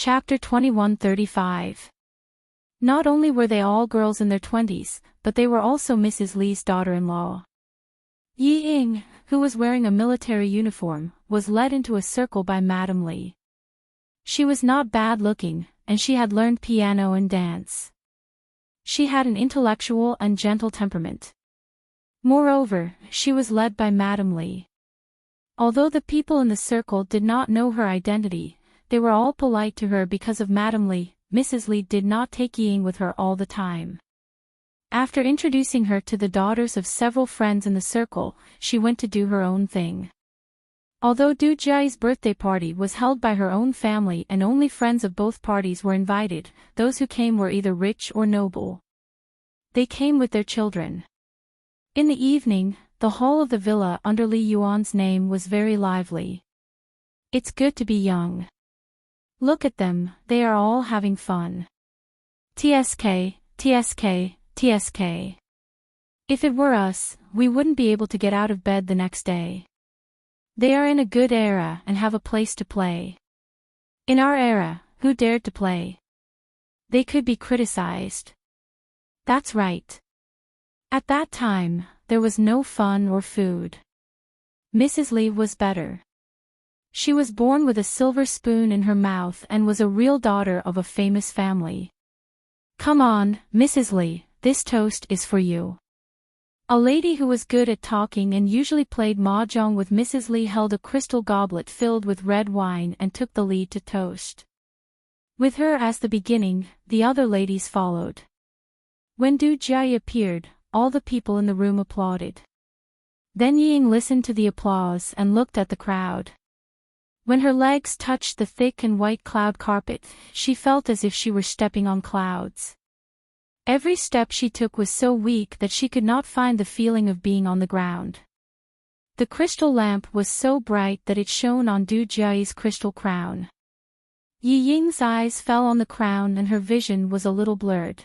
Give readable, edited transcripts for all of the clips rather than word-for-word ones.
Chapter 2135. Not only were they all girls in their 20s, but they were also Mrs. Li's daughter-in-law. Yi Ying, who was wearing a military uniform, was led into a circle by Madame Li. She was not bad-looking, and she had learned piano and dance. She had an intellectual and gentle temperament. Moreover, she was led by Madame Li. Although the people in the circle did not know her identity, they were all polite to her because of Madame Li. Mrs. Li did not take Yi Ying with her all the time. After introducing her to the daughters of several friends in the circle, she went to do her own thing. Although Du Jiayi's birthday party was held by her own family and only friends of both parties were invited, those who came were either rich or noble. They came with their children. In the evening, the hall of the villa under Li Yuan's name was very lively. It's good to be young. Look at them, they are all having fun. TSK, TSK, TSK. If it were us, we wouldn't be able to get out of bed the next day. They are in a good era and have a place to play. In our era, who dared to play? They could be criticized. That's right. At that time, there was no fun or food. Mrs. Li was better. She was born with a silver spoon in her mouth and was a real daughter of a famous family. Come on, Mrs. Li, this toast is for you. A lady who was good at talking and usually played mahjong with Mrs. Li held a crystal goblet filled with red wine and took the lead to toast. With her as the beginning, the other ladies followed. When Du Jiayi appeared, all the people in the room applauded. Then Yi Ying listened to the applause and looked at the crowd. When her legs touched the thick and white cloud carpet, she felt as if she were stepping on clouds. Every step she took was so weak that she could not find the feeling of being on the ground. The crystal lamp was so bright that it shone on Du Jiayi's crystal crown. Yi Ying's eyes fell on the crown and her vision was a little blurred.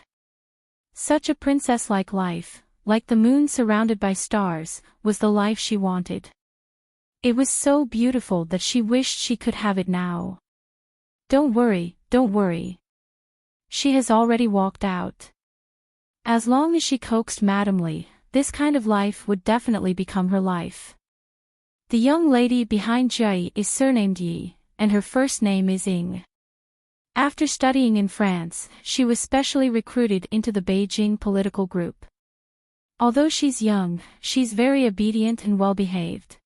Such a princess-like life, like the moon surrounded by stars, was the life she wanted. It was so beautiful that she wished she could have it now. Don't worry, don't worry. She has already walked out. As long as she coaxed Madame Li, this kind of life would definitely become her life. The young lady behind Jiayi is surnamed Yi, and her first name is Ying. After studying in France, she was specially recruited into the Beijing political group. Although she's young, she's very obedient and well-behaved.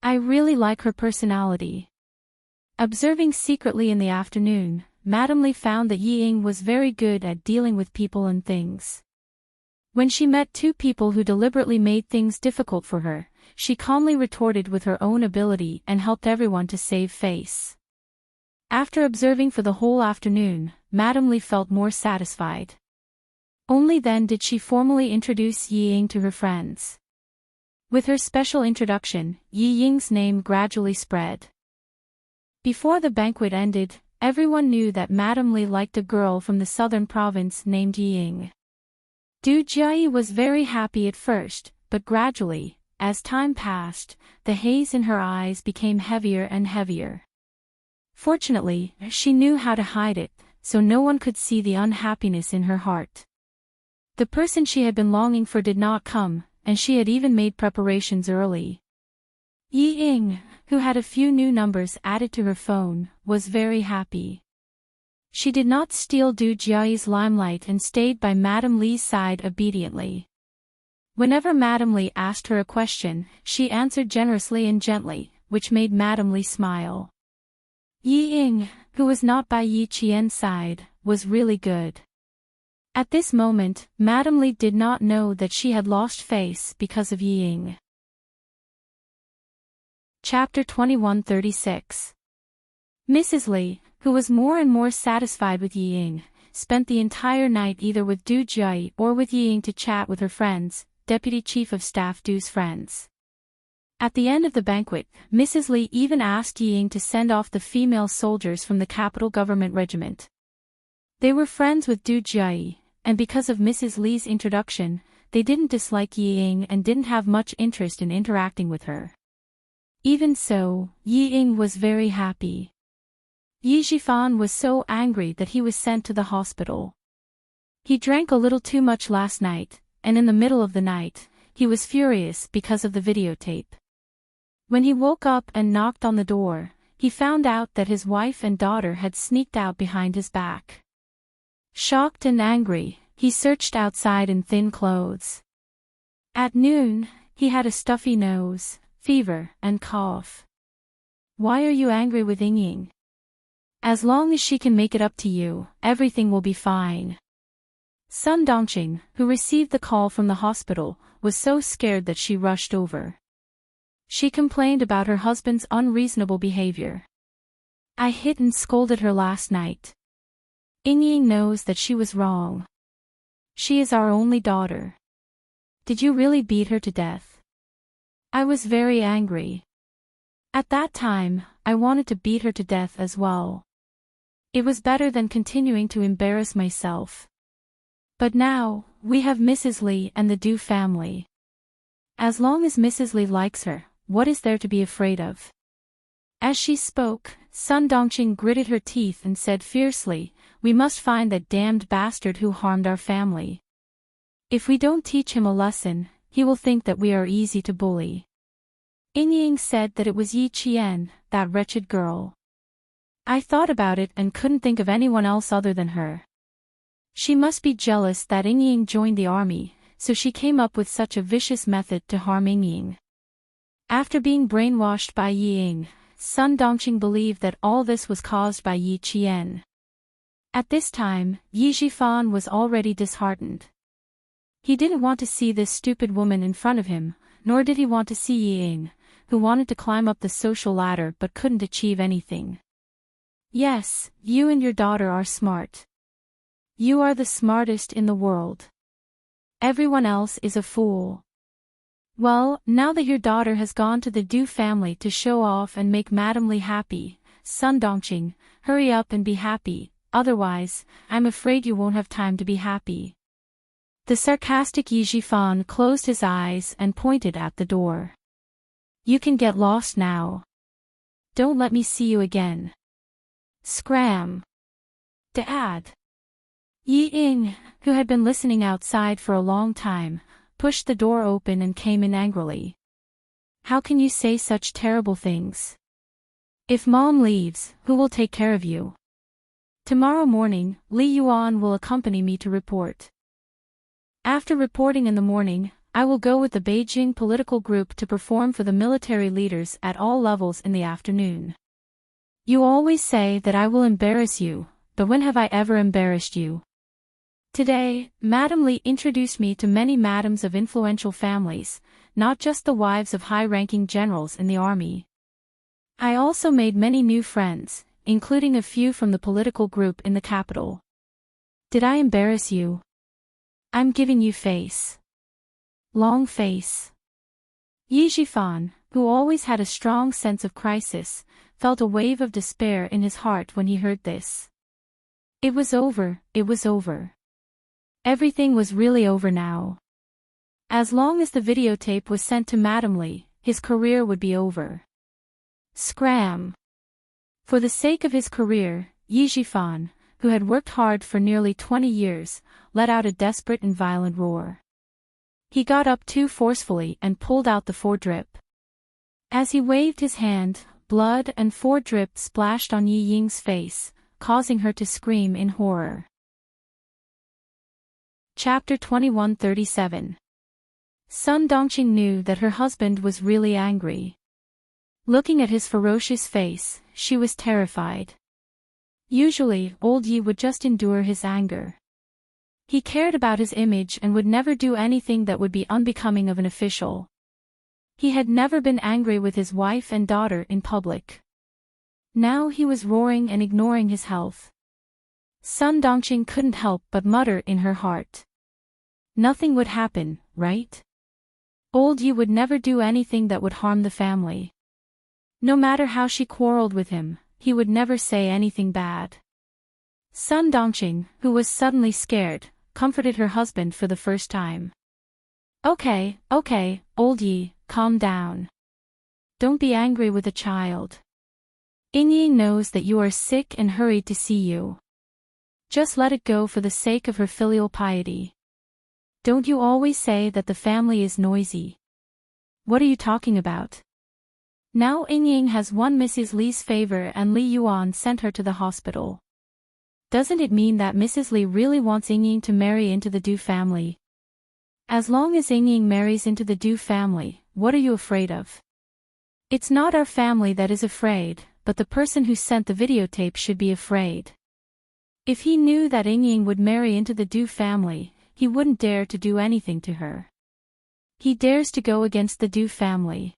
I really like her personality. Observing secretly in the afternoon, Madame Li found that Yi Ying was very good at dealing with people and things. When she met two people who deliberately made things difficult for her, she calmly retorted with her own ability and helped everyone to save face. After observing for the whole afternoon, Madame Li felt more satisfied. Only then did she formally introduce Yi Ying to her friends. With her special introduction, Yi Ying's name gradually spread. Before the banquet ended, everyone knew that Madame Li liked a girl from the southern province named Yi Ying. Du Jiayi was very happy at first, but gradually, as time passed, the haze in her eyes became heavier and heavier. Fortunately, she knew how to hide it, so no one could see the unhappiness in her heart. The person she had been longing for did not come, and she had even made preparations early. Yi Ying, who had a few new numbers added to her phone, was very happy. She did not steal Du Jiayi's limelight and stayed by Madame Li's side obediently. Whenever Madame Li asked her a question, she answered generously and gently, which made Madame Li smile. Yi Ying, who was not by Yi Qian's side, was really good. At this moment, Madame Li did not know that she had lost face because of Yi Ying. Chapter 2136. Mrs. Li, who was more and more satisfied with Yi Ying, spent the entire night either with Du Jiayi or with Yi Ying to chat with her friends, Deputy Chief of Staff Du's friends. At the end of the banquet, Mrs. Li even asked Yi Ying to send off the female soldiers from the capital government regiment. They were friends with Du Jiayi, and because of Mrs. Li's introduction, they didn't dislike Yi Ying and didn't have much interest in interacting with her. Even so, Yi Ying was very happy. Yi Jifan was so angry that he was sent to the hospital. He drank a little too much last night, and in the middle of the night, he was furious because of the videotape. When he woke up and knocked on the door, he found out that his wife and daughter had sneaked out behind his back. Shocked and angry, he searched outside in thin clothes. At noon, he had a stuffy nose, fever, and cough. Why are you angry with Ying? As long as she can make it up to you, everything will be fine. Sun Dongqing, who received the call from the hospital, was so scared that she rushed over. She complained about her husband's unreasonable behavior. I hit and scolded her last night. Ying knows that she was wrong. She is our only daughter. Did you really beat her to death? I was very angry. At that time, I wanted to beat her to death as well. It was better than continuing to embarrass myself. But now, we have Mrs. Li and the Du family. As long as Mrs. Li likes her, what is there to be afraid of? As she spoke, Sun Dongqing gritted her teeth and said fiercely, we must find that damned bastard who harmed our family. If we don't teach him a lesson, he will think that we are easy to bully. Ying said that it was Yi Qian, that wretched girl. I thought about it and couldn't think of anyone else other than her. She must be jealous that Ying joined the army, so she came up with such a vicious method to harm Ying. After being brainwashed by Ying, Sun Dongqing believed that all this was caused by Yi Qian. At this time, Yi Jifan was already disheartened. He didn't want to see this stupid woman in front of him, nor did he want to see Ying, who wanted to climb up the social ladder but couldn't achieve anything. Yes, you and your daughter are smart. You are the smartest in the world. Everyone else is a fool. Well, now that your daughter has gone to the Du family to show off and make Madame Li happy, Sun Dongqing, hurry up and be happy, otherwise, I'm afraid you won't have time to be happy. The sarcastic Yi Jifan closed his eyes and pointed at the door. You can get lost now. Don't let me see you again. Scram. Dad. Ying, who had been listening outside for a long time, pushed the door open and came in angrily. How can you say such terrible things? If Mom leaves, who will take care of you? Tomorrow morning, Li Yuan will accompany me to report. After reporting in the morning, I will go with the Beijing political group to perform for the military leaders at all levels in the afternoon. You always say that I will embarrass you, but when have I ever embarrassed you? Today, Madame Li introduced me to many madams of influential families, not just the wives of high-ranking generals in the army. I also made many new friends, including a few from the political group in the capital. Did I embarrass you? I'm giving you face. Long face. Yi Jifan, who always had a strong sense of crisis, felt a wave of despair in his heart when he heard this. It was over, it was over. Everything was really over now. As long as the videotape was sent to Madame Li, his career would be over. Scram. For the sake of his career, Yi Jifan, who had worked hard for nearly 20 years, let out a desperate and violent roar. He got up too forcefully and pulled out the foredrip. As he waved his hand, blood and foredrip splashed on Yi Ying's face, causing her to scream in horror. Chapter 2137. Sun Dongqing knew that her husband was really angry. Looking at his ferocious face, she was terrified. Usually, old Yi would just endure his anger. He cared about his image and would never do anything that would be unbecoming of an official. He had never been angry with his wife and daughter in public. Now he was roaring and ignoring his health. Sun Dongqing couldn't help but mutter in her heart. Nothing would happen, right? Old Yi would never do anything that would harm the family. No matter how she quarreled with him, he would never say anything bad. Sun Dongqing, who was suddenly scared, comforted her husband for the first time. Okay, old Yi, calm down. Don't be angry with a child. Ying knows that you are sick and hurried to see you. Just let it go for the sake of her filial piety. Don't you always say that the family is noisy? What are you talking about? Now Ying has won Mrs. Li's favor and Li Yuan sent her to the hospital. Doesn't it mean that Mrs. Li really wants Ying to marry into the Du family? As long as Ying marries into the Du family, what are you afraid of? It's not our family that is afraid, but the person who sent the videotape should be afraid. If he knew that Ying would marry into the Du family, he wouldn't dare to do anything to her. He dares to go against the Du family.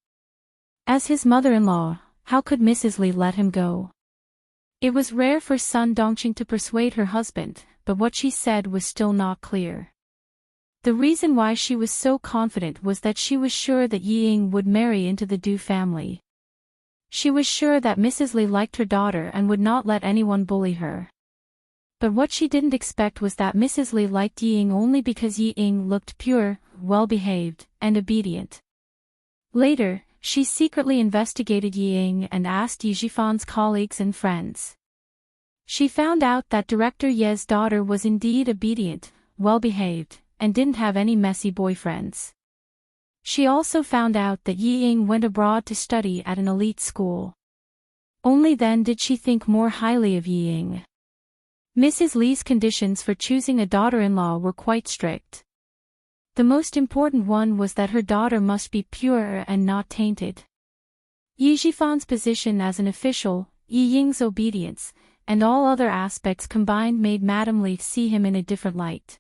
As his mother-in-law, how could Mrs. Li let him go? It was rare for Sun Dongqing to persuade her husband, but what she said was still not clear. The reason why she was so confident was that she was sure that Ying would marry into the Du family. She was sure that Mrs. Li liked her daughter and would not let anyone bully her. But what she didn't expect was that Mrs. Li liked Ying only because Ying looked pure, well-behaved, and obedient. Later, she secretly investigated Ying and asked Yi Jifan's colleagues and friends. She found out that director Ye's daughter was indeed obedient, well-behaved, and didn't have any messy boyfriends. She also found out that Ying went abroad to study at an elite school. Only then did she think more highly of Ying. Mrs. Li's conditions for choosing a daughter-in-law were quite strict. The most important one was that her daughter must be pure and not tainted. Yi Jifan's position as an official, Ying's obedience, and all other aspects combined made Madame Li see him in a different light.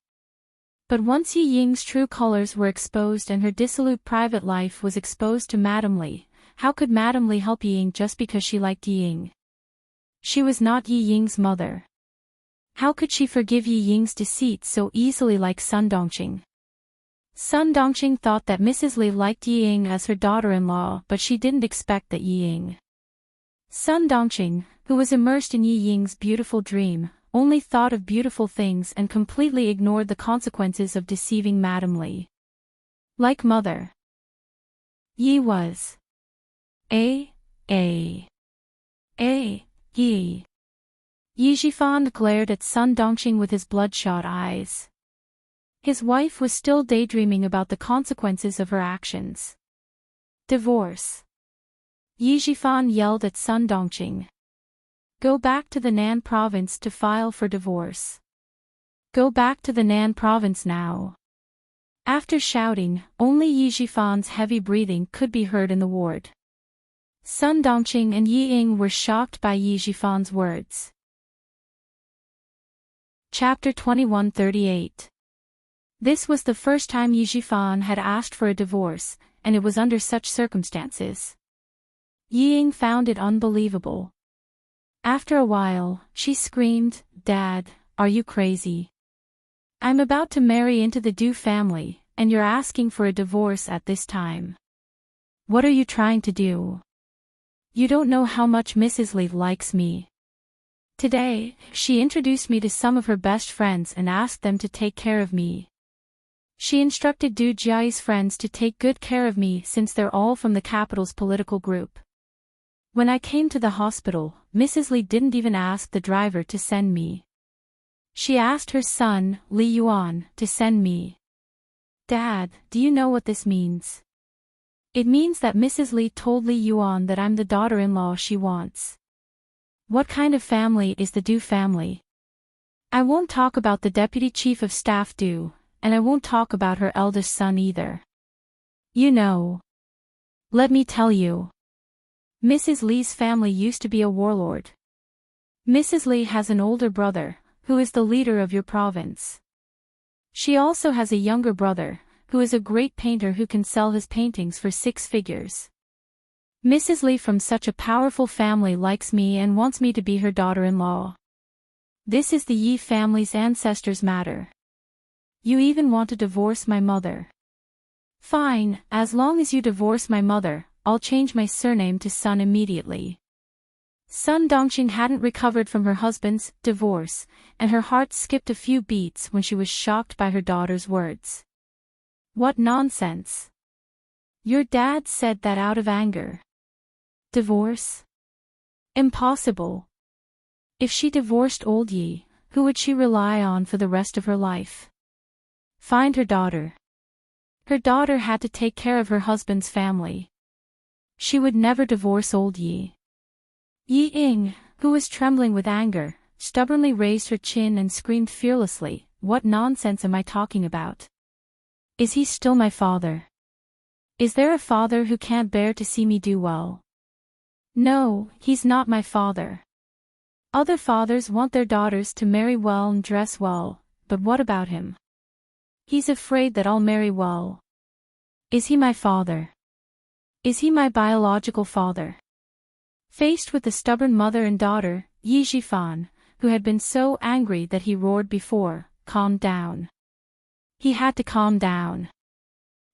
But once Ying's true colors were exposed and her dissolute private life was exposed to Madame Li, how could Madame Li help Ying just because she liked Ying? She was not Ying's mother. How could she forgive Ying's deceit so easily like Sun Dongqing? Sun Dongqing thought that Mrs. Li liked Ying as her daughter-in-law, but she didn't expect that Ying. Sun Dongqing, who was immersed in Ying's beautiful dream, only thought of beautiful things and completely ignored the consequences of deceiving Madame Li. Like mother. Yi was. Yi. Yi Jifan glared at Sun Dongqing with his bloodshot eyes. His wife was still daydreaming about the consequences of her actions. Divorce. Yi Jifan yelled at Sun Dongqing. Go back to the Nan province to file for divorce. Go back to the Nan province now. After shouting, only Yi Jifan's heavy breathing could be heard in the ward. Sun Dongqing and Ying were shocked by Yi Jifan's words. Chapter 2138. This was the first time Yi Jifan had asked for a divorce, and it was under such circumstances. Ying found it unbelievable. After a while, she screamed, "Dad, are you crazy? I'm about to marry into the Du family, and you're asking for a divorce at this time. What are you trying to do? You don't know how much Mrs. Li likes me. Today, she introduced me to some of her best friends and asked them to take care of me. She instructed Du Jiai's friends to take good care of me since they're all from the capital's political group. When I came to the hospital, Mrs. Li didn't even ask the driver to send me. She asked her son, Li Yuan, to send me. Dad, do you know what this means? It means that Mrs. Li told Li Yuan that I'm the daughter-in-law she wants. What kind of family is the Du family? I won't talk about the Deputy Chief of Staff Du, and I won't talk about her eldest son either. You know. Let me tell you. Mrs. Li's family used to be a warlord. Mrs. Li has an older brother, who is the leader of your province. She also has a younger brother, who is a great painter who can sell his paintings for 6 figures. Mrs. Li from such a powerful family likes me and wants me to be her daughter-in-law. This is the Yi family's ancestors' matter. You even want to divorce my mother. Fine, as long as you divorce my mother, I'll change my surname to Sun immediately. Sun Dongqing hadn't recovered from her husband's divorce, and her heart skipped a few beats when she was shocked by her daughter's words. What nonsense! Your dad said that out of anger. Divorce? Impossible. If she divorced old Yi, who would she rely on for the rest of her life? Find her daughter. Her daughter had to take care of her husband's family. She would never divorce old Yi. Yi Ying, who was trembling with anger, stubbornly raised her chin and screamed fearlessly, "What nonsense am I talking about? Is he still my father? Is there a father who can't bear to see me do well? No, he's not my father. Other fathers want their daughters to marry well and dress well, but what about him? He's afraid that I'll marry well. Is he my father? Is he my biological father?" Faced with the stubborn mother and daughter, Yi Jifan, who had been so angry that he roared before, calmed down. He had to calm down.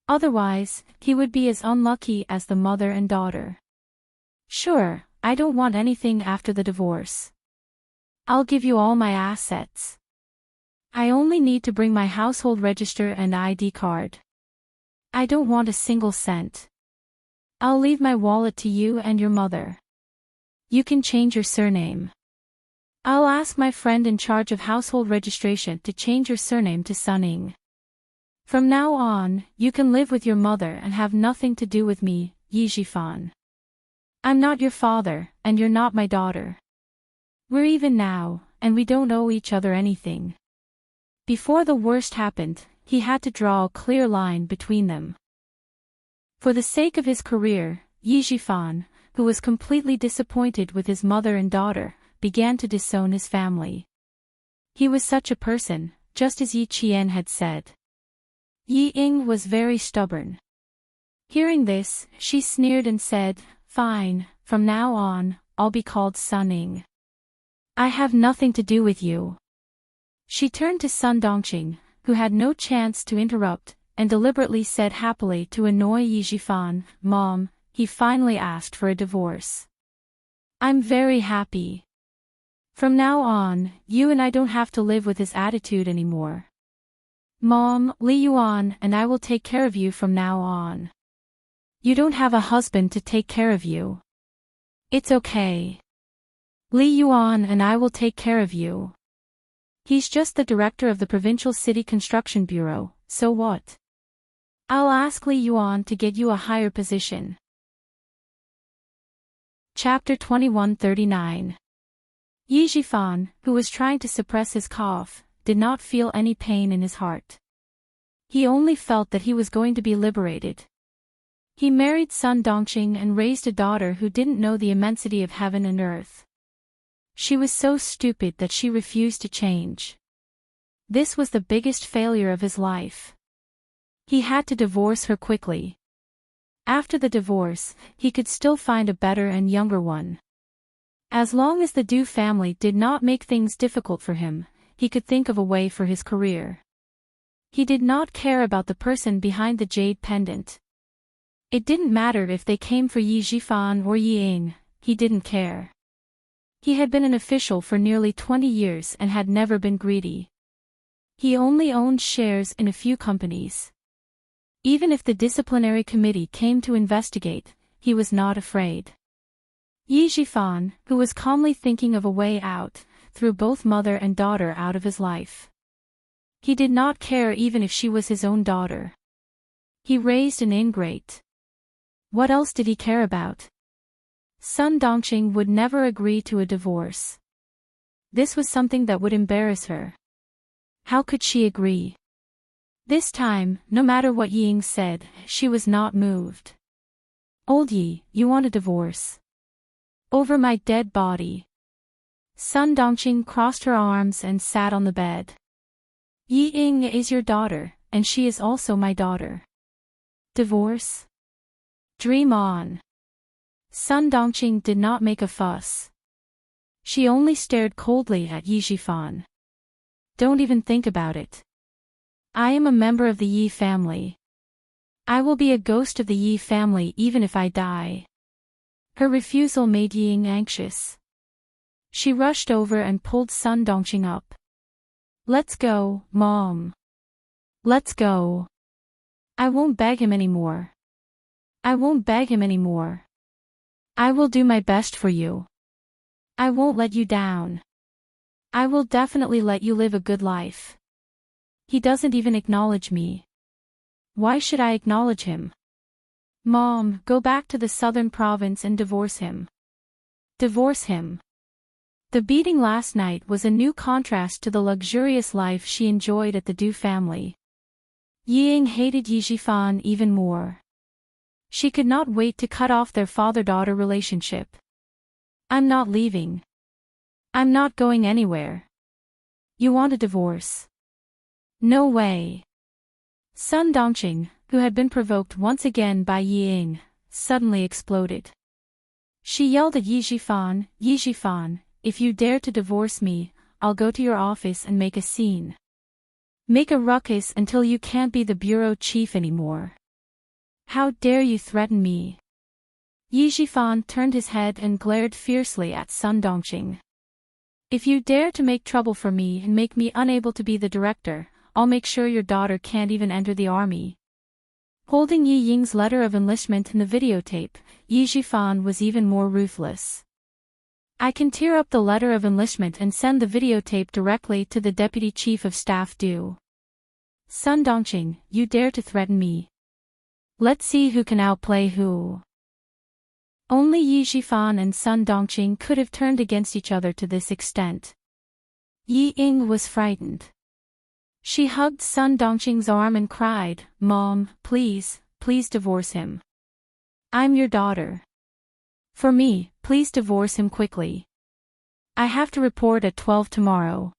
Otherwise, he would be as unlucky as the mother and daughter. "Sure, I don't want anything after the divorce. I'll give you all my assets. I only need to bring my household register and ID card. I don't want a single cent. I'll leave my wallet to you and your mother. You can change your surname. I'll ask my friend in charge of household registration to change your surname to Sunning. From now on, you can live with your mother and have nothing to do with me, Yi Jifan. I'm not your father, and you're not my daughter. We're even now, and we don't owe each other anything." Before the worst happened, he had to draw a clear line between them. For the sake of his career, Yi Jifan, who was completely disappointed with his mother and daughter, began to disown his family. He was such a person, just as Yi Qian had said. Yi Ying was very stubborn. Hearing this, she sneered and said, "Fine, from now on, I'll be called Sunning. I have nothing to do with you." She turned to Sun Dongqing, who had no chance to interrupt, and deliberately said happily to annoy Yi Jifan, "Mom, he finally asked for a divorce. I'm very happy. From now on, you and I don't have to live with his attitude anymore. Mom, Li Yuan and I will take care of you from now on. You don't have a husband to take care of you. It's okay. Li Yuan and I will take care of you. He's just the director of the Provincial City Construction Bureau, so what? I'll ask Li Yuan to get you a higher position." Chapter 2139. Yi Jifan, who was trying to suppress his cough, did not feel any pain in his heart. He only felt that he was going to be liberated. He married Sun Dongqing and raised a daughter who didn't know the immensity of heaven and earth. She was so stupid that she refused to change. This was the biggest failure of his life. He had to divorce her quickly. After the divorce, he could still find a better and younger one. As long as the Du family did not make things difficult for him, he could think of a way for his career. He did not care about the person behind the jade pendant. It didn't matter if they came for Yi Jifan or Yi Ying, he didn't care. He had been an official for nearly 20 years and had never been greedy. He only owned shares in a few companies. Even if the disciplinary committee came to investigate, he was not afraid. Yi Jifan, who was calmly thinking of a way out, threw both mother and daughter out of his life. He did not care even if she was his own daughter. He raised an ingrate. What else did he care about? Sun Dongqing would never agree to a divorce. This was something that would embarrass her. How could she agree? This time, no matter what Ying said, she was not moved. "Old Yi, you want a divorce? Over my dead body." Sun Dongqing crossed her arms and sat on the bed. "Yi Ying is your daughter, and she is also my daughter. Divorce? Dream on." Sun Dongqing did not make a fuss. She only stared coldly at Yi Jifan. "Don't even think about it. I am a member of the Yi family. I will be a ghost of the Yi family even if I die." Her refusal made Ying anxious. She rushed over and pulled Sun Dongqing up. "Let's go, Mom. Let's go. I won't beg him anymore. I won't beg him anymore. I will do my best for you." I won't let you down. I will definitely let you live a good life. He doesn't even acknowledge me. Why should I acknowledge him? Mom, go back to the southern province and divorce him. Divorce him. The beating last night was a new contrast to the luxurious life she enjoyed at the Du family. Ying hated Yi Jifan even more. She could not wait to cut off their father-daughter relationship. I'm not leaving. I'm not going anywhere. You want a divorce? No way. Sun Dongqing, who had been provoked once again by Yi Ying, suddenly exploded. She yelled at Yi Jifan, if you dare to divorce me, I'll go to your office and make a scene. Make a ruckus until you can't be the bureau chief anymore. How dare you threaten me? Yi Jifan turned his head and glared fiercely at Sun Dongqing. If you dare to make trouble for me and make me unable to be the director, I'll make sure your daughter can't even enter the army. Holding Yi Ying's letter of enlistment in the videotape, Yi Jifan was even more ruthless. I can tear up the letter of enlistment and send the videotape directly to the Deputy Chief of Staff Du. Sun Dongqing, you dare to threaten me. Let's see who can outplay who. Only Yi Jifan and Sun Dongqing could have turned against each other to this extent. Yi Ying was frightened. She hugged Sun Dongqing's arm and cried, Mom, please, please divorce him. I'm your daughter. For me, please divorce him quickly. I have to report at 12 tomorrow.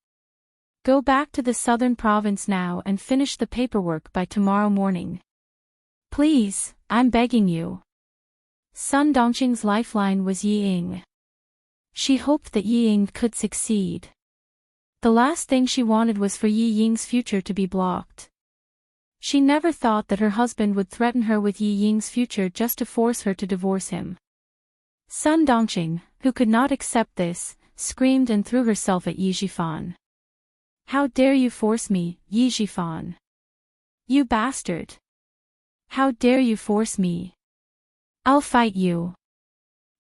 Go back to the southern province now and finish the paperwork by tomorrow morning. Please, I'm begging you. Sun Dongqing's lifeline was Yi Ying. She hoped that Yi Ying could succeed. The last thing she wanted was for Yi Ying's future to be blocked. She never thought that her husband would threaten her with Yi Ying's future just to force her to divorce him. Sun Dongqing, who could not accept this, screamed and threw herself at Yi Jifan. How dare you force me, Yi Jifan? You bastard! How dare you force me? I'll fight you.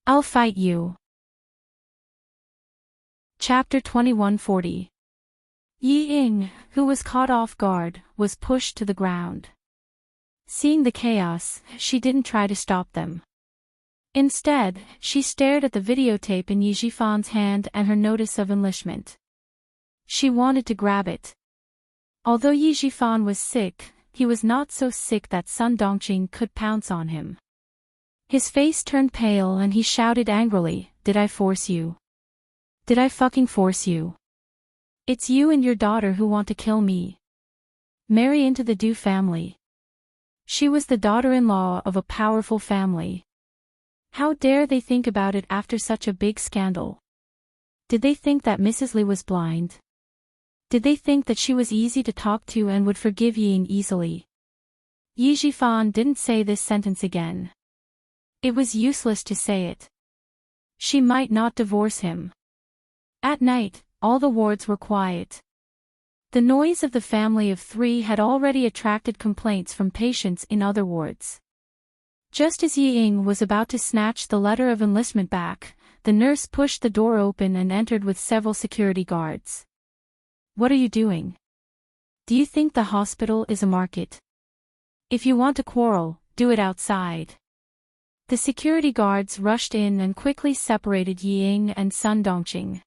I'll fight you. Chapter 2140. Yi Ying, who was caught off guard, was pushed to the ground. Seeing the chaos, she didn't try to stop them. Instead, she stared at the videotape in Yi Jifan's hand and her notice of enlistment. She wanted to grab it. Although Yi Jifan was sick, he was not so sick that Sun Dongqing could pounce on him. His face turned pale and he shouted angrily, Did I force you? Did I fucking force you? It's you and your daughter who want to kill me. Marry into the Du family. She was the daughter-in-law of a powerful family. How dare they think about it after such a big scandal? Did they think that Mrs. Li was blind? Did they think that she was easy to talk to and would forgive Ying easily? Yi Jifan didn't say this sentence again. It was useless to say it. She might not divorce him. At night, all the wards were quiet. The noise of the family of three had already attracted complaints from patients in other wards. Just as Yi Ying was about to snatch the letter of enlistment back, the nurse pushed the door open and entered with several security guards. What are you doing? Do you think the hospital is a market? If you want to quarrel, do it outside. The security guards rushed in and quickly separated Yi Ying and Sun Dongqing.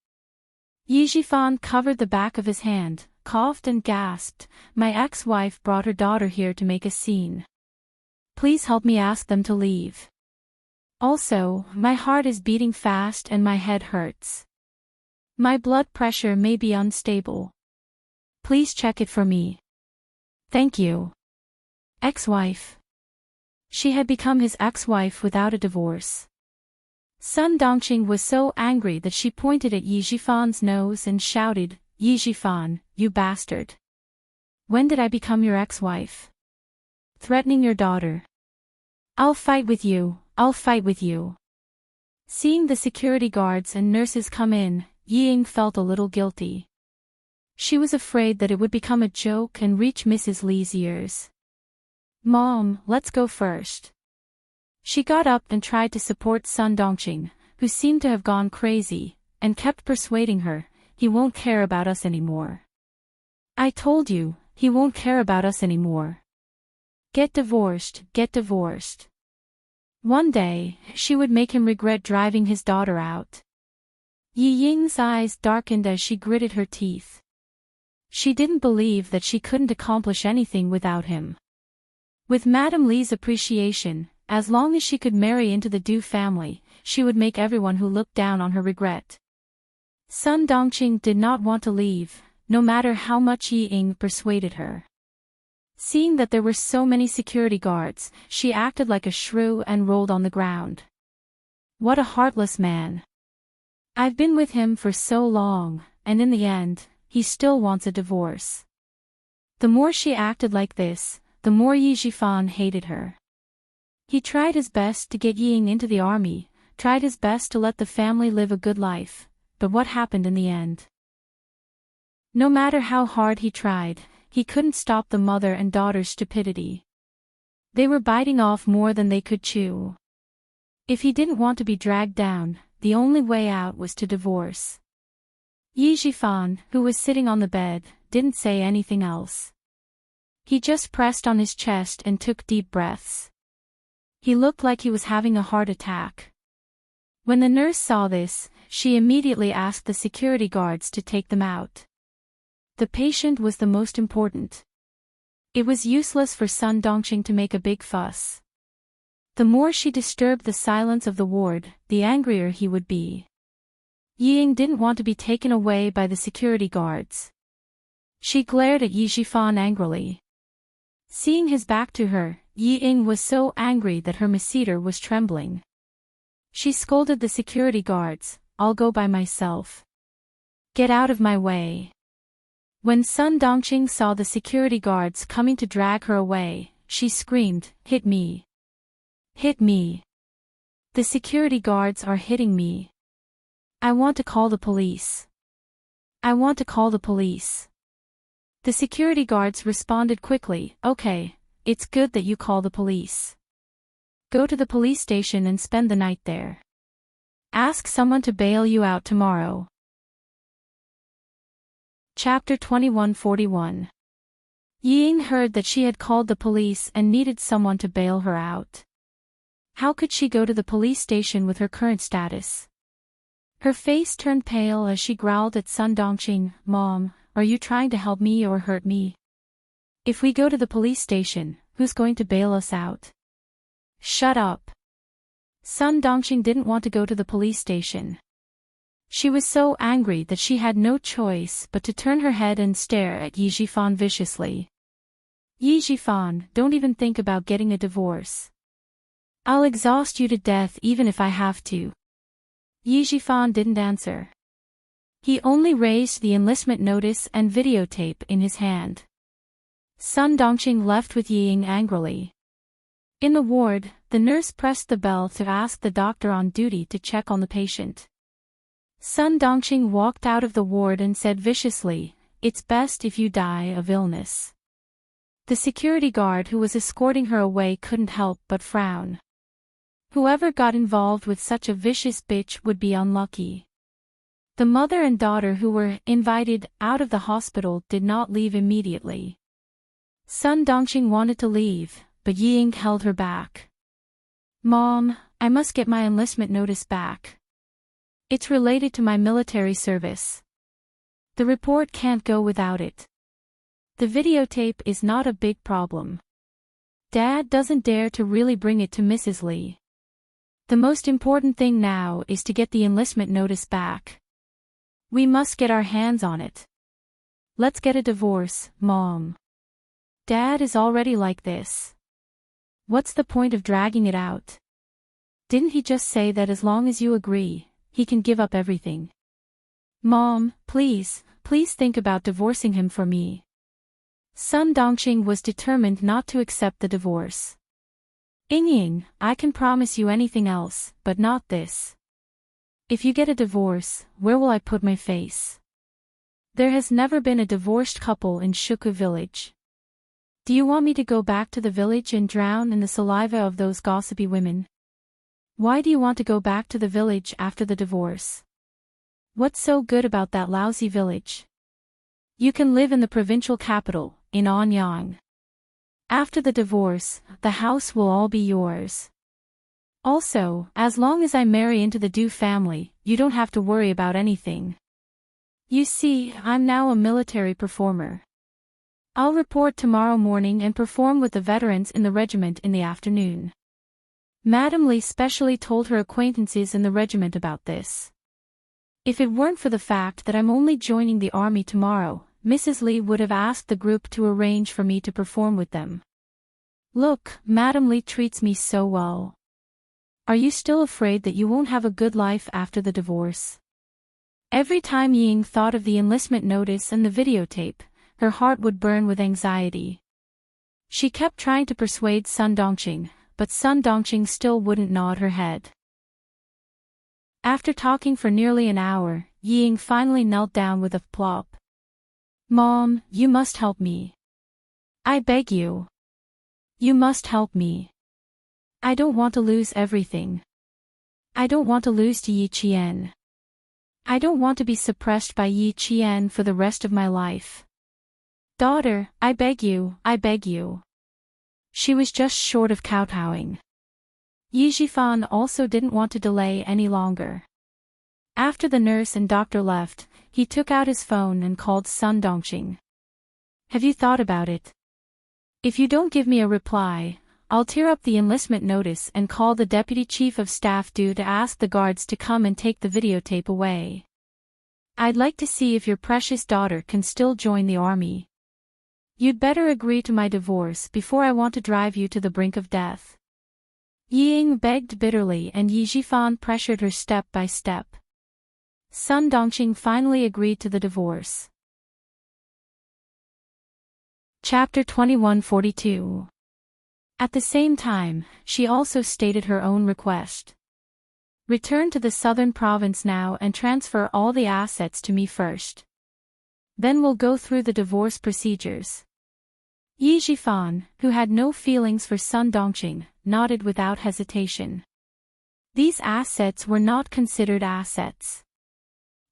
Yi Jifan covered the back of his hand, coughed and gasped, My ex-wife brought her daughter here to make a scene. Please help me ask them to leave. Also, my heart is beating fast and my head hurts. My blood pressure may be unstable. Please check it for me. Thank you. Ex-wife. She had become his ex-wife without a divorce. Sun Dongqing was so angry that she pointed at Yi Jifan's nose and shouted, Yi Jifan, you bastard. When did I become your ex-wife? Threatening your daughter. I'll fight with you, I'll fight with you. Seeing the security guards and nurses come in, Yi Ying felt a little guilty. She was afraid that it would become a joke and reach Mrs. Li's ears. Mom, let's go first. She got up and tried to support Sun Dongqing, who seemed to have gone crazy. and kept persuading her, "He won't care about us anymore. I told you, he won't care about us anymore. Get divorced, get divorced." One day, she would make him regret driving his daughter out. Yi Ying's eyes darkened as she gritted her teeth. She didn't believe that she couldn't accomplish anything without him. With Madame Li's appreciation, as long as she could marry into the Du family, she would make everyone who looked down on her regret. Sun Dongqing did not want to leave, no matter how much Yi Ying persuaded her. Seeing that there were so many security guards, she acted like a shrew and rolled on the ground. What a heartless man. I've been with him for so long, and in the end, he still wants a divorce. The more she acted like this, the more Yi Zhifan hated her. He tried his best to get Yi Ying into the army, tried his best to let the family live a good life, but what happened in the end? No matter how hard he tried, he couldn't stop the mother and daughter's stupidity. They were biting off more than they could chew. If he didn't want to be dragged down, the only way out was to divorce. Yi Zhifan, who was sitting on the bed, didn't say anything else. He just pressed on his chest and took deep breaths. He looked like he was having a heart attack. When the nurse saw this, she immediately asked the security guards to take them out. The patient was the most important. It was useless for Sun Dongqing to make a big fuss. The more she disturbed the silence of the ward, the angrier he would be. Yi Ying didn't want to be taken away by the security guards. She glared at Yi Zhifan angrily. Seeing his back to her, Yi Ying was so angry that her masseter was trembling. She scolded the security guards, "I'll go by myself. Get out of my way." When Sun Dongqing saw the security guards coming to drag her away, she screamed, "Hit me! Hit me! The security guards are hitting me. I want to call the police. I want to call the police." The security guards responded quickly, "Okay, it's good that you call the police. Go to the police station and spend the night there. Ask someone to bail you out tomorrow." Chapter 2141. Yi Ying heard that she had called the police and needed someone to bail her out. How could she go to the police station with her current status? Her face turned pale as she growled at Sun Dongqing, "Mom, are you trying to help me or hurt me? If we go to the police station, who's going to bail us out?" "Shut up." Sun Dongqing didn't want to go to the police station. She was so angry that she had no choice but to turn her head and stare at Yi Zhifan viciously. "Yi Zhifan, don't even think about getting a divorce. I'll exhaust you to death even if I have to." Yi Zhifan didn't answer. He only raised the enlistment notice and videotape in his hand. Sun Dongqing left with Yi Ying angrily. In the ward, the nurse pressed the bell to ask the doctor on duty to check on the patient. Sun Dongqing walked out of the ward and said viciously, "It's best if you die of illness." The security guard who was escorting her away couldn't help but frown. Whoever got involved with such a vicious bitch would be unlucky. The mother and daughter who were invited out of the hospital did not leave immediately. Sun Dongqing wanted to leave, but Yi Ying held her back. "Mom, I must get my enlistment notice back. It's related to my military service. The report can't go without it. The videotape is not a big problem. Dad doesn't dare to really bring it to Mrs. Li. The most important thing now is to get the enlistment notice back. We must get our hands on it. Let's get a divorce, Mom. Dad is already like this. What's the point of dragging it out? Didn't he just say that as long as you agree, he can give up everything? Mom, please think about divorcing him for me." Sun Dongqing was determined not to accept the divorce. "Ying, I can promise you anything else, but not this. If you get a divorce, where will I put my face? There has never been a divorced couple in Shuku village. Do you want me to go back to the village and drown in the saliva of those gossipy women? Why do you want to go back to the village after the divorce? What's so good about that lousy village? You can live in the provincial capital, in Anyang. After the divorce, the house will all be yours. Also, as long as I marry into the Du family, you don't have to worry about anything. You see, I'm now a military performer. I'll report tomorrow morning and perform with the veterans in the regiment in the afternoon. Madame Lee specially told her acquaintances in the regiment about this. If it weren't for the fact that I'm only joining the army tomorrow, Mrs. Lee would have asked the group to arrange for me to perform with them. Look, Madame Lee treats me so well. Are you still afraid that you won't have a good life after the divorce? Every time Ying thought of the enlistment notice and the videotape, her heart would burn with anxiety. She kept trying to persuade Sun Dongqing, but Sun Dongqing still wouldn't nod her head. After talking for nearly an hour, Ying finally knelt down with a plop. Mom, you must help me. I beg you. You must help me. I don't want to lose everything. I don't want to lose to Yi Qian. I don't want to be suppressed by Yi Qian for the rest of my life. Daughter, I beg you, I beg you. She was just short of kowtowing. Yi Zhifan also didn't want to delay any longer. After the nurse and doctor left, he took out his phone and called Sun Dongqing. Have you thought about it? If you don't give me a reply, I'll tear up the enlistment notice and call the deputy chief of staff to ask the guards to come and take the videotape away. I'd like to see if your precious daughter can still join the army. You'd better agree to my divorce before I want to drive you to the brink of death. Ying begged bitterly and Yi Zhifan pressured her step by step. Sun Dongqing finally agreed to the divorce. Chapter 2142. At the same time, she also stated her own request. Return to the southern province now and transfer all the assets to me first. Then we'll go through the divorce procedures. Yi Zhifan, who had no feelings for Sun Dongqing, nodded without hesitation. These assets were not considered assets.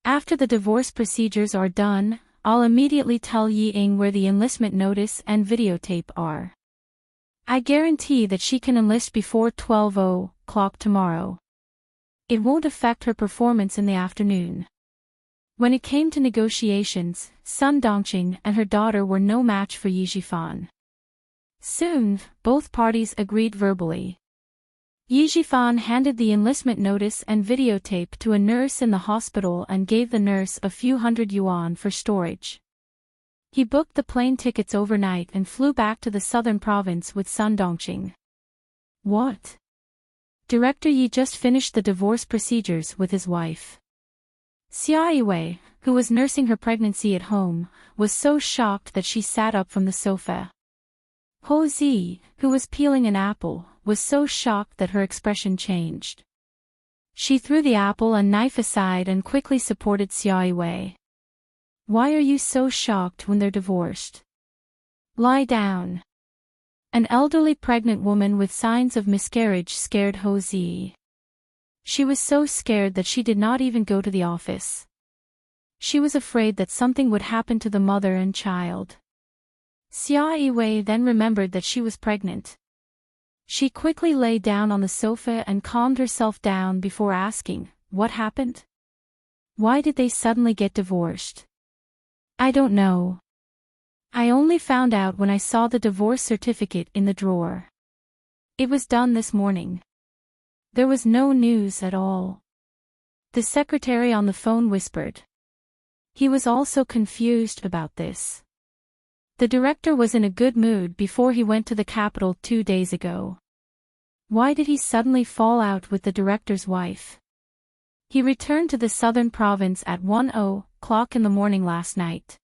After the divorce procedures are done, I'll immediately tell Yi Ying where the enlistment notice and videotape are. I guarantee that she can enlist before 12:00 tomorrow. It won't affect her performance in the afternoon. When it came to negotiations, Sun Dongqing and her daughter were no match for Yi Zhifan. Soon, both parties agreed verbally. Yi Zhifan handed the enlistment notice and videotape to a nurse in the hospital and gave the nurse a few hundred yuan for storage. He booked the plane tickets overnight and flew back to the southern province with Sun Dongqing. What? Director Yi just finished the divorce procedures with his wife. Xia Yiwei, who was nursing her pregnancy at home, was so shocked that she sat up from the sofa. Ho Zi, who was peeling an apple, was so shocked that her expression changed. She threw the apple and knife aside and quickly supported Xia Yiwei. Why are you so shocked when they're divorced? Lie down. An elderly pregnant woman with signs of miscarriage scared Ho Zi. She was so scared that she did not even go to the office. She was afraid that something would happen to the mother and child. Xia Yiwei then remembered that she was pregnant. She quickly lay down on the sofa and calmed herself down before asking, what happened? Why did they suddenly get divorced? I don't know. I only found out when I saw the divorce certificate in the drawer. It was done this morning. There was no news at all. The secretary on the phone whispered. He was also confused about this. The director was in a good mood before he went to the capital 2 days ago. Why did he suddenly fall out with the director's wife? He returned to the southern province at 1:00 in the morning last night.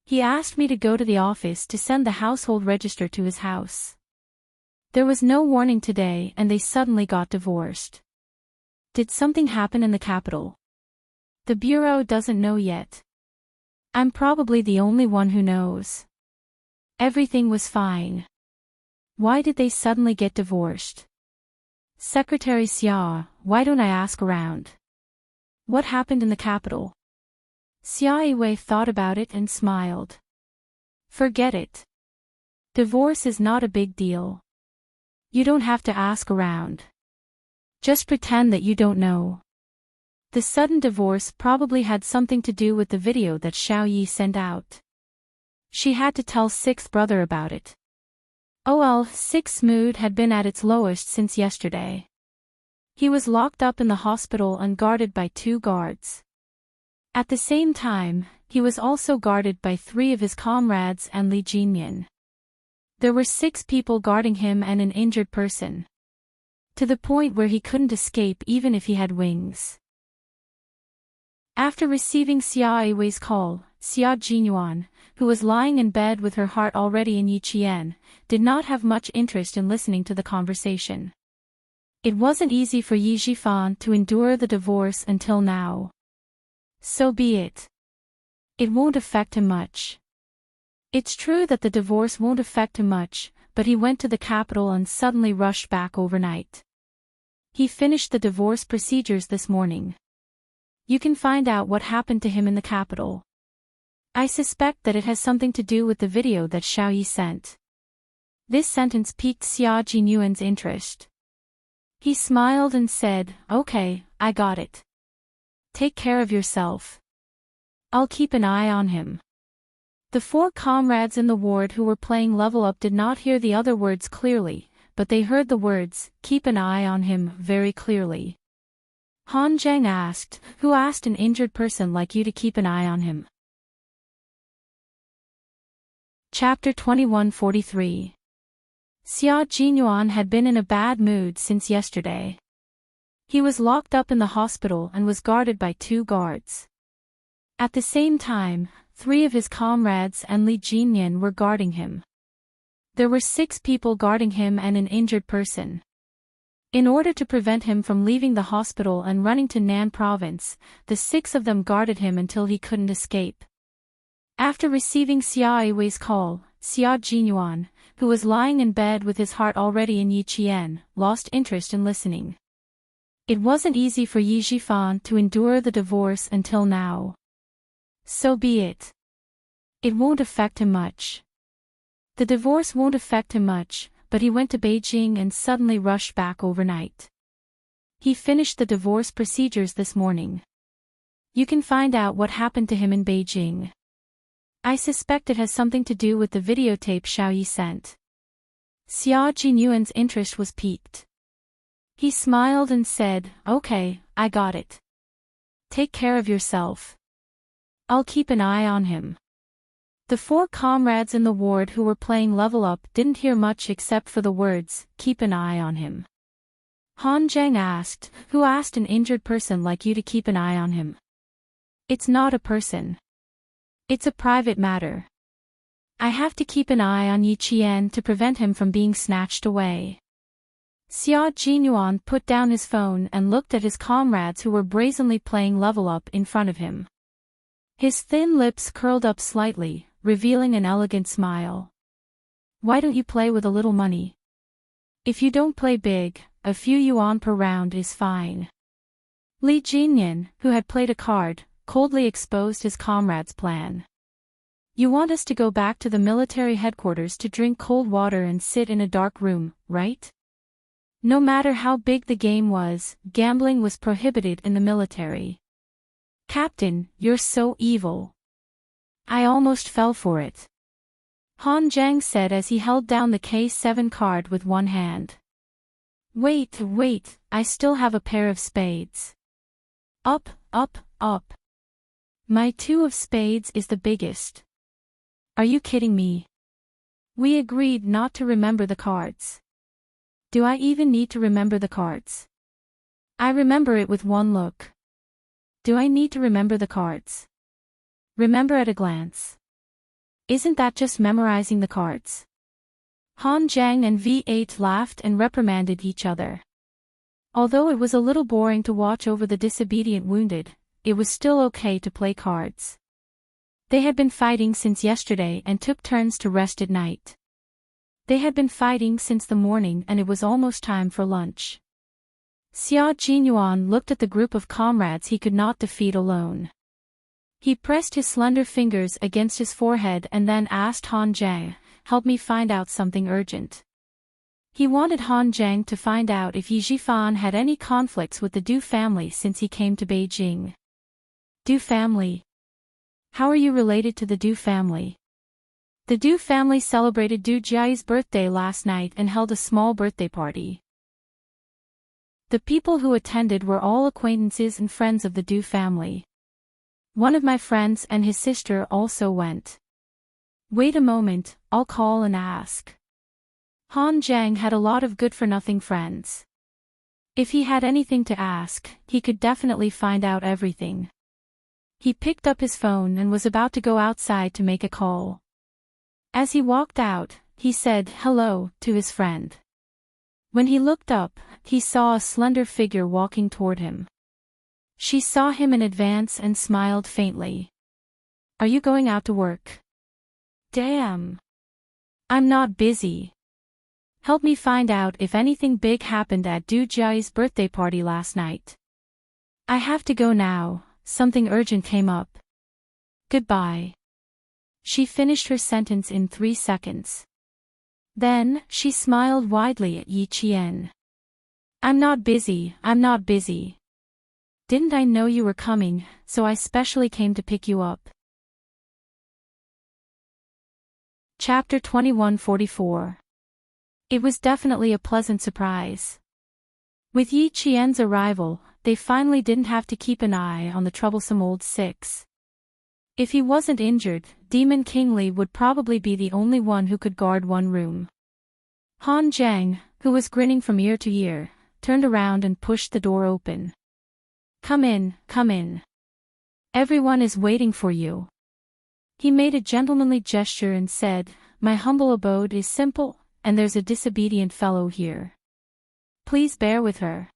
He asked me to go to the office to send the household register to his house. There was no warning today and they suddenly got divorced. Did something happen in the capital? The bureau doesn't know yet. I'm probably the only one who knows. Everything was fine. Why did they suddenly get divorced? Secretary Xia, why don't I ask around? What happened in the capital? Xia Yiwei thought about it and smiled. Forget it. Divorce is not a big deal. You don't have to ask around. Just pretend that you don't know. The sudden divorce probably had something to do with the video that Xiao Yi sent out. She had to tell Sixth Brother about it. OL, Sixth's mood had been at its lowest since yesterday. He was locked up in the hospital and guarded by 2 guards. At the same time, he was also guarded by 3 of his comrades and Li Jinyan. There were 6 people guarding him and an injured person. To the point where he couldn't escape even if he had wings. After receiving Xia Yiwei's call, Xia Jinyuan, who was lying in bed with her heart already in Yiqian, did not have much interest in listening to the conversation. It wasn't easy for Yi Zhifan to endure the divorce until now. So be it. It won't affect him much. It's true that the divorce won't affect him much, but he went to the capital and suddenly rushed back overnight. He finished the divorce procedures this morning. You can find out what happened to him in the capital. I suspect that it has something to do with the video that Xiao Yi sent. This sentence piqued Xia Jinyuan's interest. He smiled and said, "Okay, I got it. Take care of yourself. I'll keep an eye on him." The 4 comrades in the ward who were playing Level Up did not hear the other words clearly, but they heard the words, "keep an eye on him," very clearly. Han Zheng asked, "Who asked an injured person like you to keep an eye on him?" Chapter 2143. Xia Jinyuan had been in a bad mood since yesterday. He was locked up in the hospital and was guarded by 2 guards. At the same time, 3 of his comrades and Li Jinyan were guarding him. There were 6 people guarding him and an injured person. In order to prevent him from leaving the hospital and running to Nan province, the 6 of them guarded him until he couldn't escape. After receiving Xia Yiwei's call, Xia Jinyuan, who was lying in bed with his heart already in Yiqian, lost interest in listening. It wasn't easy for Yi Zhifan to endure the divorce until now. So be it. It won't affect him much. The divorce won't affect him much, but he went to Beijing and suddenly rushed back overnight. He finished the divorce procedures this morning. You can find out what happened to him in Beijing. I suspect it has something to do with the videotape Xiao Yi sent. Xia Jinyuan's interest was piqued. He smiled and said, "Okay, I got it. Take care of yourself. I'll keep an eye on him." The 4 comrades in the ward who were playing Level Up didn't hear much except for the words, "keep an eye on him." Han Zheng asked, "Who asked an injured person like you to keep an eye on him?" "It's not a person. It's a private matter. I have to keep an eye on Yiqian to prevent him from being snatched away." Xia Jinyuan put down his phone and looked at his comrades who were brazenly playing Level Up in front of him. His thin lips curled up slightly, revealing an elegant smile. "Why don't you play with a little money? If you don't play big, a few yuan per round is fine." Li Jinyan, who had played a card, coldly exposed his comrade's plan. "You want us to go back to the military headquarters to drink cold water and sit in a dark room, right?" No matter how big the game was, gambling was prohibited in the military. "Captain, you're so evil. I almost fell for it," Han Zheng said as he held down the K7 card with one hand. Wait, I still have a pair of spades." Up, up, up. "My 2 of spades is the biggest." "Are you kidding me?" "We agreed not to remember the cards." "Do I even need to remember the cards?" "I remember it with one look." "Do I need to remember the cards?" "Remember at a glance." "Isn't that just memorizing the cards?" Han Zheng and V8 laughed and reprimanded each other. Although it was a little boring to watch over the disobedient wounded, it was still okay to play cards. They had been fighting since yesterday and took turns to rest at night. They had been fighting since the morning and it was almost time for lunch. Xia Jinyuan looked at the group of comrades he could not defeat alone. He pressed his slender fingers against his forehead and then asked Han Zhang, "Help me find out something urgent." He wanted Han Zhang to find out if Yi Zhifan had any conflicts with the Du family since he came to Beijing. Du family? How are you related to the Du family? The Du family celebrated Du Jiayi's birthday last night and held a small birthday party. The people who attended were all acquaintances and friends of the Du family. One of my friends and his sister also went. Wait a moment, I'll call and ask. Han Zhang had a lot of good-for-nothing friends. If he had anything to ask, he could definitely find out everything. He picked up his phone and was about to go outside to make a call. As he walked out, he said hello to his friend. When he looked up, he saw a slender figure walking toward him. She saw him in advance and smiled faintly. Are you going out to work? Damn. I'm not busy. Help me find out if anything big happened at Du Jiayi's birthday party last night. I have to go now, something urgent came up. Goodbye. She finished her sentence in 3 seconds. Then, she smiled widely at Yi Qian. I'm not busy. Didn't I know you were coming, so I specially came to pick you up. Chapter 2144. It was definitely a pleasant surprise. With Yi Qian's arrival, they finally didn't have to keep an eye on the troublesome old six. If he wasn't injured, Demon King Li would probably be the only one who could guard one room. Han Zhang, who was grinning from ear to ear, turned around and pushed the door open. Come in. Everyone is waiting for you. He made a gentlemanly gesture and said, My humble abode is simple, and there's a disobedient fellow here. Please bear with her.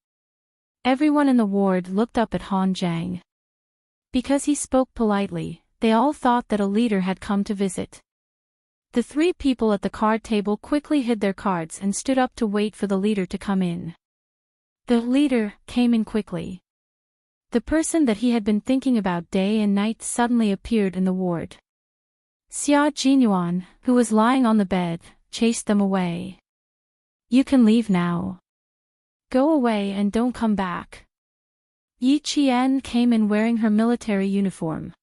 Everyone in the ward looked up at Han Zhang. Because he spoke politely, they all thought that a leader had come to visit. The 3 people at the card table quickly hid their cards and stood up to wait for the leader to come in. The leader came in quickly. The person that he had been thinking about day and night suddenly appeared in the ward. Xia Jinyuan, who was lying on the bed, chased them away. You can leave now. Go away and don't come back. Yi Qian came in wearing her military uniform.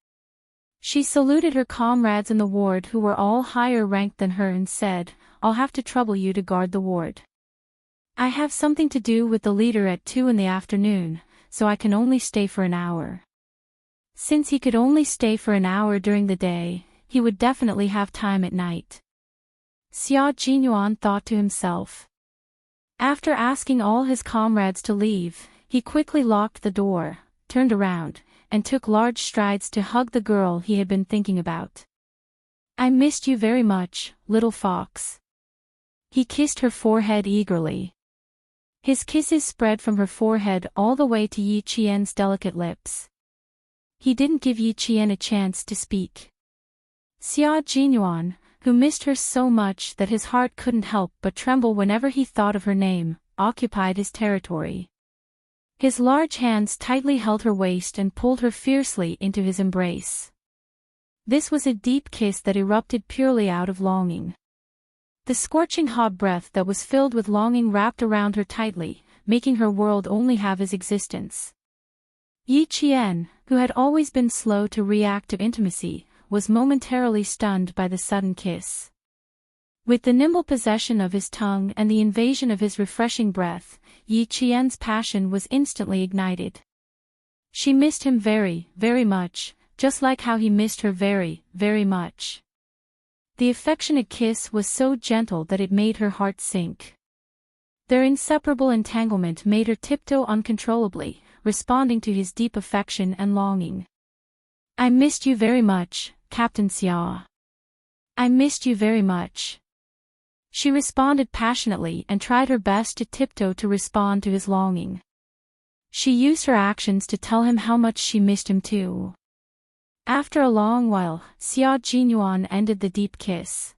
She saluted her comrades in the ward who were all higher ranked than her and said, I'll have to trouble you to guard the ward. I have something to do with the leader at 2 in the afternoon, so I can only stay for an hour. Since he could only stay for an hour during the day, he would definitely have time at night. Xia Jinyuan thought to himself. After asking all his comrades to leave, he quickly locked the door, turned around, and took large strides to hug the girl he had been thinking about. I missed you very much, little fox. He kissed her forehead eagerly. His kisses spread from her forehead all the way to Yi Qian's delicate lips. He didn't give Yi Qian a chance to speak. Xia Jinyuan, who missed her so much that his heart couldn't help but tremble whenever he thought of her name, occupied his territory. His large hands tightly held her waist and pulled her fiercely into his embrace. This was a deep kiss that erupted purely out of longing. The scorching hot breath that was filled with longing wrapped around her tightly, making her world only have his existence. Yi Qian, who had always been slow to react to intimacy, was momentarily stunned by the sudden kiss. With the nimble possession of his tongue and the invasion of his refreshing breath, Yi Qian's passion was instantly ignited. She missed him very, very much, just like how he missed her very, very much. The affectionate kiss was so gentle that it made her heart sink. Their inseparable entanglement made her tiptoe uncontrollably, responding to his deep affection and longing. I missed you very much, Captain Xia. I missed you very much. She responded passionately and tried her best to tiptoe to respond to his longing. She used her actions to tell him how much she missed him too. After a long while, Xia Jinyuan ended the deep kiss.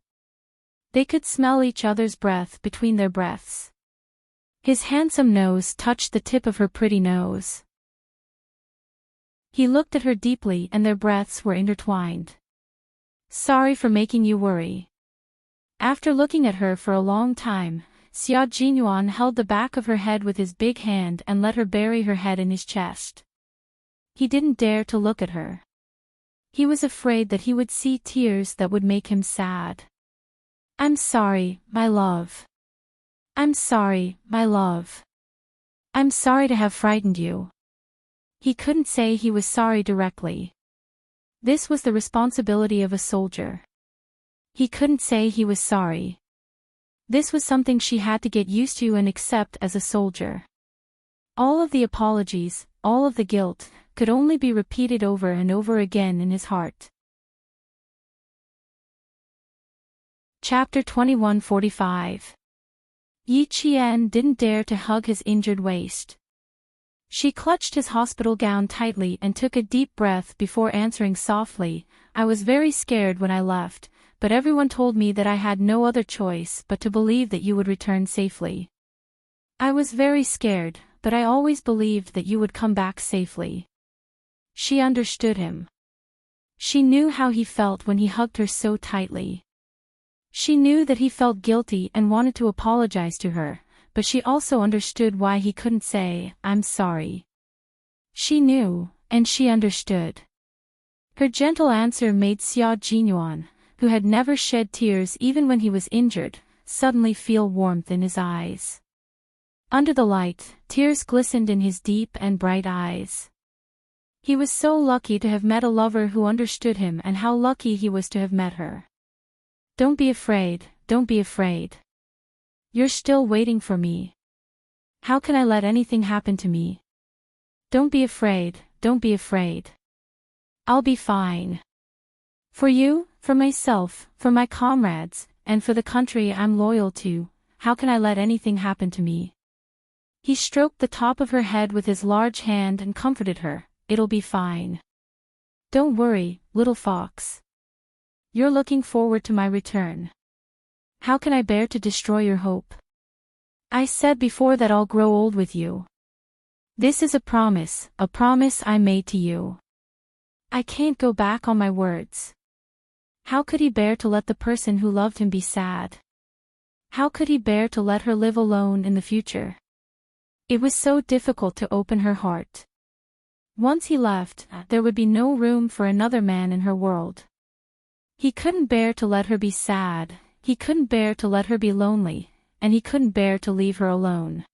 They could smell each other's breath between their breaths. His handsome nose touched the tip of her pretty nose. He looked at her deeply and their breaths were intertwined. Sorry for making you worry. After looking at her for a long time, Xia Jinyuan held the back of her head with his big hand and let her bury her head in his chest. He didn't dare to look at her. He was afraid that he would see tears that would make him sad. I'm sorry, my love. I'm sorry, my love. I'm sorry to have frightened you. He couldn't say he was sorry directly. This was the responsibility of a soldier. He couldn't say he was sorry. This was something she had to get used to and accept as a soldier. All of the apologies, all of the guilt, could only be repeated over and over again in his heart. Chapter 21:45. Yi Qian didn't dare to hug his injured waist. She clutched his hospital gown tightly and took a deep breath before answering softly, I was very scared when I left, but everyone told me that I had no other choice but to believe that you would return safely. I was very scared, but I always believed that you would come back safely. She understood him. She knew how he felt when he hugged her so tightly. She knew that he felt guilty and wanted to apologize to her, but she also understood why he couldn't say, I'm sorry. She knew, and she understood. Her gentle answer made Xia Jinyuan, who had never shed tears even when he was injured, suddenly feel warmth in his eyes. Under the light, tears glistened in his deep and bright eyes. He was so lucky to have met a lover who understood him, and how lucky he was to have met her. Don't be afraid, don't be afraid. You're still waiting for me. How can I let anything happen to me? Don't be afraid, don't be afraid. I'll be fine. For you, for myself, for my comrades, and for the country I'm loyal to, how can I let anything happen to me? He stroked the top of her head with his large hand and comforted her, it'll be fine. Don't worry, little fox. You're looking forward to my return. How can I bear to destroy your hope? I said before that I'll grow old with you. This is a promise I made to you. I can't go back on my words. How could he bear to let the person who loved him be sad? How could he bear to let her live alone in the future? It was so difficult to open her heart. Once he left, there would be no room for another man in her world. He couldn't bear to let her be sad, he couldn't bear to let her be lonely, and he couldn't bear to leave her alone.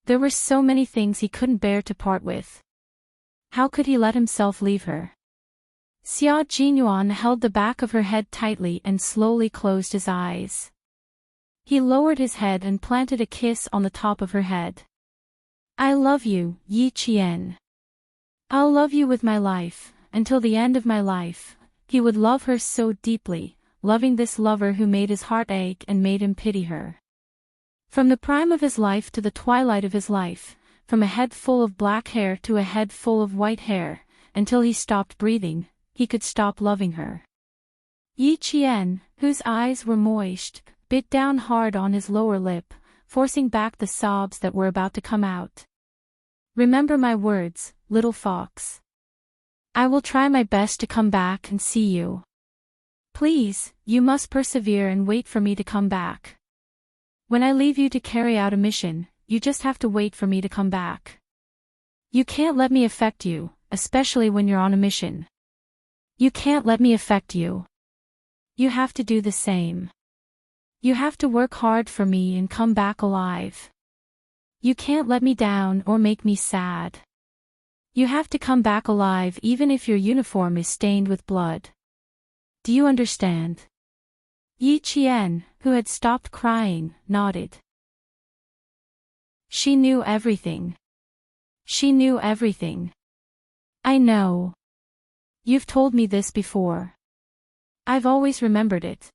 There were so many things he couldn't bear to part with. How could he let himself leave her? Xia Jinyuan held the back of her head tightly and slowly closed his eyes. He lowered his head and planted a kiss on the top of her head. I love you, Yi Qian. I'll love you with my life, until the end of my life. He would love her so deeply, loving this lover who made his heart ache and made him pity her. From the prime of his life to the twilight of his life, from a head full of black hair to a head full of white hair, until he stopped breathing, he could stop loving her. Yi Qian, whose eyes were moist, bit down hard on his lower lip, forcing back the sobs that were about to come out. Remember my words, little fox. I will try my best to come back and see you. Please, you must persevere and wait for me to come back. When I leave you to carry out a mission, you just have to wait for me to come back. You can't let me affect you, especially when you're on a mission. You can't let me affect you. You have to do the same. You have to work hard for me and come back alive. You can't let me down or make me sad. You have to come back alive even if your uniform is stained with blood. Do you understand? Yi Qian, who had stopped crying, nodded. She knew everything. She knew everything. I know. You've told me this before. I've always remembered it.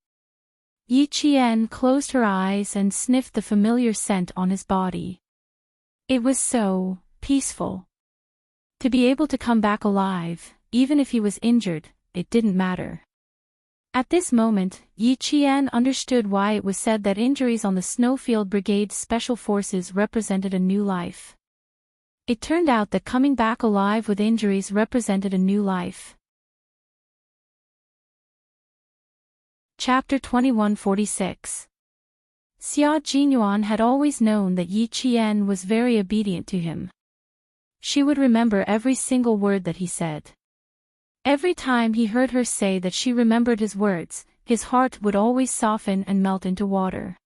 Yi Qian closed her eyes and sniffed the familiar scent on his body. It was so peaceful. To be able to come back alive, even if he was injured, it didn't matter. At this moment, Yi Qian understood why it was said that injuries on the Snowfield Brigade's special forces represented a new life. It turned out that coming back alive with injuries represented a new life. Chapter 2146. Xia Jinyuan had always known that Yi Qian was very obedient to him. She would remember every single word that he said. Every time he heard her say that she remembered his words, his heart would always soften and melt into water.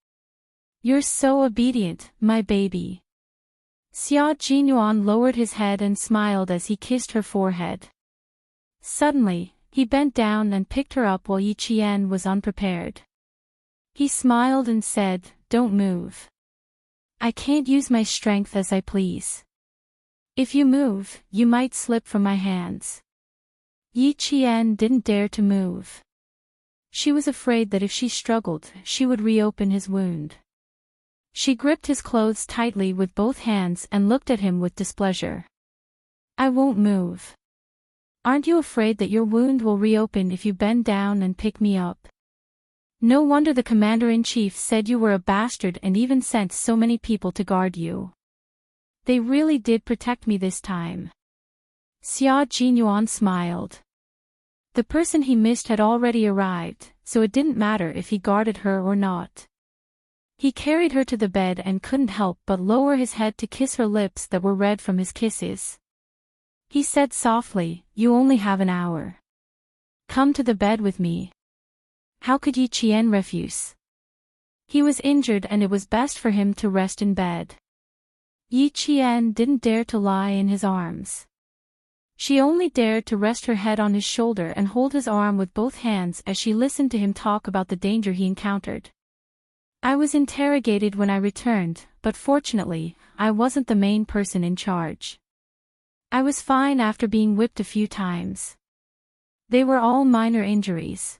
"You're so obedient, my baby." Xia Jinyuan lowered his head and smiled as he kissed her forehead. Suddenly, he bent down and picked her up while Yi Qian was unprepared. He smiled and said, "Don't move. I can't use my strength as I please. If you move, you might slip from my hands." Yi Qian didn't dare to move. She was afraid that if she struggled, she would reopen his wound. She gripped his clothes tightly with both hands and looked at him with displeasure. "I won't move. Aren't you afraid that your wound will reopen if you bend down and pick me up? No wonder the commander-in-chief said you were a bastard and even sent so many people to guard you. They really did protect me this time." Xia Jinyuan smiled. The person he missed had already arrived, so it didn't matter if he guarded her or not. He carried her to the bed and couldn't help but lower his head to kiss her lips that were red from his kisses. He said softly, "You only have an hour. Come to the bed with me." How could Yi Qian refuse? He was injured and it was best for him to rest in bed. Yi Qian didn't dare to lie in his arms. She only dared to rest her head on his shoulder and hold his arm with both hands as she listened to him talk about the danger he encountered. "I was interrogated when I returned, but fortunately, I wasn't the main person in charge. I was fine after being whipped a few times. They were all minor injuries.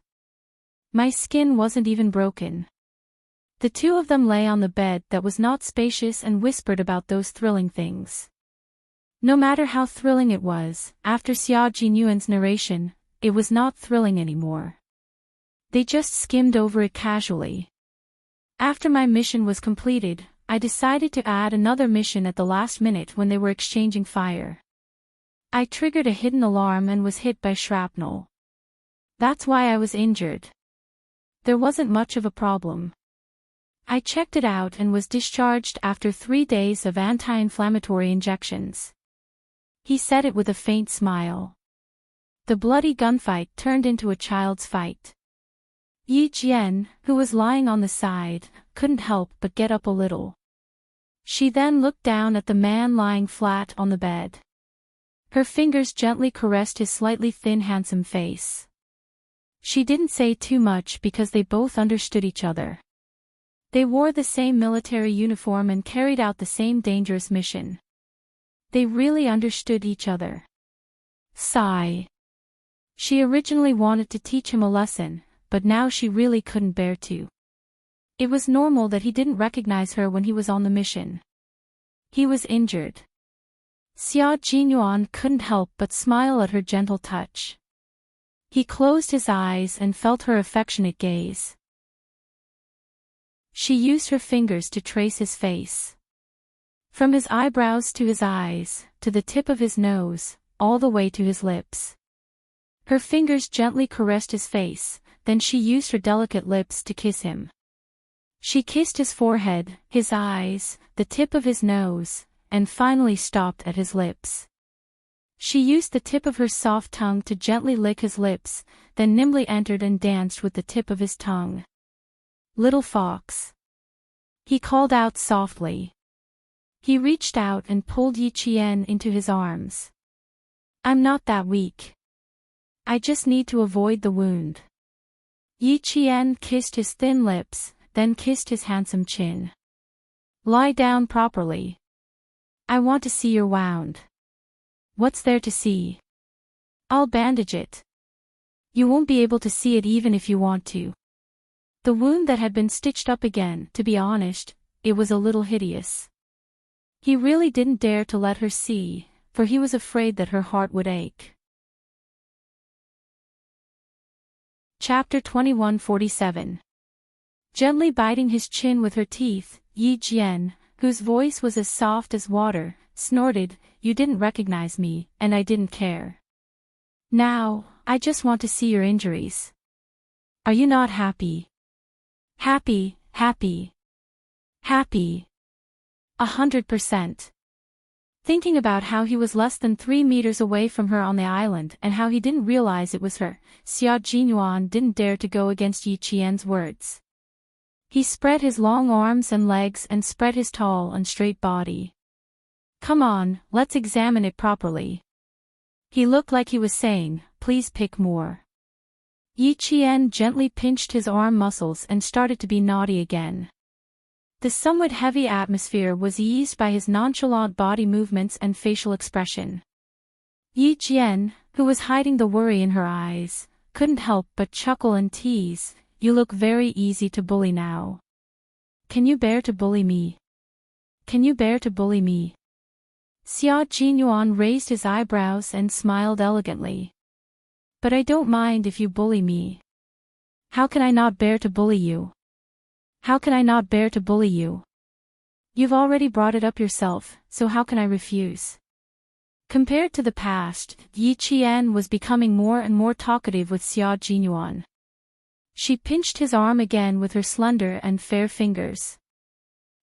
My skin wasn't even broken." The two of them lay on the bed that was not spacious and whispered about those thrilling things. No matter how thrilling it was, after Xia Jinyuan's narration, it was not thrilling anymore. They just skimmed over it casually. "After my mission was completed, I decided to add another mission at the last minute when they were exchanging fire. I triggered a hidden alarm and was hit by shrapnel. That's why I was injured. There wasn't much of a problem. I checked it out and was discharged after 3 days of anti-inflammatory injections." He said it with a faint smile. The bloody gunfight turned into a child's fight. Yi Jian, who was lying on the side, couldn't help but get up a little. She then looked down at the man lying flat on the bed. Her fingers gently caressed his slightly thin, handsome face. She didn't say too much because they both understood each other. They wore the same military uniform and carried out the same dangerous mission. They really understood each other. Sigh. She originally wanted to teach him a lesson, but now she really couldn't bear to. It was normal that he didn't recognize her when he was on the mission. He was injured. Xia Jinyuan couldn't help but smile at her gentle touch. He closed his eyes and felt her affectionate gaze. She used her fingers to trace his face. From his eyebrows to his eyes, to the tip of his nose, all the way to his lips. Her fingers gently caressed his face, then she used her delicate lips to kiss him. She kissed his forehead, his eyes, the tip of his nose, and finally stopped at his lips. She used the tip of her soft tongue to gently lick his lips, then nimbly entered and danced with the tip of his tongue. "Little fox," he called out softly. He reached out and pulled Yi Qian into his arms. "I'm not that weak. I just need to avoid the wound." Yi Qian kissed his thin lips, then kissed his handsome chin. "Lie down properly. I want to see your wound." "What's there to see? I'll bandage it." "You won't be able to see it even if you want to." The wound that had been stitched up again, to be honest, it was a little hideous. He really didn't dare to let her see, for he was afraid that her heart would ache. Chapter 2147. Gently biting his chin with her teeth, Yi Jian, whose voice was as soft as water, snorted, "You didn't recognize me, and I didn't care. Now, I just want to see your injuries. Are you not happy?" "Happy, happy. Happy. 100%. Thinking about how he was less than 3 meters away from her on the island and how he didn't realize it was her, Xia Jinyuan didn't dare to go against Yi Qian's words. He spread his long arms and legs and spread his tall and straight body. "Come on, let's examine it properly." He looked like he was saying, "Please pick more." Yi Qian gently pinched his arm muscles and started to be naughty again. The somewhat heavy atmosphere was eased by his nonchalant body movements and facial expression. Yi Jian, who was hiding the worry in her eyes, couldn't help but chuckle and tease, "You look very easy to bully now. Can you bear to bully me? Can you bear to bully me?" Xia Jinyuan raised his eyebrows and smiled elegantly. "But I don't mind if you bully me. How can I not bear to bully you? How can I not bear to bully you? You've already brought it up yourself, so how can I refuse?" Compared to the past, Yi Qian was becoming more and more talkative with Xia Jinyuan. She pinched his arm again with her slender and fair fingers.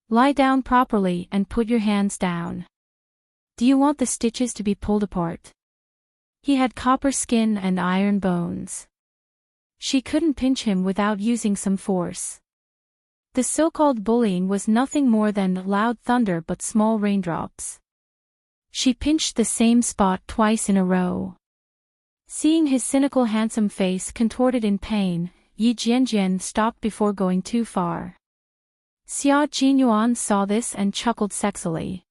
"Lie down properly and put your hands down. Do you want the stitches to be pulled apart?" He had copper skin and iron bones. She couldn't pinch him without using some force. The so-called bullying was nothing more than loud thunder but small raindrops. She pinched the same spot twice in a row. Seeing his cynical handsome face contorted in pain, Yi Jianjian stopped before going too far. Xia Jinyuan saw this and chuckled sexily.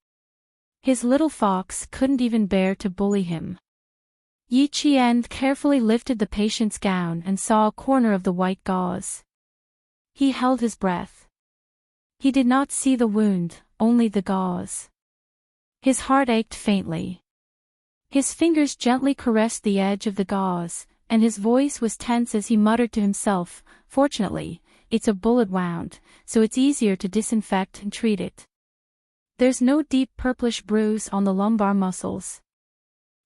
His little fox couldn't even bear to bully him. Yi Qian carefully lifted the patient's gown and saw a corner of the white gauze. He held his breath. He did not see the wound, only the gauze. His heart ached faintly. His fingers gently caressed the edge of the gauze, and his voice was tense as he muttered to himself, "Fortunately, it's a bullet wound, so it's easier to disinfect and treat it. There's no deep purplish bruise on the lumbar muscles.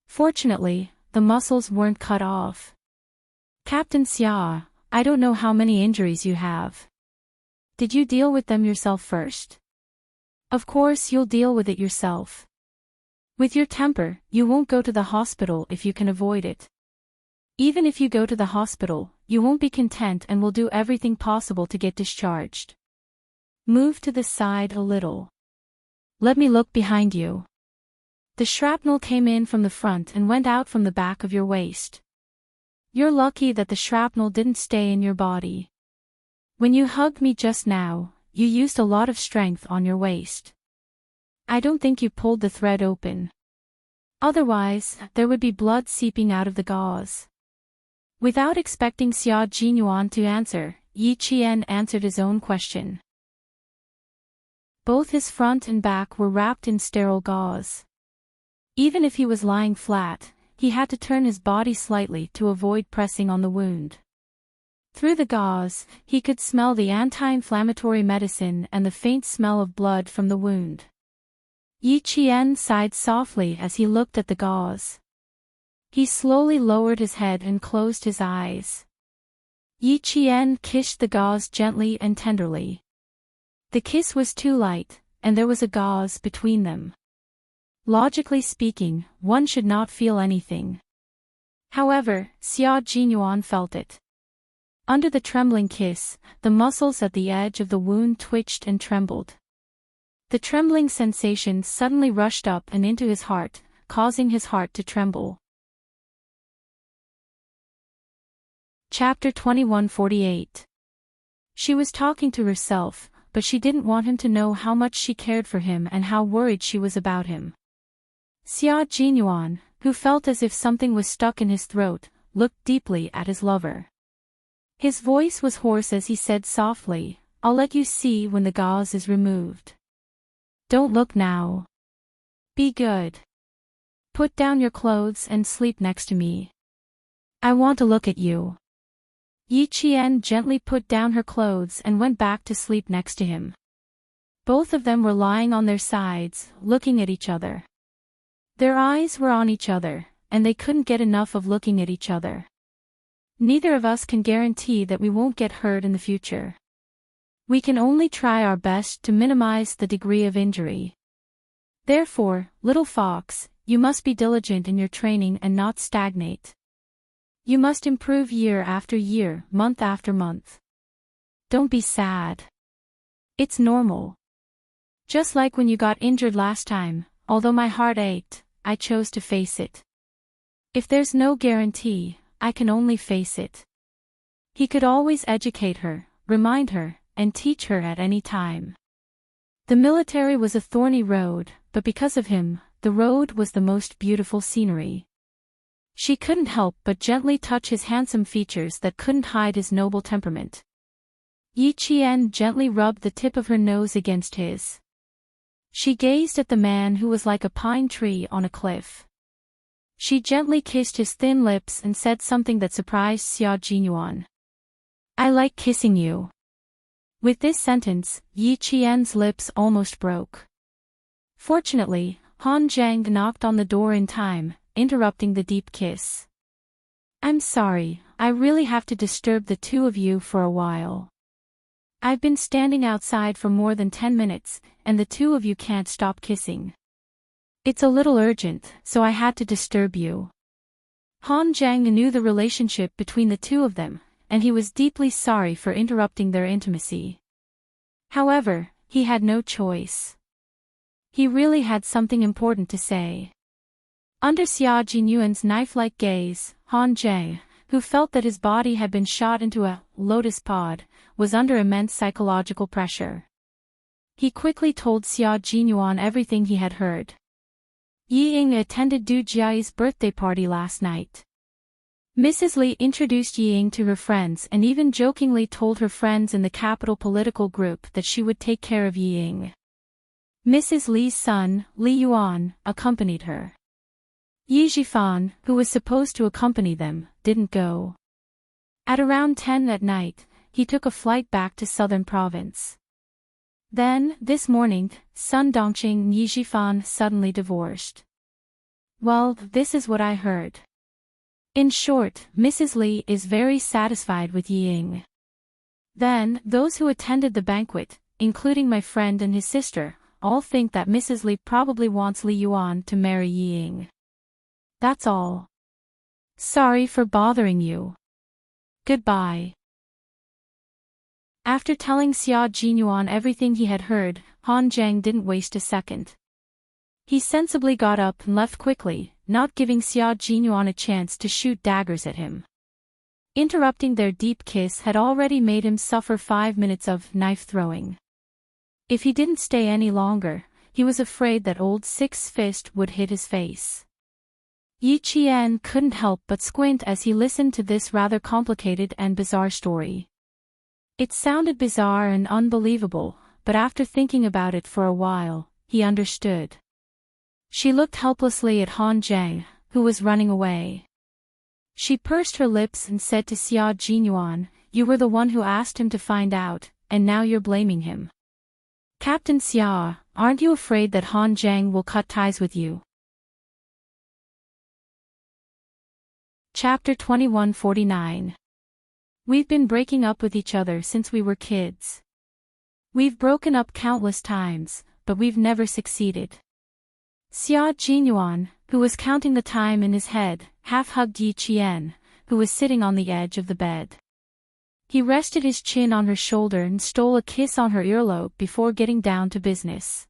Fortunately, the muscles weren't cut off. Captain Xia, I don't know how many injuries you have. Did you deal with them yourself first? Of course you'll deal with it yourself. With your temper, you won't go to the hospital if you can avoid it. Even if you go to the hospital, you won't be content and will do everything possible to get discharged. Move to the side a little. Let me look behind you. The shrapnel came in from the front and went out from the back of your waist. You're lucky that the shrapnel didn't stay in your body. When you hugged me just now, you used a lot of strength on your waist. I don't think you pulled the thread open. Otherwise, there would be blood seeping out of the gauze." Without expecting Xia Jinyuan to answer, Yi Qian answered his own question. Both his front and back were wrapped in sterile gauze. Even if he was lying flat, he had to turn his body slightly to avoid pressing on the wound. Through the gauze, he could smell the anti-inflammatory medicine and the faint smell of blood from the wound. Yi Qian sighed softly as he looked at the gauze. He slowly lowered his head and closed his eyes. Yi Qian kissed the gauze gently and tenderly. The kiss was too light, and there was a gauze between them. Logically speaking, one should not feel anything. However, Xia Jinyuan felt it. Under the trembling kiss, the muscles at the edge of the wound twitched and trembled. The trembling sensation suddenly rushed up and into his heart, causing his heart to tremble. Chapter 2148. She was talking to herself, but she didn't want him to know how much she cared for him and how worried she was about him. Xia Jinyuan, who felt as if something was stuck in his throat, looked deeply at his lover. His voice was hoarse as he said softly, "I'll let you see when the gauze is removed. Don't look now. Be good. Put down your clothes and sleep next to me. I want to look at you." Yi Qian gently put down her clothes and went back to sleep next to him. Both of them were lying on their sides, looking at each other. Their eyes were on each other, and they couldn't get enough of looking at each other. Neither of us can guarantee that we won't get hurt in the future. We can only try our best to minimize the degree of injury. Therefore, little fox, you must be diligent in your training and not stagnate. You must improve year after year, month after month. Don't be sad. It's normal. Just like when you got injured last time, although my heart ached, I chose to face it. If there's no guarantee, I can only face it. He could always educate her, remind her, and teach her at any time. The military was a thorny road, but because of him, the road was the most beautiful scenery. She couldn't help but gently touch his handsome features that couldn't hide his noble temperament. Yi Qian gently rubbed the tip of her nose against his. She gazed at the man who was like a pine tree on a cliff. She gently kissed his thin lips and said something that surprised Xia Jinyuan. I like kissing you. With this sentence, Yi Qian's lips almost broke. Fortunately, Han Zhang knocked on the door in time, interrupting the deep kiss. I'm sorry, I really have to disturb the two of you for a while. I've been standing outside for more than 10 minutes, and the two of you can't stop kissing. It's a little urgent, so I had to disturb you. Han Zhang knew the relationship between the two of them, and he was deeply sorry for interrupting their intimacy. However, he had no choice. He really had something important to say. Under Xia Jinyuan's knife-like gaze, Han Zhang, who felt that his body had been shot into a lotus pod, was under immense psychological pressure. He quickly told Xia Jinyuan everything he had heard. Yi Ying attended Du Jiai's birthday party last night. Mrs. Li introduced Yi Ying to her friends and even jokingly told her friends in the capital political group that she would take care of Yi Ying. Mrs. Li's son, Li Yuan, accompanied her. Yi Zhifan, who was supposed to accompany them, didn't go. At around 10 at night, he took a flight back to southern province. Then, this morning, Sun Dongqing and Yi Zhifan suddenly divorced. Well, this is what I heard. In short, Mrs. Li is very satisfied with Yi Ying. Then, those who attended the banquet, including my friend and his sister, all think that Mrs. Li probably wants Li Yuan to marry Yi Ying. That's all. Sorry for bothering you. Goodbye. After telling Xia Jinyuan everything he had heard, Han Zhang didn't waste a second. He sensibly got up and left quickly, not giving Xia Jinyuan a chance to shoot daggers at him. Interrupting their deep kiss had already made him suffer 5 minutes of knife-throwing. If he didn't stay any longer, he was afraid that old Six Fist would hit his face. Yi Qian couldn't help but squint as he listened to this rather complicated and bizarre story. It sounded bizarre and unbelievable, but after thinking about it for a while, he understood. She looked helplessly at Han Zhang, who was running away. She pursed her lips and said to Xia Jinyuan, "You were the one who asked him to find out, and now you're blaming him. Captain Xia, aren't you afraid that Han Zhang will cut ties with you?" Chapter 2149. We've been breaking up with each other since we were kids. We've broken up countless times, but we've never succeeded. Xia Jinyuan, who was counting the time in his head, half-hugged Yi Qian, who was sitting on the edge of the bed. He rested his chin on her shoulder and stole a kiss on her earlobe before getting down to business.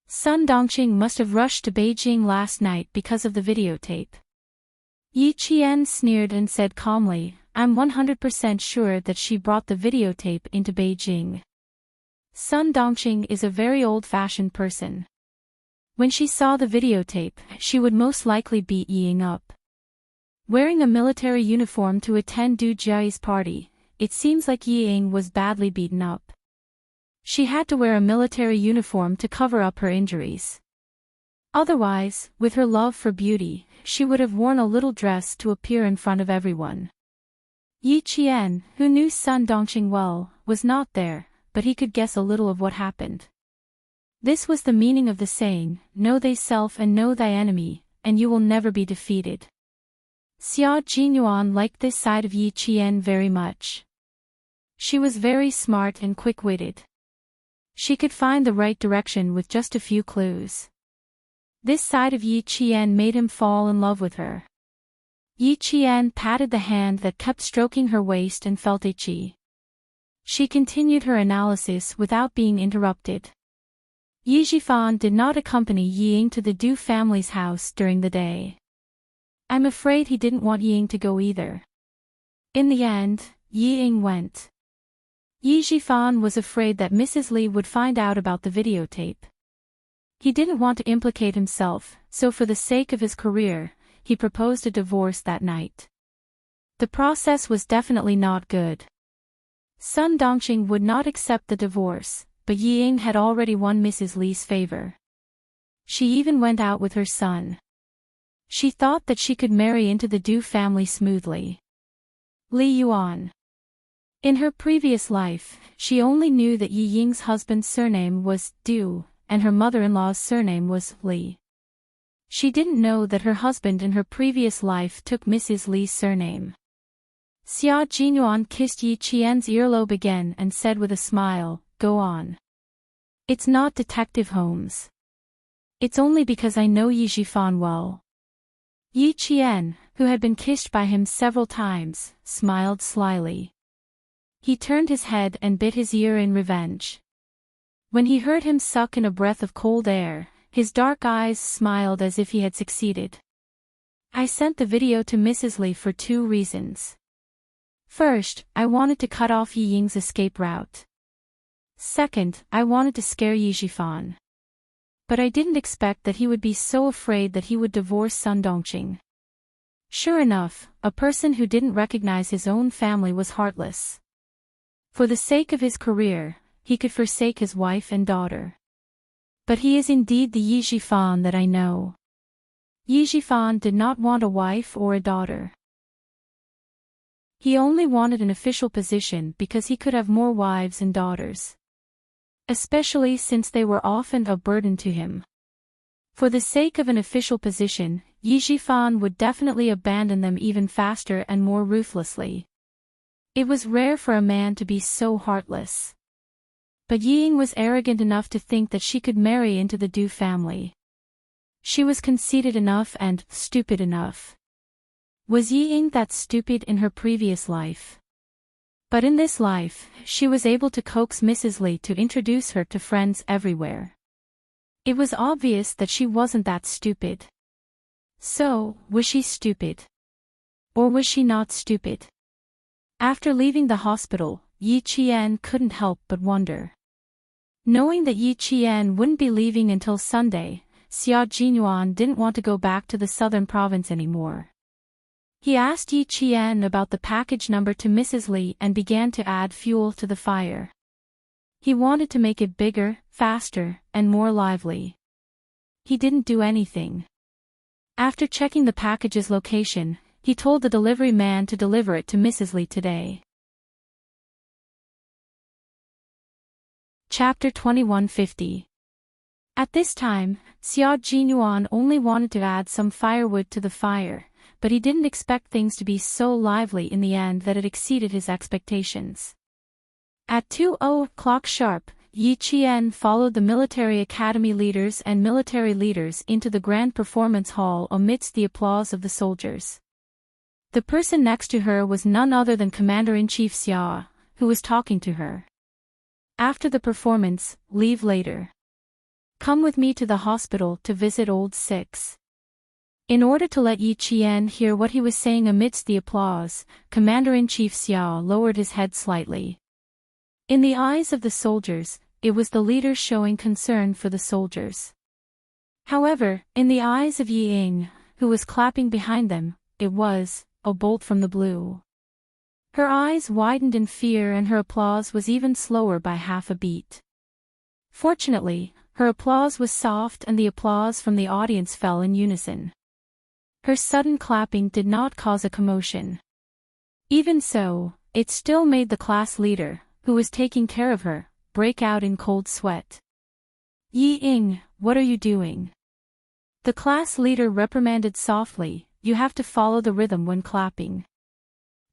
Sun Dongqing must have rushed to Beijing last night because of the videotape. Yi Qian sneered and said calmly, "I'm 100% sure that she brought the videotape into Beijing." Sun Dongqing is a very old-fashioned person. When she saw the videotape, she would most likely beat Yi Ying up. Wearing a military uniform to attend Du Jiai's party, it seems like Yi Ying was badly beaten up. She had to wear a military uniform to cover up her injuries. Otherwise, with her love for beauty, she would have worn a little dress to appear in front of everyone. Yi Qian, who knew Sun Dongqing well, was not there, but he could guess a little of what happened. This was the meaning of the saying, know thyself and know thy enemy, and you will never be defeated. Xia Jinyuan liked this side of Yi Qian very much. She was very smart and quick-witted. She could find the right direction with just a few clues. This side of Yi Qian made him fall in love with her. Yi Qian patted the hand that kept stroking her waist and felt itchy. She continued her analysis without being interrupted. Yi Zhifan did not accompany Yi Ying to the Du family's house during the day. I'm afraid he didn't want Yi Ying to go either. In the end, Yi Ying went. Yi Zhifan was afraid that Mrs. Li would find out about the videotape. He didn't want to implicate himself, so for the sake of his career, he proposed a divorce that night. The process was definitely not good. Sun Dongqing would not accept the divorce, but Yi Ying had already won Mrs. Li's favor. She even went out with her son. She thought that she could marry into the Du family smoothly. Li Yuan. In her previous life, she only knew that Yi Ying's husband's surname was Du, and her mother-in-law's surname was Li. She didn't know that her husband in her previous life took Mrs. Li's surname. Xia Jinyuan kissed Yi Qian's earlobe again and said with a smile, go on. It's not Detective Holmes. It's only because I know Yi Zhifan well. Yi Qian, who had been kissed by him several times, smiled slyly. He turned his head and bit his ear in revenge. When he heard him suck in a breath of cold air, his dark eyes smiled as if he had succeeded. I sent the video to Mrs. Li for 2 reasons. First, I wanted to cut off Yi Ying's escape route. Second, I wanted to scare Yi Zhifan. But I didn't expect that he would be so afraid that he would divorce Sun Dongqing. Sure enough, a person who didn't recognize his own family was heartless. For the sake of his career, he could forsake his wife and daughter. But he is indeed the Yi Zhifan that I know. Yi Zhifan did not want a wife or a daughter. He only wanted an official position because he could have more wives and daughters. Especially since they were often a burden to him. For the sake of an official position, Yi Zhifan would definitely abandon them even faster and more ruthlessly. It was rare for a man to be so heartless. But Yi Ying was arrogant enough to think that she could marry into the Du family. She was conceited enough and stupid enough. Was Yi Ying that stupid in her previous life? But in this life, she was able to coax Mrs. Li to introduce her to friends everywhere. It was obvious that she wasn't that stupid. So, was she stupid? Or was she not stupid? After leaving the hospital, Yi Qian couldn't help but wonder. Knowing that Yi Qian wouldn't be leaving until Sunday, Xia Jinyuan didn't want to go back to the southern province anymore. He asked Yi Qian about the package number to Mrs. Li and began to add fuel to the fire. He wanted to make it bigger, faster, and more lively. He didn't do anything. After checking the package's location, he told the delivery man to deliver it to Mrs. Li today. Chapter 2150. At this time, Xia Jinyuan only wanted to add some firewood to the fire, but he didn't expect things to be so lively in the end that it exceeded his expectations. At 2:00 sharp, Yi Qian followed the military academy leaders and military leaders into the grand performance hall amidst the applause of the soldiers. The person next to her was none other than Commander-in-Chief Xia, who was talking to her. After the performance, leave later. Come with me to the hospital to visit old Six. In order to let Yi Qian hear what he was saying amidst the applause, Commander-in-Chief Xia lowered his head slightly. In the eyes of the soldiers, it was the leader showing concern for the soldiers. However, in the eyes of Yi Ying, who was clapping behind them, it was a bolt from the blue. Her eyes widened in fear and her applause was even slower by half a beat. Fortunately, her applause was soft and the applause from the audience fell in unison. Her sudden clapping did not cause a commotion. Even so, it still made the class leader, who was taking care of her, break out in cold sweat. Yi Ying, what are you doing? The class leader reprimanded softly, you have to follow the rhythm when clapping.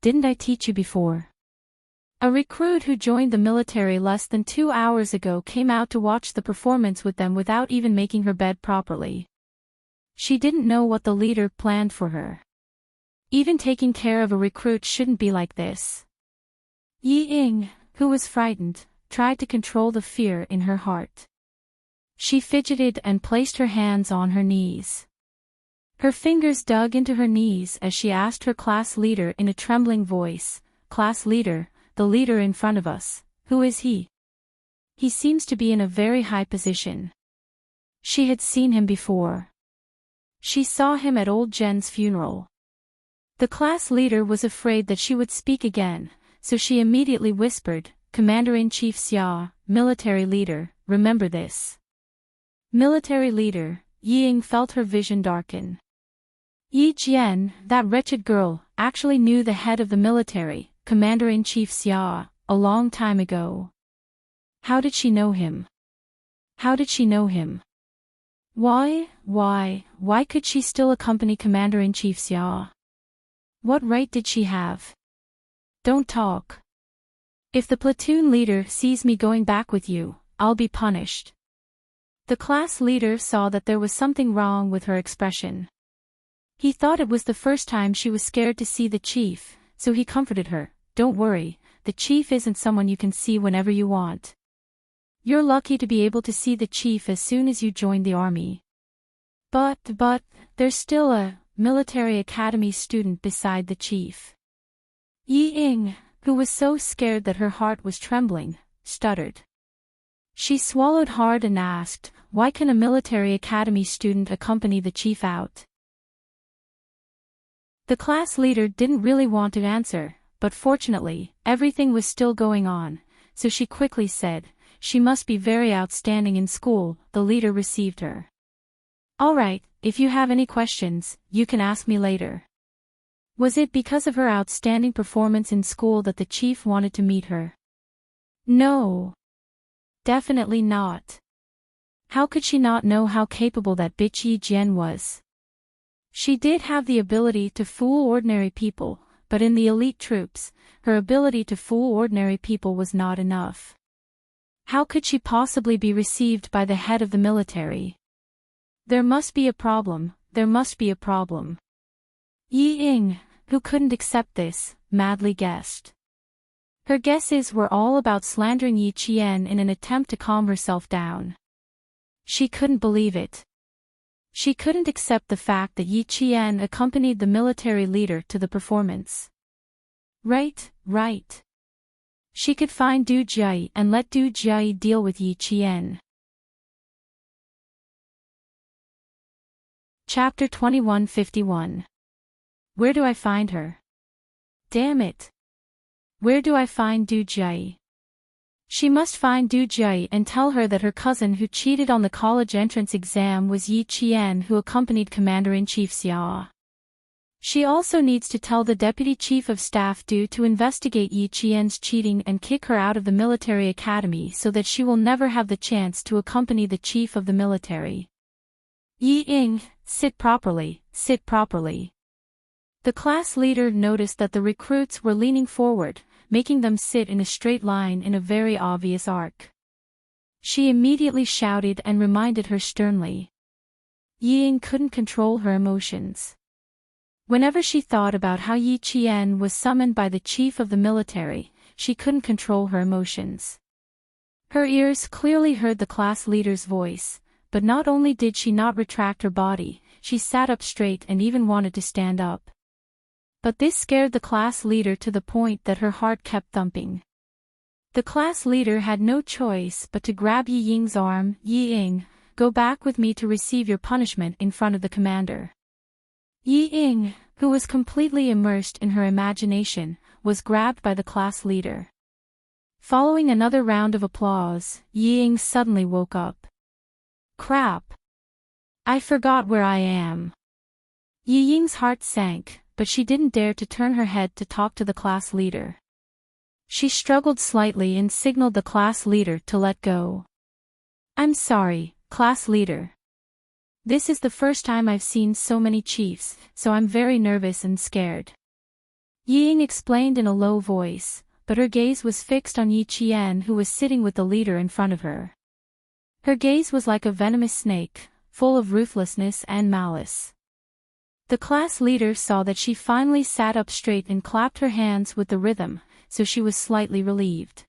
Didn't I teach you before? A recruit who joined the military less than 2 hours ago came out to watch the performance with them without even making her bed properly. She didn't know what the leader planned for her. Even taking care of a recruit shouldn't be like this. Yi Ying, who was frightened, tried to control the fear in her heart. She fidgeted and placed her hands on her knees. Her fingers dug into her knees as she asked her class leader in a trembling voice, "Class leader, the leader in front of us, who is he? He seems to be in a very high position." She had seen him before. She saw him at old Jen's funeral. The class leader was afraid that she would speak again, so she immediately whispered, "Commander-in-Chief Xia, military leader, remember this." Military leader, Yi Ying felt her vision darken. Yi Jian, that wretched girl, actually knew the head of the military, Commander-in-Chief Xia, a long time ago. How did she know him? How did she know him? Why could she still accompany Commander-in-Chief Xia? What right did she have? Don't talk. If the platoon leader sees me going back with you, I'll be punished. The class leader saw that there was something wrong with her expression. He thought it was the first time she was scared to see the chief, so he comforted her, "Don't worry, the chief isn't someone you can see whenever you want. You're lucky to be able to see the chief as soon as you join the army. But, there's still a military academy student beside the chief." Yi Ying, who was so scared that her heart was trembling, stuttered. She swallowed hard and asked, "Why can a military academy student accompany the chief out?" The class leader didn't really want to answer, but fortunately, everything was still going on, so she quickly said, "She must be very outstanding in school." The leader received her. "All right, if you have any questions, you can ask me later." Was it because of her outstanding performance in school that the chief wanted to meet her? No. Definitely not. How could she not know how capable that bitch Yi Jian was? She did have the ability to fool ordinary people, but in the elite troops, her ability to fool ordinary people was not enough. How could she possibly be received by the head of the military? There must be a problem, there must be a problem. Yi Ying, who couldn't accept this, madly guessed. Her guesses were all about slandering Yi Qian in an attempt to calm herself down. She couldn't believe it. She couldn't accept the fact that Yi Qian accompanied the military leader to the performance. Right. She could find Du Jie and let Du Jie deal with Yi Qian. Chapter 2151. Where do I find her? Damn it. Where do I find Du Jie? She must find Du Jie and tell her that her cousin who cheated on the college entrance exam was Yi Qian, who accompanied Commander-in-Chief Xia. She also needs to tell the Deputy Chief of Staff Du to investigate Yi Qian's cheating and kick her out of the military academy so that she will never have the chance to accompany the chief of the military. Yi Ying, sit properly, sit properly. The class leader noticed that the recruits were leaning forward, making them sit in a straight line in a very obvious arc. She immediately shouted and reminded her sternly. Yi Ying couldn't control her emotions. Whenever she thought about how Yi Qian was summoned by the chief of the military, she couldn't control her emotions. Her ears clearly heard the class leader's voice, but not only did she not retract her body, she sat up straight and even wanted to stand up. But this scared the class leader to the point that her heart kept thumping. The class leader had no choice but to grab Yi Ying's arm. "Yi Ying, go back with me to receive your punishment in front of the commander." Yi Ying, who was completely immersed in her imagination, was grabbed by the class leader. Following another round of applause, Yi Ying suddenly woke up. Crap! I forgot where I am. Yi Ying's heart sank, but she didn't dare to turn her head to talk to the class leader. She struggled slightly and signaled the class leader to let go. "I'm sorry, class leader. This is the first time I've seen so many chiefs, so I'm very nervous and scared." Ying explained in a low voice, but her gaze was fixed on Yi Qian, who was sitting with the leader in front of her. Her gaze was like a venomous snake, full of ruthlessness and malice. The class leader saw that she finally sat up straight and clapped her hands with the rhythm, so she was slightly relieved.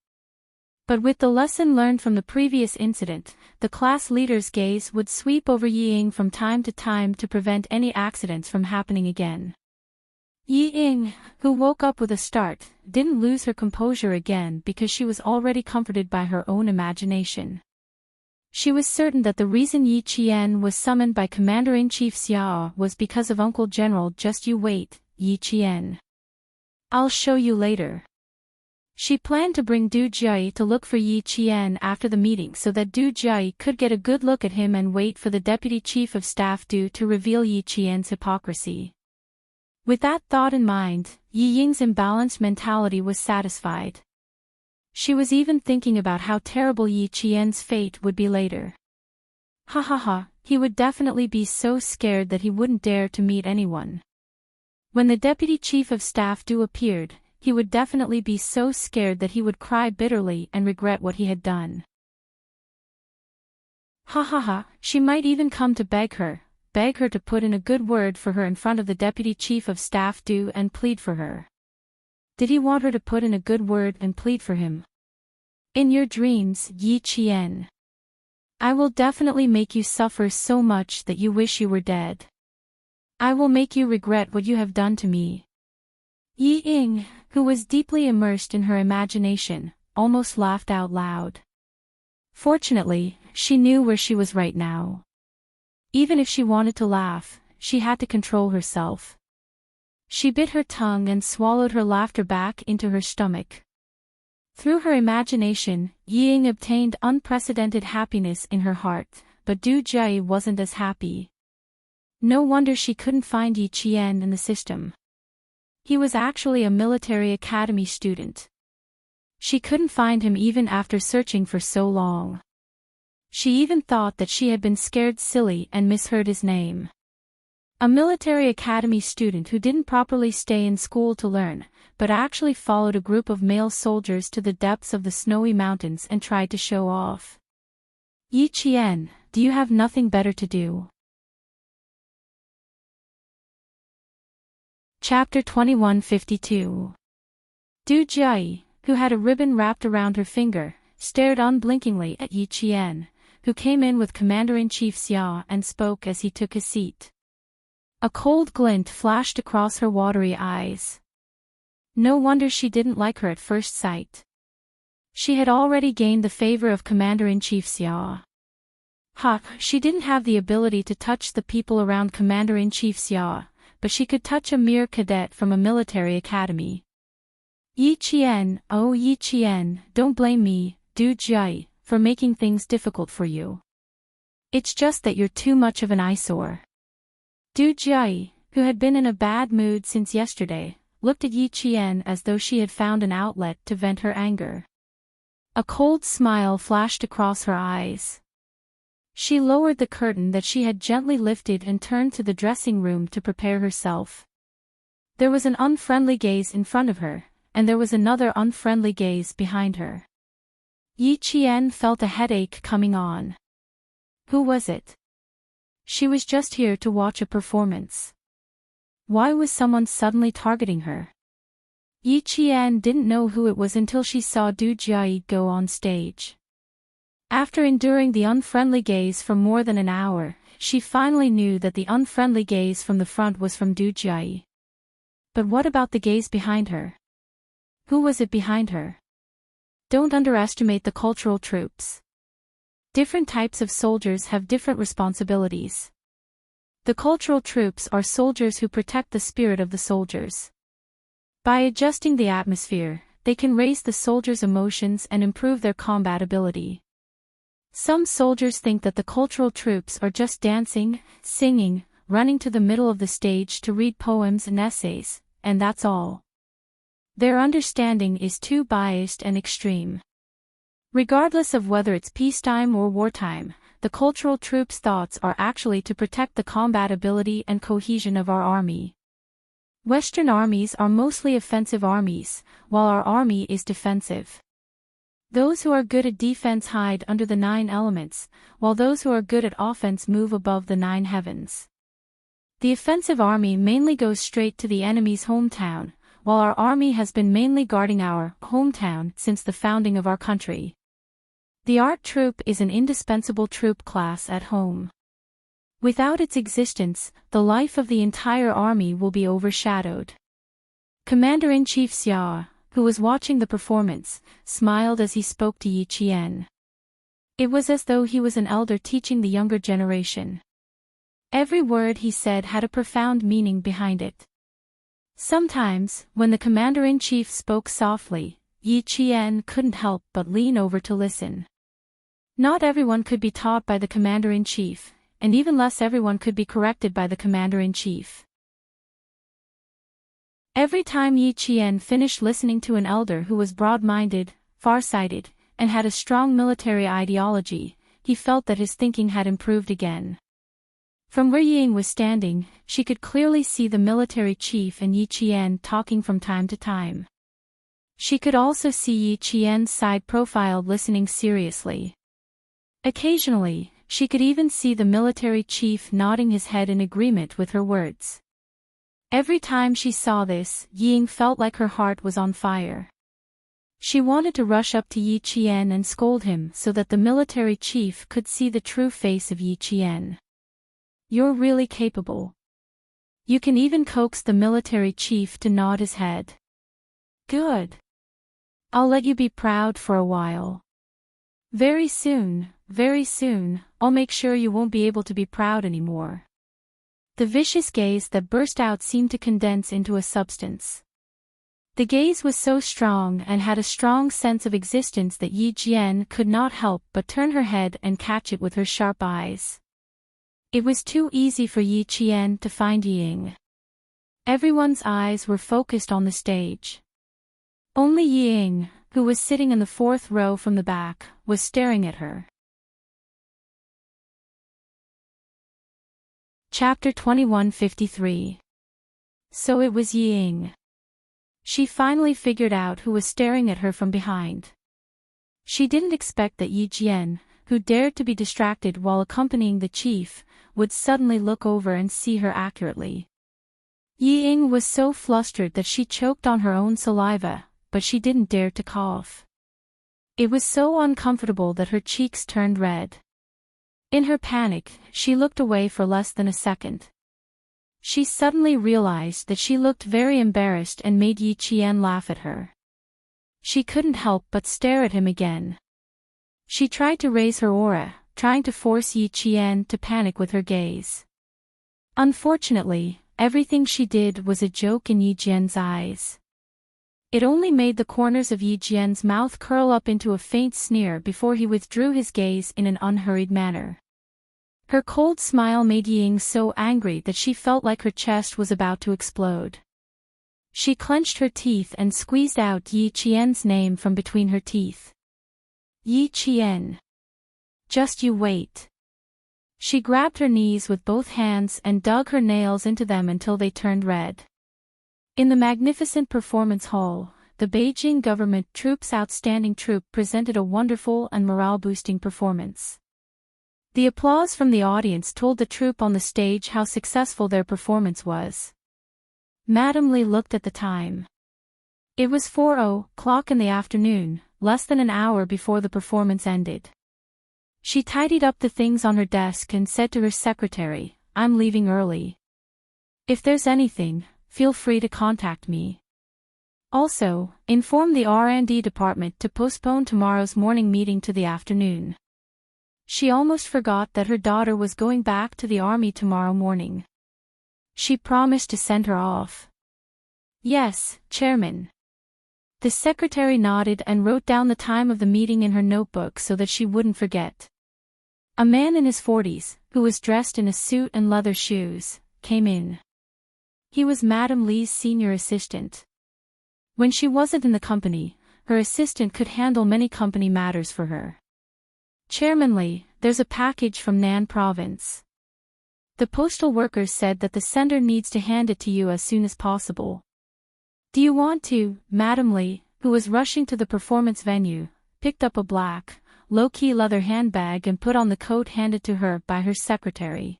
But with the lesson learned from the previous incident, the class leader's gaze would sweep over Ying from time to time to prevent any accidents from happening again. Ying, who woke up with a start, didn't lose her composure again because she was already comforted by her own imagination. She was certain that the reason Yi Qian was summoned by Commander-in-Chief Xiao was because of Uncle General. "Just you wait, Yi Qian. I'll show you later." She planned to bring Du Jie to look for Yi Qian after the meeting so that Du Jie could get a good look at him and wait for the Deputy Chief of Staff Du to reveal Yi Qian's hypocrisy. With that thought in mind, Yi Ying's imbalanced mentality was satisfied. She was even thinking about how terrible Yi Qian's fate would be later. Ha ha ha, he would definitely be so scared that he wouldn't dare to meet anyone. When the Deputy Chief of Staff Du appeared, he would definitely be so scared that he would cry bitterly and regret what he had done. Ha ha ha, she might even come to beg her to put in a good word for her in front of the Deputy Chief of Staff Du and plead for her. Did he want her to put in a good word and plead for him? "In your dreams, Yi Qian. I will definitely make you suffer so much that you wish you were dead. I will make you regret what you have done to me." Yi Ying, who was deeply immersed in her imagination, almost laughed out loud. Fortunately, she knew where she was right now. Even if she wanted to laugh, she had to control herself. She bit her tongue and swallowed her laughter back into her stomach. Through her imagination, Yi Ying obtained unprecedented happiness in her heart, but Du Jie wasn't as happy. No wonder she couldn't find Yi Qian in the system. He was actually a military academy student. She couldn't find him even after searching for so long. She even thought that she had been scared silly and misheard his name. A military academy student who didn't properly stay in school to learn, but actually followed a group of male soldiers to the depths of the snowy mountains and tried to show off. Yi Qian, do you have nothing better to do? Chapter 2152. Du Jie, who had a ribbon wrapped around her finger, stared unblinkingly at Yi Qian, who came in with Commander-in-Chief Xiao and spoke as he took his seat. A cold glint flashed across her watery eyes. No wonder she didn't like her at first sight. She had already gained the favor of Commander-in-Chief Xiao. She didn't have the ability to touch the people around Commander-in-Chief Xiao, but she could touch a mere cadet from a military academy. Yi Qian, oh Yi Qian, don't blame me, Du Jie, for making things difficult for you. It's just that you're too much of an eyesore. Du Jie, who had been in a bad mood since yesterday, looked at Yi Qian as though she had found an outlet to vent her anger. A cold smile flashed across her eyes. She lowered the curtain that she had gently lifted and turned to the dressing room to prepare herself. There was an unfriendly gaze in front of her, and there was another unfriendly gaze behind her. Yi Qian felt a headache coming on. Who was it? She was just here to watch a performance. Why was someone suddenly targeting her? Yi Qian didn't know who it was until she saw Du Jie go on stage. After enduring the unfriendly gaze for more than an hour, she finally knew that the unfriendly gaze from the front was from Du Jie. But what about the gaze behind her? Who was it behind her? Don't underestimate the cultural troops. Different types of soldiers have different responsibilities. The cultural troops are soldiers who protect the spirit of the soldiers. By adjusting the atmosphere, they can raise the soldiers' emotions and improve their combat ability. Some soldiers think that the cultural troops are just dancing, singing, running to the middle of the stage to read poems and essays, and that's all. Their understanding is too biased and extreme. Regardless of whether it's peacetime or wartime, the cultural troops' thoughts are actually to protect the combat ability and cohesion of our army. Western armies are mostly offensive armies, while our army is defensive. Those who are good at defense hide under the 9 elements, while those who are good at offense move above the 9 heavens. The offensive army mainly goes straight to the enemy's hometown, while our army has been mainly guarding our hometown since the founding of our country. The art troop is an indispensable troop class at home. Without its existence, the life of the entire army will be overshadowed. Commander-in-Chief Xia, who was watching the performance, smiled as he spoke to Yi Qian. It was as though he was an elder teaching the younger generation. Every word he said had a profound meaning behind it. Sometimes, when the commander-in-chief spoke softly, Yi Qian couldn't help but lean over to listen. Not everyone could be taught by the commander-in-chief, and even less everyone could be corrected by the commander-in-chief. Every time Yi Qian finished listening to an elder who was broad-minded, far-sighted, and had a strong military ideology, he felt that his thinking had improved again. From where Ying was standing, she could clearly see the military chief and Yi Qian talking from time to time. She could also see Yi Qian's side profile listening seriously. Occasionally, she could even see the military chief nodding his head in agreement with her words. Every time she saw this, Ying felt like her heart was on fire. She wanted to rush up to Yi Qian and scold him so that the military chief could see the true face of Yi Qian. "You're really capable. You can even coax the military chief to nod his head. Good. I'll let you be proud for a while. Very soon, I'll make sure you won't be able to be proud anymore." The vicious gaze that burst out seemed to condense into a substance. The gaze was so strong and had a strong sense of existence that Yi Qian could not help but turn her head and catch it with her sharp eyes. It was too easy for Yi Qian to find Ying. Everyone's eyes were focused on the stage. Only Ying, who was sitting in the 4th row from the back, was staring at her. Chapter 2153. So it was Ying. She finally figured out who was staring at her from behind. She didn't expect that Yi Qian, who dared to be distracted while accompanying the chief, would suddenly look over and see her accurately. Ying was so flustered that she choked on her own saliva, but she didn't dare to cough. It was so uncomfortable that her cheeks turned red. In her panic, she looked away for less than a second. She suddenly realized that she looked very embarrassed and made Yi Qian laugh at her. She couldn't help but stare at him again. She tried to raise her aura, trying to force Yi Qian to panic with her gaze. Unfortunately, everything she did was a joke in Yi Qian's eyes. It only made the corners of Yi Qian's mouth curl up into a faint sneer before he withdrew his gaze in an unhurried manner. Her cold smile made Ying so angry that she felt like her chest was about to explode. She clenched her teeth and squeezed out Yi Qian's name from between her teeth. "Yi Qian. Just you wait." She grabbed her knees with both hands and dug her nails into them until they turned red. In the magnificent performance hall, the Beijing government troops' outstanding troupe presented a wonderful and morale-boosting performance. The applause from the audience told the troupe on the stage how successful their performance was. Madame Li looked at the time. It was 4:00 in the afternoon, less than an hour before the performance ended. She tidied up the things on her desk and said to her secretary, "I'm leaving early. If there's anything, feel free to contact me. Also, inform the R&D department to postpone tomorrow's morning meeting to the afternoon." She almost forgot that her daughter was going back to the army tomorrow morning. She promised to send her off. "Yes, Chairman." The secretary nodded and wrote down the time of the meeting in her notebook so that she wouldn't forget. A man in his 40s, who was dressed in a suit and leather shoes, came in. He was Madame Li's senior assistant. When she wasn't in the company, her assistant could handle many company matters for her. Chairman Li, there's a package from Nan Province. The postal workers said that the sender needs to hand it to you as soon as possible. Do you want to? Madame Li, who was rushing to the performance venue, picked up a black, low-key leather handbag and put on the coat handed to her by her secretary.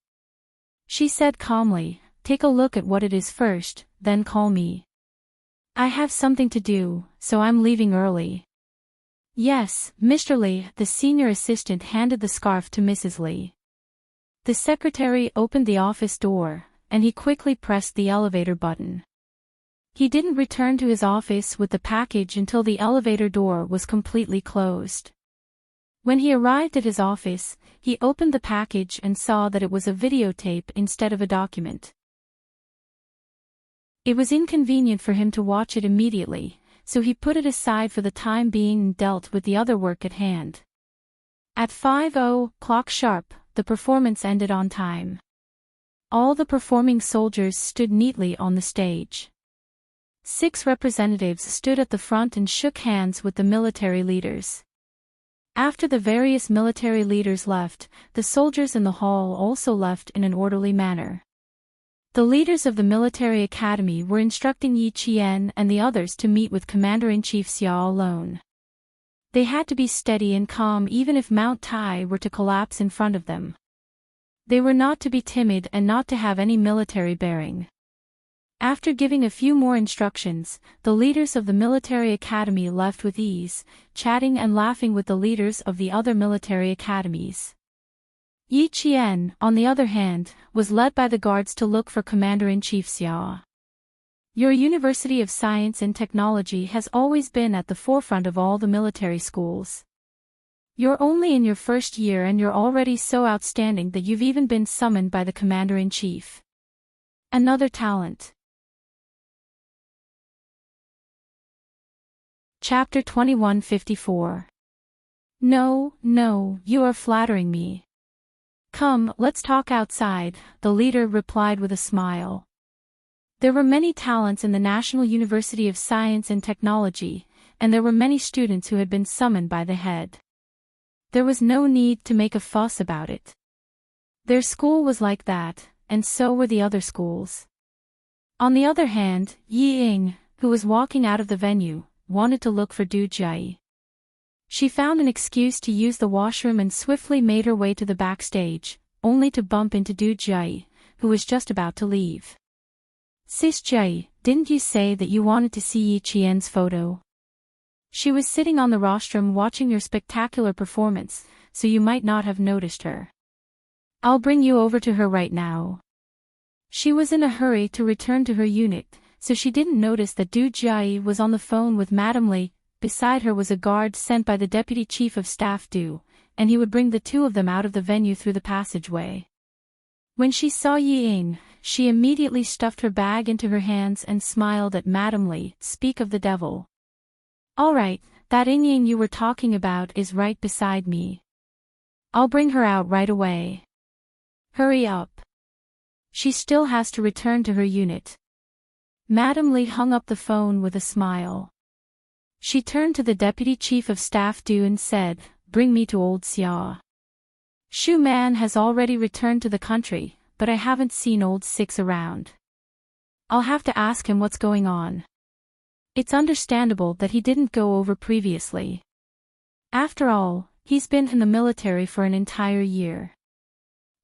She said calmly, "Take a look at what it is first, then call me. I have something to do, so I'm leaving early." "Yes, Mr. Li." The senior assistant handed the scarf to Mrs. Li. The secretary opened the office door, and he quickly pressed the elevator button. He didn't return to his office with the package until the elevator door was completely closed. When he arrived at his office, he opened the package and saw that it was a videotape instead of a document. It was inconvenient for him to watch it immediately, so he put it aside for the time being and dealt with the other work at hand. At 5:00 sharp, the performance ended on time. All the performing soldiers stood neatly on the stage. 6 representatives stood at the front and shook hands with the military leaders. After the various military leaders left, the soldiers in the hall also left in an orderly manner. The leaders of the military academy were instructing Yi Qian and the others to meet with Commander-in-Chief Xia alone. They had to be steady and calm even if Mount Tai were to collapse in front of them. They were not to be timid and not to have any military bearing. After giving a few more instructions, the leaders of the military academy left with ease, chatting and laughing with the leaders of the other military academies. Yi Qian, on the other hand, was led by the guards to look for Commander-in-Chief Xia. Your University of Science and Technology has always been at the forefront of all the military schools. You're only in your first year and you're already so outstanding that you've even been summoned by the Commander-in-Chief. Another talent. Chapter 2154. No, you are flattering me. Come, let's talk outside, the leader replied with a smile. There were many talents in the National University of Science and Technology, and there were many students who had been summoned by the head. There was no need to make a fuss about it. Their school was like that, and so were the other schools. On the other hand, Yi Ying, who was walking out of the venue, wanted to look for Du Jie. She found an excuse to use the washroom and swiftly made her way to the backstage, only to bump into Du Jie, who was just about to leave. Sis Jie, didn't you say that you wanted to see Yi Qian's photo? She was sitting on the rostrum watching your spectacular performance, so you might not have noticed her. I'll bring you over to her right now. She was in a hurry to return to her unit, so she didn't notice that Du Jie was on the phone with Madame Li. Beside her was a guard sent by the Deputy Chief of Staff Du, and he would bring the two of them out of the venue through the passageway. When she saw Yi Ying, she immediately stuffed her bag into her hands and smiled at Madame Li. Speak of the devil. All right, that Ying Ying you were talking about is right beside me. I'll bring her out right away. Hurry up. She still has to return to her unit. Madame Li hung up the phone with a smile. She turned to the Deputy Chief of Staff Du and said, Bring me to old Xia. Shu Man has already returned to the country, but I haven't seen old Six around. I'll have to ask him what's going on. It's understandable that he didn't go over previously. After all, he's been in the military for an entire year.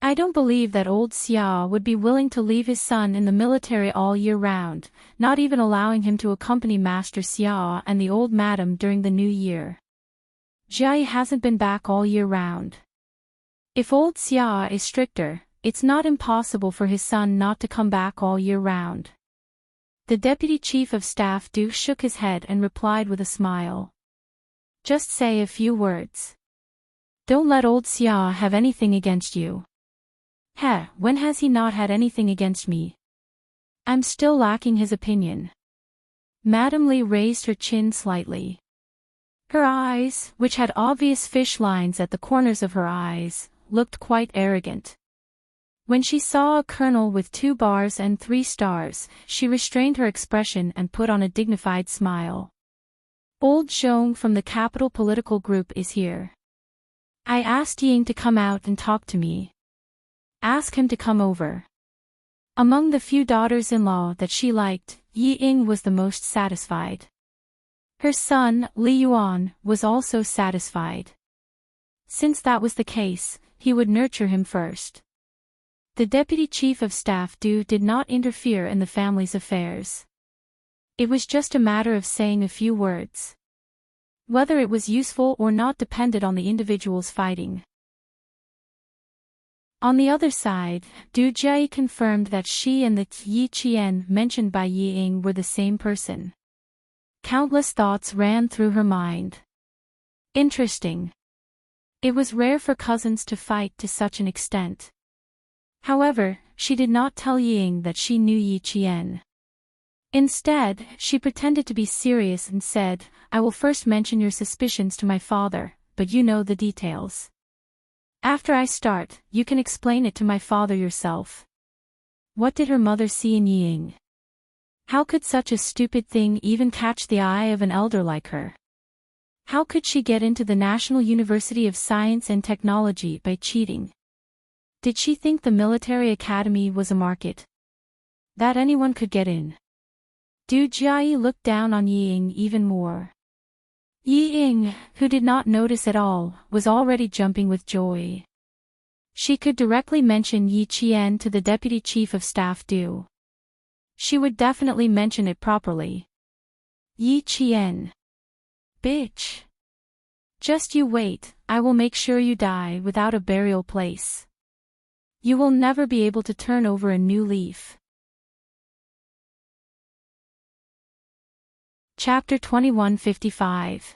I don't believe that old Xia would be willing to leave his son in the military all year round, not even allowing him to accompany Master Xia and the old madam during the new year. Jie hasn't been back all year round. If old Xia is stricter, it's not impossible for his son not to come back all year round. The Deputy Chief of Staff Du shook his head and replied with a smile. Just say a few words. Don't let old Xia have anything against you. When has he not had anything against me? I'm still lacking his opinion. Madame Li raised her chin slightly. Her eyes, which had obvious fish lines at the corners of her eyes, looked quite arrogant. When she saw a colonel with 2 bars and 3 stars, she restrained her expression and put on a dignified smile. Old Zhong from the capital political group is here. I asked Ying to come out and talk to me. Ask him to come over. Among the few daughters-in-law that she liked, Ying was the most satisfied. Her son, Li Yuan, was also satisfied. Since that was the case, he would nurture him first. The deputy chief of staff did not interfere in the family's affairs. It was just a matter of saying a few words. Whether it was useful or not depended on the individuals fighting. On the other side, Du Jie confirmed that she and the Yi Qian mentioned by Yi Ying were the same person. Countless thoughts ran through her mind. Interesting. It was rare for cousins to fight to such an extent. However, she did not tell Yi Ying that she knew Yi Qian. Instead, she pretended to be serious and said, I will first mention your suspicions to my father, but you know the details. After I start, you can explain it to my father yourself. What did her mother see in Yi Ying? How could such a stupid thing even catch the eye of an elder like her? How could she get into the National University of Science and Technology by cheating? Did she think the military academy was a market? That anyone could get in? Du Jie looked down on Yi Ying even more. Yi Ying, who did not notice at all, was already jumping with joy. She could directly mention Yi Qian to the deputy chief of staff Du. She would definitely mention it properly. Yi Qian. Bitch. Just you wait, I will make sure you die without a burial place. You will never be able to turn over a new leaf. Chapter 2155.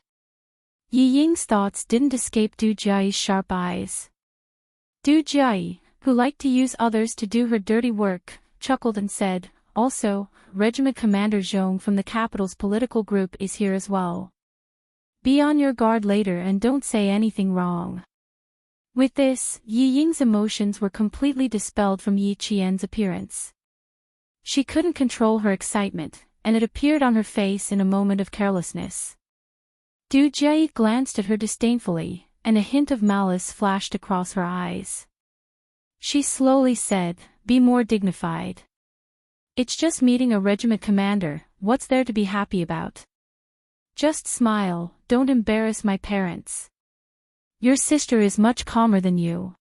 Yi Ying's thoughts didn't escape Du Jie's sharp eyes. Du Jie, who liked to use others to do her dirty work, chuckled and said, also, Regiment Commander Zhong from the capital's political group is here as well. Be on your guard later and don't say anything wrong. With this, Yi Ying's emotions were completely dispelled from Yi Qian's appearance. She couldn't control her excitement, and it appeared on her face in a moment of carelessness. Du Jie glanced at her disdainfully, and a hint of malice flashed across her eyes. She slowly said, be more dignified. It's just meeting a regiment commander, what's there to be happy about? Just smile, don't embarrass my parents. Your sister is much calmer than you.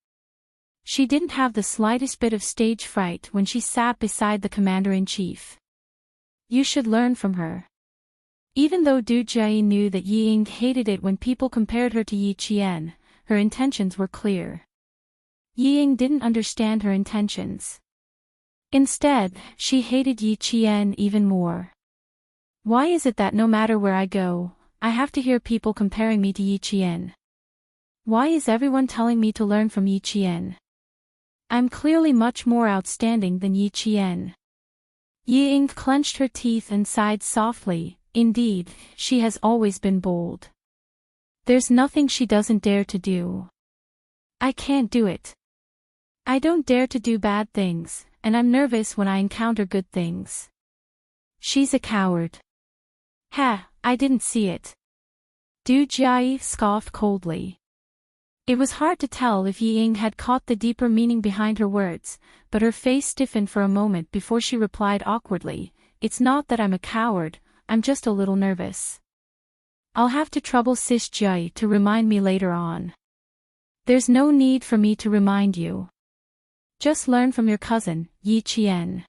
She didn't have the slightest bit of stage fright when she sat beside the commander-in-chief. You should learn from her. Even though Du Jie knew that Yi Ying hated it when people compared her to Yi Qian, her intentions were clear. Yi Ying didn't understand her intentions. Instead, she hated Yi Qian even more. Why is it that no matter where I go, I have to hear people comparing me to Yi Qian? Why is everyone telling me to learn from Yi Qian? I'm clearly much more outstanding than Yi Qian. Yi Ying clenched her teeth and sighed softly. Indeed, she has always been bold. There's nothing she doesn't dare to do. I can't do it. I don't dare to do bad things, and I'm nervous when I encounter good things. She's a coward. Ha, I didn't see it. Du Jie scoffed coldly. It was hard to tell if Yi Ying had caught the deeper meaning behind her words, but her face stiffened for a moment before she replied awkwardly, it's not that I'm a coward, I'm just a little nervous. I'll have to trouble Sis Jie to remind me later on. There's no need for me to remind you. Just learn from your cousin, Yi Qian.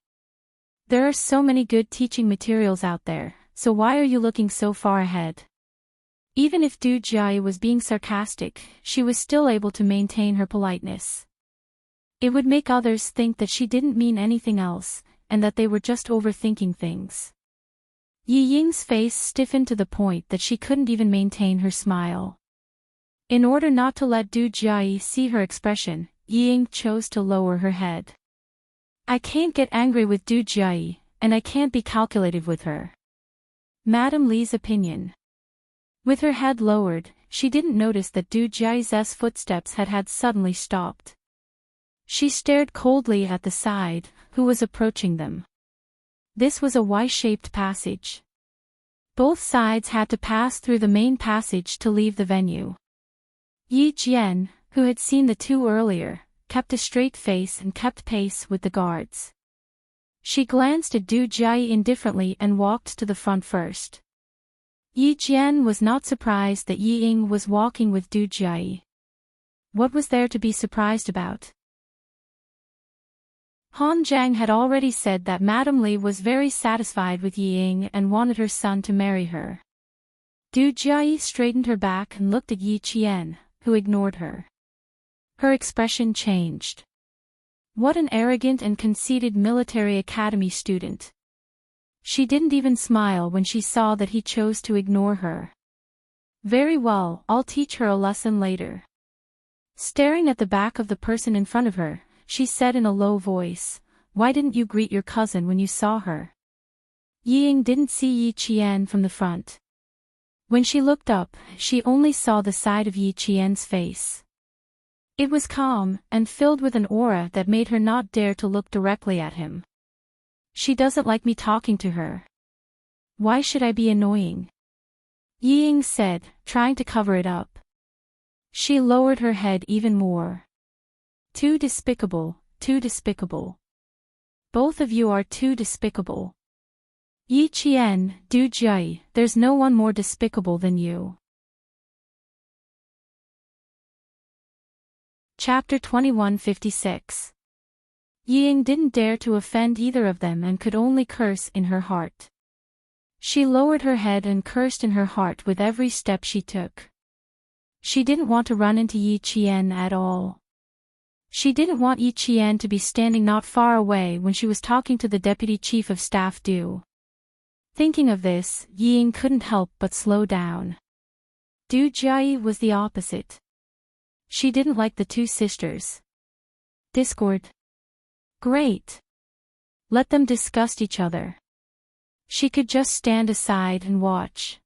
There are so many good teaching materials out there, so why are you looking so far ahead? Even if Du Jie was being sarcastic, she was still able to maintain her politeness. It would make others think that she didn't mean anything else, and that they were just overthinking things. Yi Ying's face stiffened to the point that she couldn't even maintain her smile. In order not to let Du Jie see her expression, Yi Ying chose to lower her head. I can't get angry with Du Jie, and I can't be calculative with her. Madame Li's opinion. With her head lowered, she didn't notice that Du Jia's footsteps had suddenly stopped. She stared coldly at the side, who was approaching them. This was a Y-shaped passage. Both sides had to pass through the main passage to leave the venue. Yi Jian, who had seen the two earlier, kept a straight face and kept pace with the guards. She glanced at Du Jia indifferently and walked to the front first. Yi Jian was not surprised that Yi Ying was walking with Du Jia. What was there to be surprised about? Han Zhang had already said that Madame Li was very satisfied with Yi Ying and wanted her son to marry her. Du Jia straightened her back and looked at Yi Qian, who ignored her. Her expression changed. What an arrogant and conceited military academy student. She didn't even smile when she saw that he chose to ignore her. Very well, I'll teach her a lesson later. Staring at the back of the person in front of her, she said in a low voice, "Why didn't you greet your cousin when you saw her?" Yi Ying didn't see Yi Qian from the front. When she looked up, she only saw the side of Yi Qian's face. It was calm, and filled with an aura that made her not dare to look directly at him. She doesn't like me talking to her. Why should I be annoying? Yi Ying said, trying to cover it up. She lowered her head even more. Too despicable, too despicable. Both of you are too despicable. Yi Qian, Du Jia, there's no one more despicable than you. Chapter 2156. Yi Ying didn't dare to offend either of them and could only curse in her heart. She lowered her head and cursed in her heart with every step she took. She didn't want to run into Yi Qian at all. She didn't want Yi Qian to be standing not far away when she was talking to the Deputy Chief of Staff Du. Thinking of this, Yi Ying couldn't help but slow down. Du Jia was the opposite. She didn't like the two sisters. Discord. Great. Let them disgust each other. She could just stand aside and watch.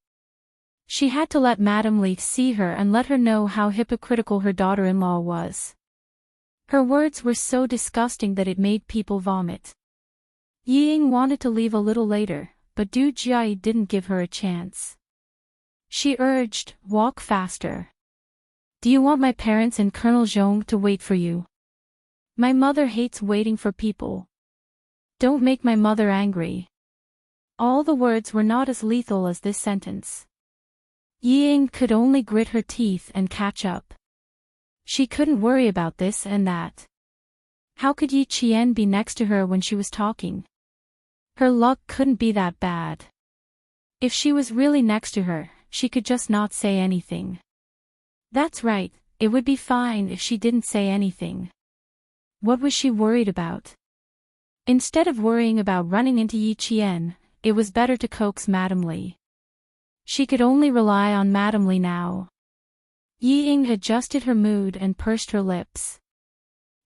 She had to let Madame Li see her and let her know how hypocritical her daughter-in-law was. Her words were so disgusting that it made people vomit. Yi Ying wanted to leave a little later, but Du Jia didn't give her a chance. She urged, "Walk faster. Do you want my parents and Colonel Zhong to wait for you? My mother hates waiting for people. Don't make my mother angry." All the words were not as lethal as this sentence. Yi Ying could only grit her teeth and catch up. She couldn't worry about this and that. How could Yi Qian be next to her when she was talking? Her luck couldn't be that bad. If she was really next to her, she could just not say anything. That's right, it would be fine if she didn't say anything. What was she worried about? Instead of worrying about running into Yi Qian, it was better to coax Madame Li. She could only rely on Madame Li now. Yi Ying adjusted her mood and pursed her lips.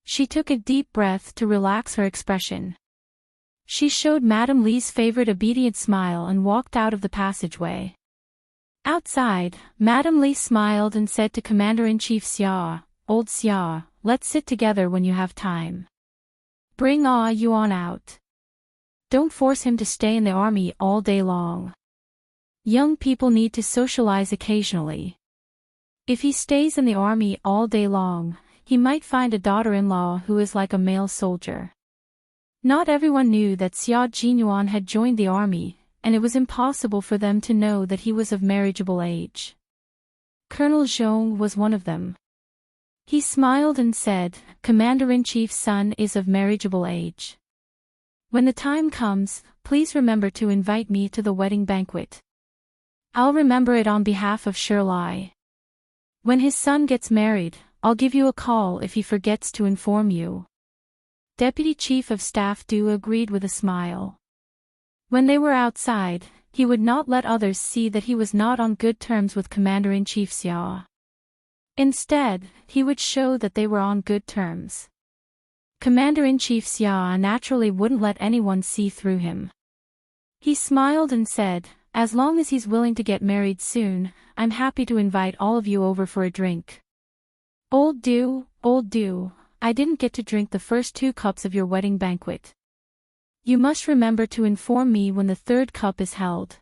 She took a deep breath to relax her expression. She showed Madame Li's favorite obedient smile and walked out of the passageway. Outside, Madame Li smiled and said to Commander-in-Chief Xia, "Old Xia, let's sit together when you have time. Bring Ah Yuan out. Don't force him to stay in the army all day long. Young people need to socialize occasionally. If he stays in the army all day long, he might find a daughter-in-law who is like a male soldier." Not everyone knew that Xia Jinyuan had joined the army, and it was impossible for them to know that he was of marriageable age. Colonel Zhong was one of them. He smiled and said, "Commander-in-Chief's son is of marriageable age. When the time comes, please remember to invite me to the wedding banquet. I'll remember it on behalf of Shirlai. When his son gets married, I'll give you a call if he forgets to inform you." Deputy Chief of Staff Du agreed with a smile. When they were outside, he would not let others see that he was not on good terms with Commander-in-Chief Xia. Instead, he would show that they were on good terms. Commander-in-Chief Xia naturally wouldn't let anyone see through him. He smiled and said, As long as he's willing to get married soon, I'm happy to invite all of you over for a drink. Old Du, I didn't get to drink the first 2 cups of your wedding banquet. You must remember to inform me when the 3rd cup is held.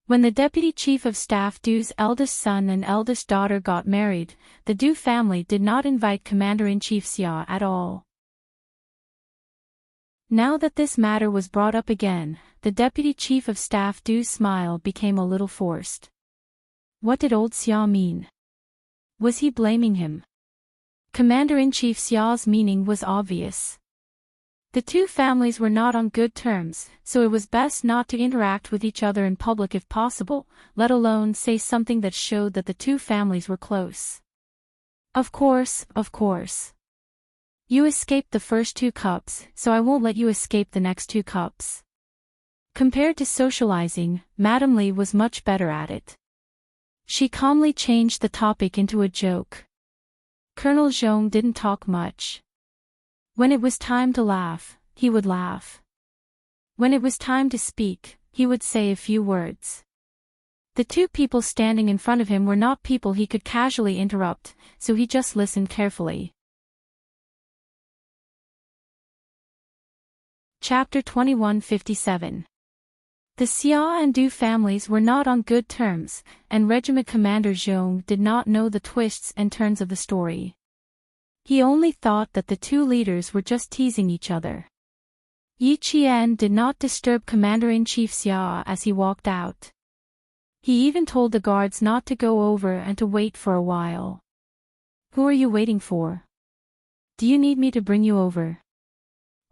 When the Deputy Chief of Staff Du's eldest son and eldest daughter got married, the Du family did not invite Commander-in-Chief Xia at all. Now that this matter was brought up again, the Deputy Chief of Staff Du's smile became a little forced. What did old Xia mean? Was he blaming him? Commander-in-Chief Xia's meaning was obvious. The 2 families were not on good terms, so it was best not to interact with each other in public if possible, let alone say something that showed that the 2 families were close. Of course. You escaped the first 2 cups, so I won't let you escape the next 2 cups. Compared to socializing, Madame Li was much better at it. She calmly changed the topic into a joke. Colonel Zhong didn't talk much. When it was time to laugh, he would laugh. When it was time to speak, he would say a few words. The 2 people standing in front of him were not people he could casually interrupt, so he just listened carefully. Chapter 2157. The Xia and Du families were not on good terms, and Regiment Commander Zhong did not know the twists and turns of the story. He only thought that the 2 leaders were just teasing each other. Yi Qian did not disturb Commander-in-Chief Xia as he walked out. He even told the guards not to go over and to wait for a while. Who are you waiting for? Do you need me to bring you over?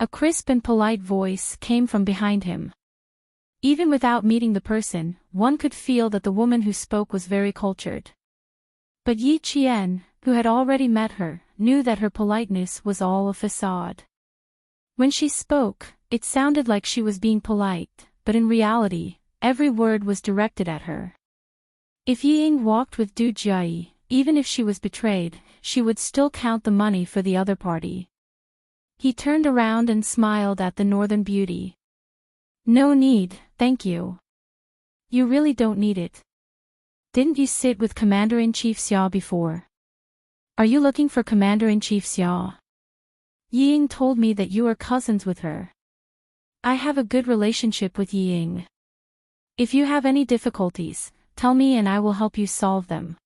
A crisp and polite voice came from behind him. Even without meeting the person, one could feel that the woman who spoke was very cultured. But Yi Qian, who had already met her, knew that her politeness was all a facade. When she spoke, it sounded like she was being polite, but in reality, every word was directed at her. If Yi Ying walked with Du Jiayi, even if she was betrayed, she would still count the money for the other party. He turned around and smiled at the northern beauty. No need, thank you. You really don't need it. Didn't you sit with Commander-in-Chief Xia before? Are you looking for Commander-in-Chief Xia? Yi Ying told me that you are cousins with her. I have a good relationship with Yi Ying. If you have any difficulties, tell me and I will help you solve them.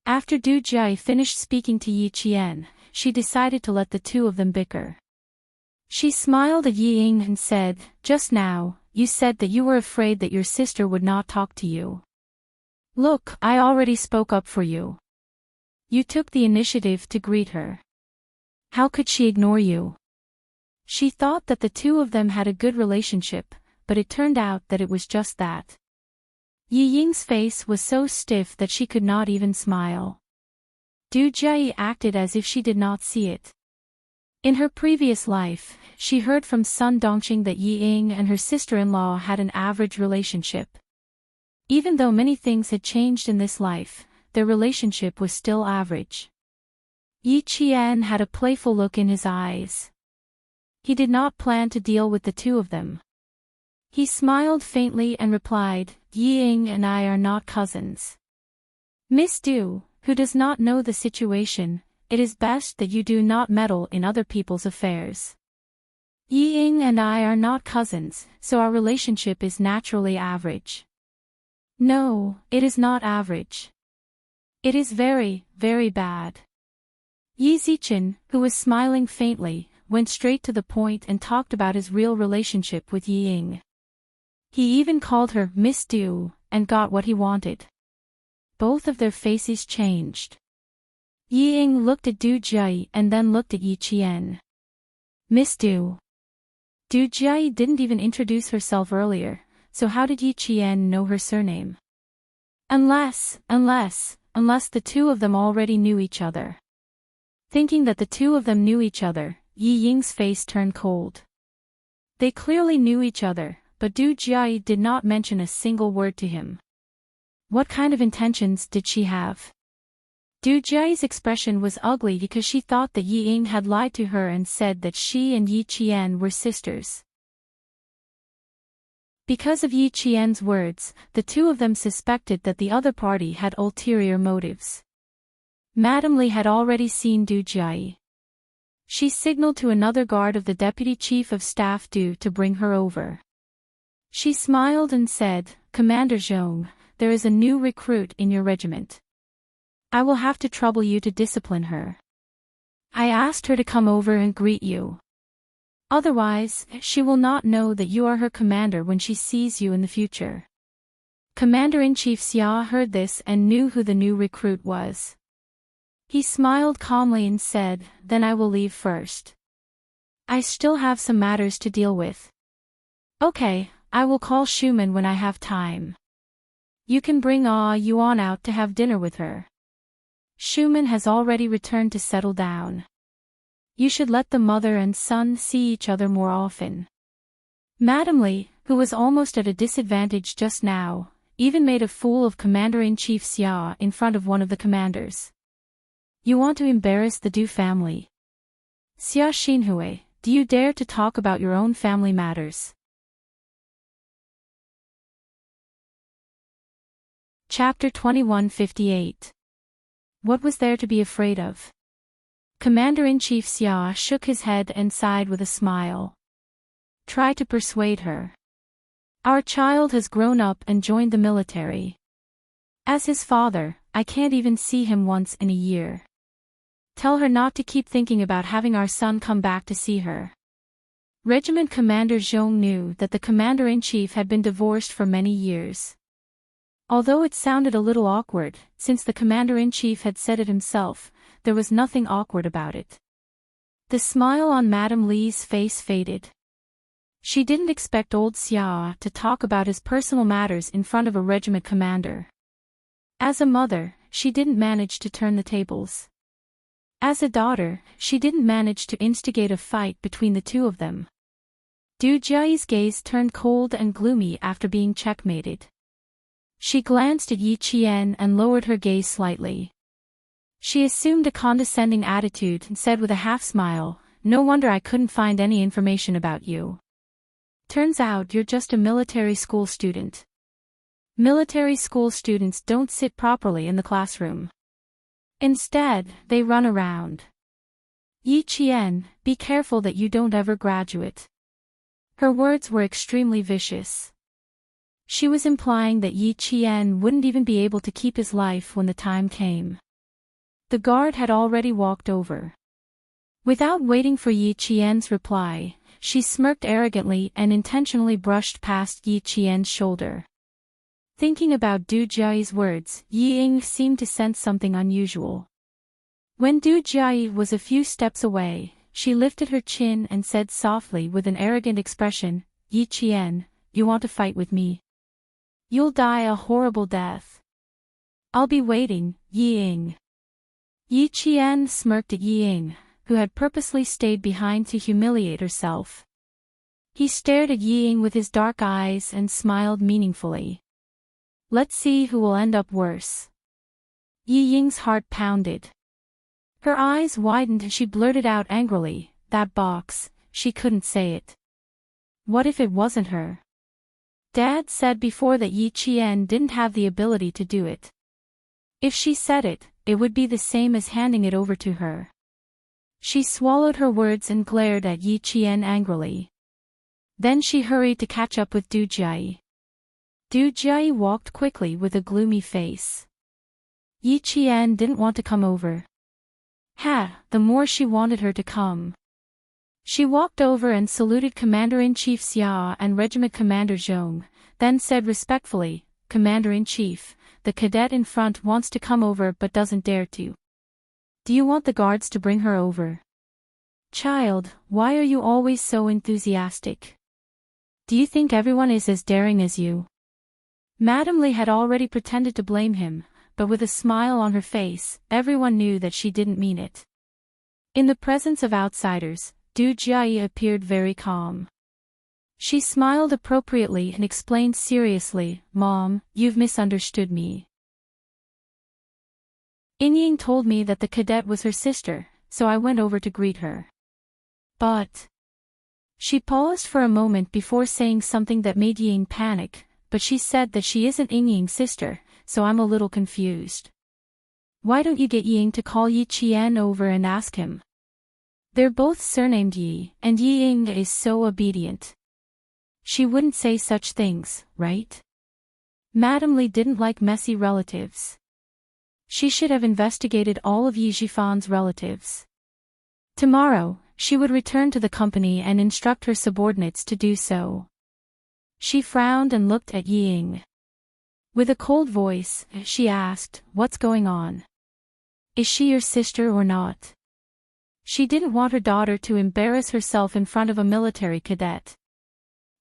After Du Jiayi finished speaking to Yi Qian, she decided to let the 2 of them bicker. She smiled at Yi Ying and said, just now, you said that you were afraid that your sister would not talk to you. Look, I already spoke up for you. You took the initiative to greet her. How could she ignore you? She thought that the 2 of them had a good relationship, but it turned out that it was just that. Yi Ying's face was so stiff that she could not even smile. Du Jiayi acted as if she did not see it. In her previous life, she heard from Sun Dongqing that Yi Ying and her sister-in-law had an average relationship. Even though many things had changed in this life, their relationship was still average. Yi Qian had a playful look in his eyes. He did not plan to deal with the 2 of them. He smiled faintly and replied, Yi Ying and I are not cousins. Miss Du, who does not know the situation, it is best that you do not meddle in other people's affairs. Yi Ying and I are not cousins, so our relationship is naturally average. No, it is not average. It is very, very bad. Yi Zichen, who was smiling faintly, went straight to the point and talked about his real relationship with Yi Ying. He even called her Miss Du, and got what he wanted. Both of their faces changed. Yi Ying looked at Du Jiayi and then looked at Yi Qian. Miss Du. Du Jiayi didn't even introduce herself earlier, so how did Yi Qian know her surname? Unless the 2 of them already knew each other. Thinking that the 2 of them knew each other, Yi Ying's face turned cold. They clearly knew each other, but Du Jiayi did not mention a single word to him. What kind of intentions did she have? Du Jiayi's expression was ugly because she thought that Yi Ying had lied to her and said that she and Yi Qian were sisters. Because of Yi Qian's words, the two of them suspected that the other party had ulterior motives. Madame Li had already seen Du Jiayi. She signaled to another guard of the Deputy Chief of Staff Du to bring her over. She smiled and said, "Commander Zhong, there is a new recruit in your regiment. I will have to trouble you to discipline her. I asked her to come over and greet you. Otherwise, she will not know that you are her commander when she sees you in the future." Commander-in-Chief Xia heard this and knew who the new recruit was. He smiled calmly and said, "Then I will leave first. I still have some matters to deal with." "Okay, I will call Schumann when I have time. You can bring Yuan out to have dinner with her. Schumann has already returned to settle down. You should let the mother and son see each other more often." Madame Li, who was almost at a disadvantage just now, even made a fool of Commander-in-Chief Xia in front of one of the commanders. "You want to embarrass the Du family? Xia Xinhui, do you dare to talk about your own family matters?" Chapter 2158. What was there to be afraid of? Commander-in-Chief Xia shook his head and sighed with a smile. "Try to persuade her. Our child has grown up and joined the military. As his father, I can't even see him once in a year. Tell her not to keep thinking about having our son come back to see her." Regiment Commander Zhong knew that the Commander-in-Chief had been divorced for many years. Although it sounded a little awkward, since the Commander-in-Chief had said it himself, there was nothing awkward about it. The smile on Madame Li's face faded. She didn't expect old Xia to talk about his personal matters in front of a regiment commander. As a mother, she didn't manage to turn the tables. As a daughter, she didn't manage to instigate a fight between the two of them. Du Jiayi's gaze turned cold and gloomy after being checkmated. She glanced at Yi Qian and lowered her gaze slightly. She assumed a condescending attitude and said with a half-smile, "No wonder I couldn't find any information about you. Turns out you're just a military school student. Military school students don't sit properly in the classroom. Instead, they run around. Yi Qian, be careful that you don't ever graduate." Her words were extremely vicious. She was implying that Yi Qian wouldn't even be able to keep his life when the time came. The guard had already walked over. Without waiting for Yi Qian's reply, she smirked arrogantly and intentionally brushed past Yi Qian's shoulder. Thinking about Du Jiayi's words, Yi Ying seemed to sense something unusual. When Du Jiayi was a few steps away, she lifted her chin and said softly with an arrogant expression, "Yi Qian, you want to fight with me? You'll die a horrible death. I'll be waiting, Yi Ying." Yi Qian smirked at Yi Ying, who had purposely stayed behind to humiliate herself. He stared at Yi Ying with his dark eyes and smiled meaningfully. "Let's see who will end up worse." Yi Ying's heart pounded. Her eyes widened and she blurted out angrily, "That box," she couldn't say it. What if it wasn't her? Dad said before that Yi Qian didn't have the ability to do it. If she said it, it would be the same as handing it over to her. She swallowed her words and glared at Yi Qian angrily. Then she hurried to catch up with Du Jiayi. Du Jiayi walked quickly with a gloomy face. Yi Qian didn't want to come over. The more she wanted her to come. She walked over and saluted Commander-in-Chief Xia and Regiment Commander Zhong, then said respectfully, "Commander-in-Chief, the cadet in front wants to come over but doesn't dare to. Do you want the guards to bring her over?" "Child, why are you always so enthusiastic? Do you think everyone is as daring as you?" Madame Li had already pretended to blame him, but with a smile on her face, everyone knew that she didn't mean it. In the presence of outsiders, Du Jiayi appeared very calm. She smiled appropriately and explained seriously, "Mom, you've misunderstood me. Ying told me that the cadet was her sister, so I went over to greet her. But..." She paused for a moment before saying something that made Ying panic, but she said that she isn't Ying's sister, so I'm a little confused. Why don't you get Ying to call Yi Qian over and ask him? They're both surnamed Yi, and Ying is so obedient. She wouldn't say such things, right? Madame Li didn't like messy relatives. She should have investigated all of Yi Jifan's relatives. Tomorrow, she would return to the company and instruct her subordinates to do so. She frowned and looked at Ying. With a cold voice, she asked, "What's going on? Is she your sister or not?" She didn't want her daughter to embarrass herself in front of a military cadet.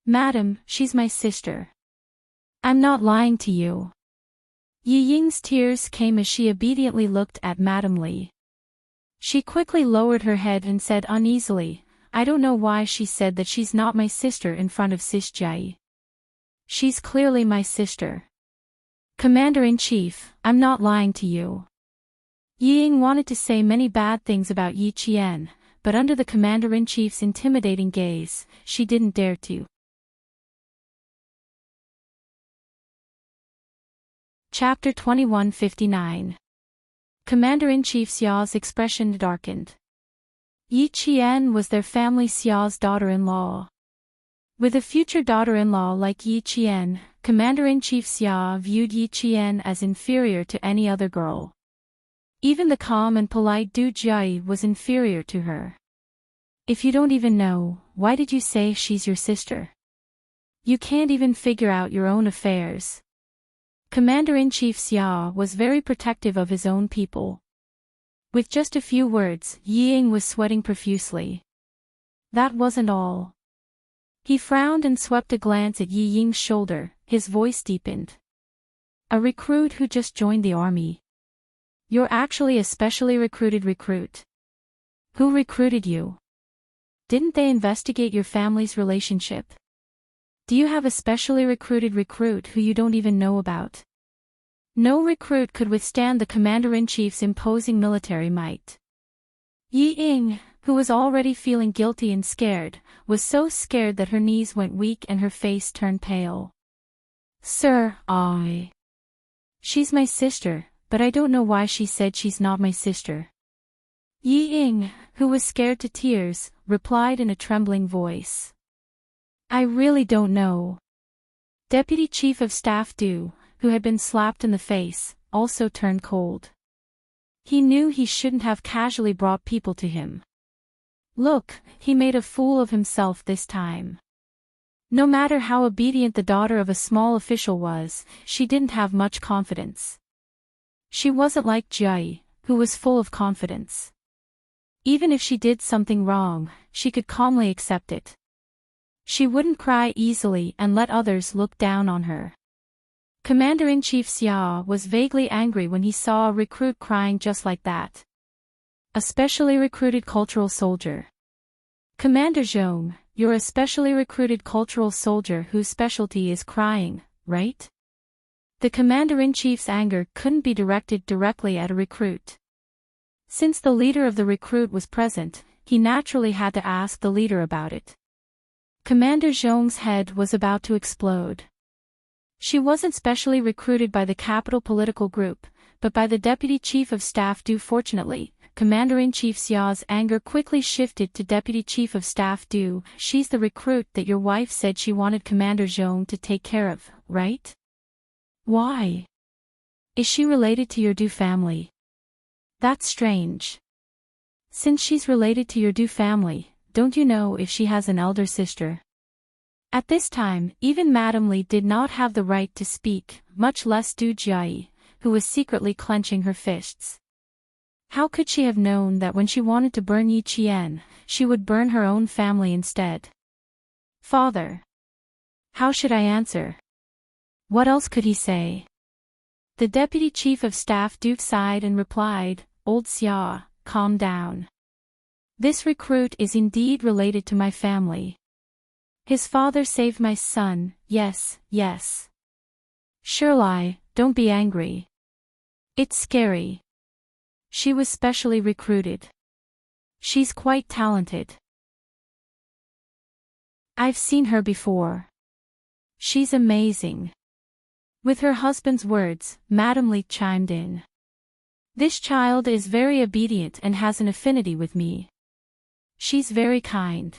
"Madam, she's my sister. I'm not lying to you." Yi Ying's tears came as she obediently looked at Madame Li. She quickly lowered her head and said uneasily, "I don't know why she said that she's not my sister in front of Sis Jai. She's clearly my sister. Commander-in-Chief, I'm not lying to you." Yi Ying wanted to say many bad things about Yi Qian, but under the Commander-in-Chief's intimidating gaze, she didn't dare to. Chapter 2159. Commander-in-Chief Xiao's expression darkened. Yi Qian was their family Xiao's daughter-in-law. With a future daughter-in-law like Yi Qian, Commander-in-Chief Xiao viewed Yi Qian as inferior to any other girl. Even the calm and polite Du Jia was inferior to her. "If you don't even know, why did you say she's your sister? You can't even figure out your own affairs." Commander-in-Chief Xiao was very protective of his own people. With just a few words, Yi Ying was sweating profusely. That wasn't all. He frowned and swept a glance at Yi Ying's shoulder, his voice deepened. "A recruit who just joined the army. You're actually a specially recruited recruit. Who recruited you? Didn't they investigate your family's relationship? Do you have a specially recruited recruit who you don't even know about?" No recruit could withstand the Commander-in-Chief's imposing military might. Yi Ying, who was already feeling guilty and scared, was so scared that her knees went weak and her face turned pale. "Sir, she's my sister, but I don't know why she said she's not my sister." Yi Ying, who was scared to tears, replied in a trembling voice. "I really don't know." Deputy Chief of Staff Du, who had been slapped in the face, also turned cold. He knew he shouldn't have casually brought people to him. Look, he made a fool of himself this time. No matter how obedient the daughter of a small official was, she didn't have much confidence. She wasn't like Jai, who was full of confidence. Even if she did something wrong, she could calmly accept it. She wouldn't cry easily and let others look down on her. Commander-in-Chief Xiao was vaguely angry when he saw a recruit crying just like that. A specially recruited cultural soldier. "Commander Zhong, you're a specially recruited cultural soldier whose specialty is crying, right?" The Commander-in-Chief's anger couldn't be directed directly at a recruit. Since the leader of the recruit was present, he naturally had to ask the leader about it. Commander Zhong's head was about to explode. She wasn't specially recruited by the capital political group, but by the Deputy Chief of Staff Du. Fortunately, Commander-in-Chief Xiao's anger quickly shifted to Deputy Chief of Staff Du. "She's the recruit that your wife said she wanted Commander Zhong to take care of, right? Why? Is she related to your Du family? That's strange. Since she's related to your Du family, don't you know if she has an elder sister?" At this time, even Madame Li did not have the right to speak, much less Du Jia, who was secretly clenching her fists. How could she have known that when she wanted to burn Yi Qian, she would burn her own family instead? "Father." How should I answer? What else could he say? The Deputy Chief of Staff Du sighed and replied, "Old Xia, calm down. This recruit is indeed related to my family. His father saved my son, yes, yes. Shirlai, don't be angry. It's scary. She was specially recruited. She's quite talented." I've seen her before. She's amazing. With her husband's words, Madame Li chimed in. This child is very obedient and has an affinity with me. She's very kind.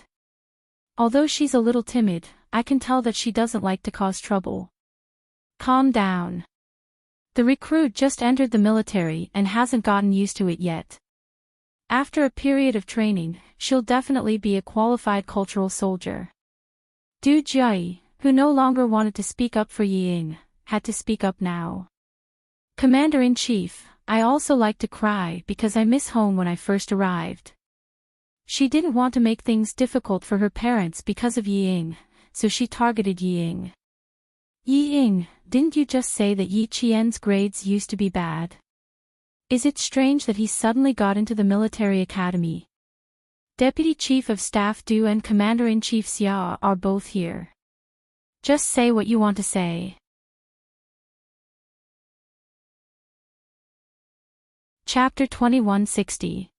Although she's a little timid, I can tell that she doesn't like to cause trouble. Calm down. The recruit just entered the military and hasn't gotten used to it yet. After a period of training, she'll definitely be a qualified cultural soldier. Du Jie, who no longer wanted to speak up for Ying, had to speak up now. Commander-in-Chief, I also like to cry because I miss home when I first arrived. She didn't want to make things difficult for her parents because of Ying, so she targeted Ying. Ying, didn't you just say that Yi Qian's grades used to be bad? Is it strange that he suddenly got into the military academy? Deputy Chief of Staff Du and Commander-in-Chief Xia are both here. Just say what you want to say. Chapter 2160.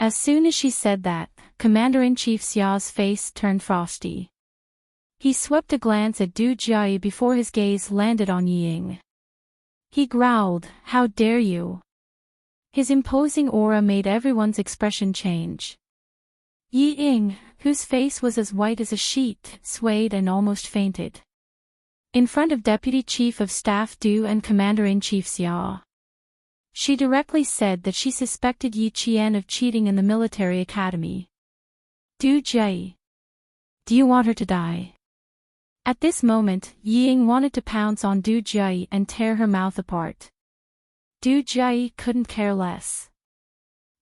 As soon as she said that, Commander-in-Chief Xia's face turned frosty. He swept a glance at Du Jie before his gaze landed on Ying. He growled, "How dare you!" His imposing aura made everyone's expression change. Ying, whose face was as white as a sheet, swayed and almost fainted. In front of Deputy Chief of Staff Du and Commander-in-Chief Xia. She directly said that she suspected Yi Qian of cheating in the military academy. Du Jie. Do you want her to die? At this moment, Ying wanted to pounce on Du Jie and tear her mouth apart. Du Jie couldn't care less.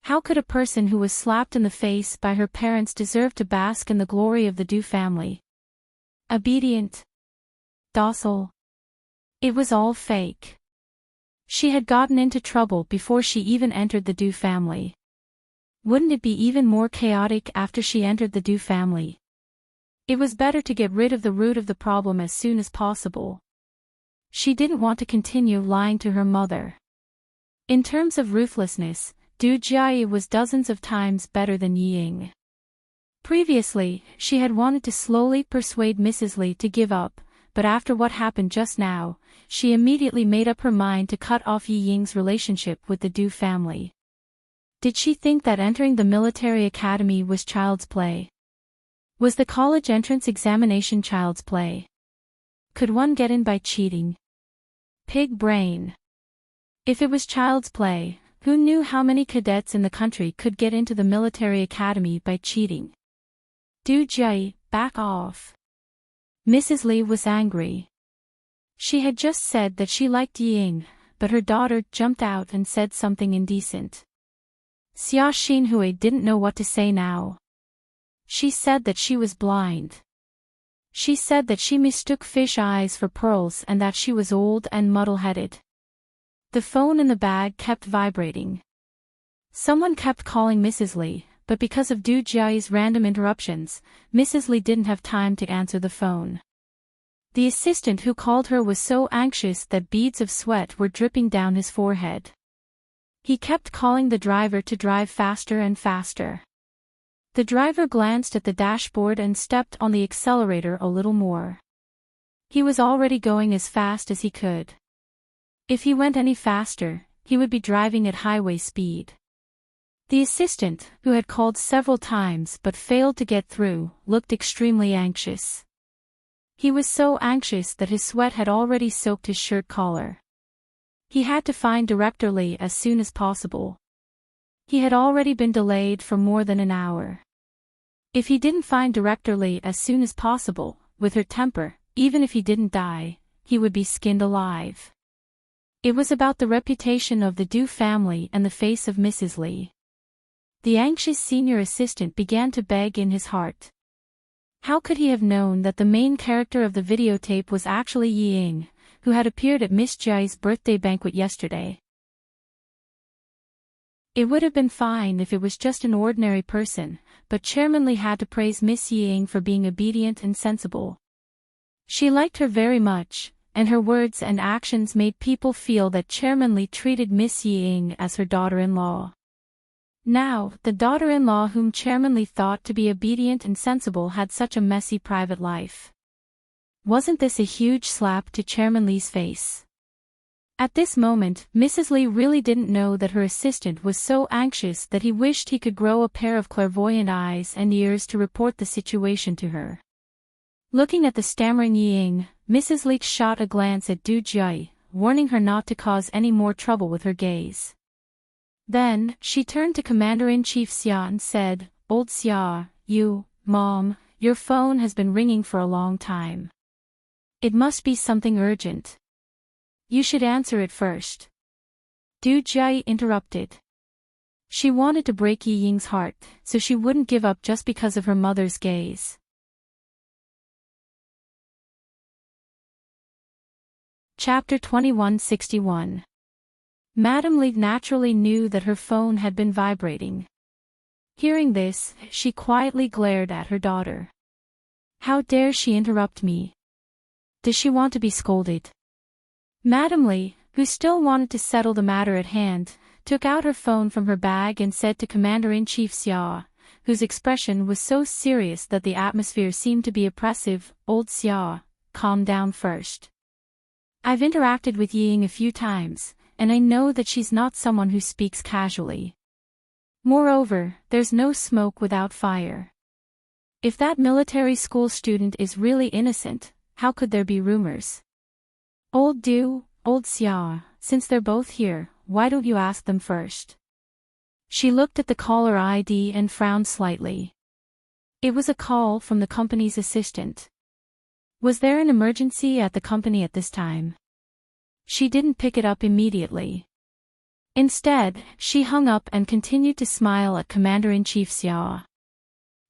How could a person who was slapped in the face by her parents deserve to bask in the glory of the Du family? Obedient. Docile. It was all fake. She had gotten into trouble before she even entered the Du family. Wouldn't it be even more chaotic after she entered the Du family? It was better to get rid of the root of the problem as soon as possible. She didn't want to continue lying to her mother. In terms of ruthlessness, Du Jie was dozens of times better than Ying. Previously, she had wanted to slowly persuade Mrs. Li to give up, but after what happened just now, she immediately made up her mind to cut off Yi Ying's relationship with the Du family. Did she think that entering the military academy was child's play? Was the college entrance examination child's play? Could one get in by cheating? Pig brain. If it was child's play, who knew how many cadets in the country could get into the military academy by cheating? Du Jie, back off. Mrs. Li was angry. She had just said that she liked Ying, but her daughter jumped out and said something indecent. Xia Xinhui didn't know what to say now. She said that she was blind. She said that she mistook fish eyes for pearls and that she was old and muddle-headed. The phone in the bag kept vibrating. Someone kept calling Mrs. Li, but because of Du Jie's random interruptions, Mrs. Li didn't have time to answer the phone. The assistant who called her was so anxious that beads of sweat were dripping down his forehead. He kept calling the driver to drive faster and faster. The driver glanced at the dashboard and stepped on the accelerator a little more. He was already going as fast as he could. If he went any faster, he would be driving at highway speed. The assistant, who had called several times but failed to get through, looked extremely anxious. He was so anxious that his sweat had already soaked his shirt collar. He had to find Director Li as soon as possible. He had already been delayed for more than an hour. If he didn't find Director Li as soon as possible, with her temper, even if he didn't die, he would be skinned alive. It was about the reputation of the Du family and the face of Mrs. Li. The anxious senior assistant began to beg in his heart. How could he have known that the main character of the videotape was actually Ying, who had appeared at Miss Jie's birthday banquet yesterday? It would have been fine if it was just an ordinary person, but Chairman Li had to praise Miss Ying for being obedient and sensible. She liked her very much, and her words and actions made people feel that Chairman Li treated Miss Ying as her daughter-in-law. Now, the daughter-in-law whom Chairman Lee thought to be obedient and sensible had such a messy private life. Wasn't this a huge slap to Chairman Lee's face? At this moment, Mrs. Lee really didn't know that her assistant was so anxious that he wished he could grow a pair of clairvoyant eyes and ears to report the situation to her. Looking at the stammering Ying, Mrs. Lee shot a glance at Du Jia, warning her not to cause any more trouble with her gaze. Then, she turned to Commander-in-Chief Xia and said, "Old Xia, Mom, your phone has been ringing for a long time. It must be something urgent. You should answer it first." Du Jia interrupted. She wanted to break Yi Ying's heart, so she wouldn't give up just because of her mother's gaze. Chapter 2161. Madame Lee naturally knew that her phone had been vibrating. Hearing this, she quietly glared at her daughter. How dare she interrupt me? Does she want to be scolded? Madame Lee, who still wanted to settle the matter at hand, took out her phone from her bag and said to Commander-in-Chief Xia, whose expression was so serious that the atmosphere seemed to be oppressive, "Old Xia, calm down first. I've interacted with Ying a few times, and I know that she's not someone who speaks casually. Moreover, there's no smoke without fire. If that military school student is really innocent, how could there be rumors? Old Xia, since they're both here, why don't you ask them first?" She looked at the caller ID and frowned slightly. It was a call from the company's assistant. Was there an emergency at the company at this time? She didn't pick it up immediately. Instead, she hung up and continued to smile at Commander-in-Chief Xia.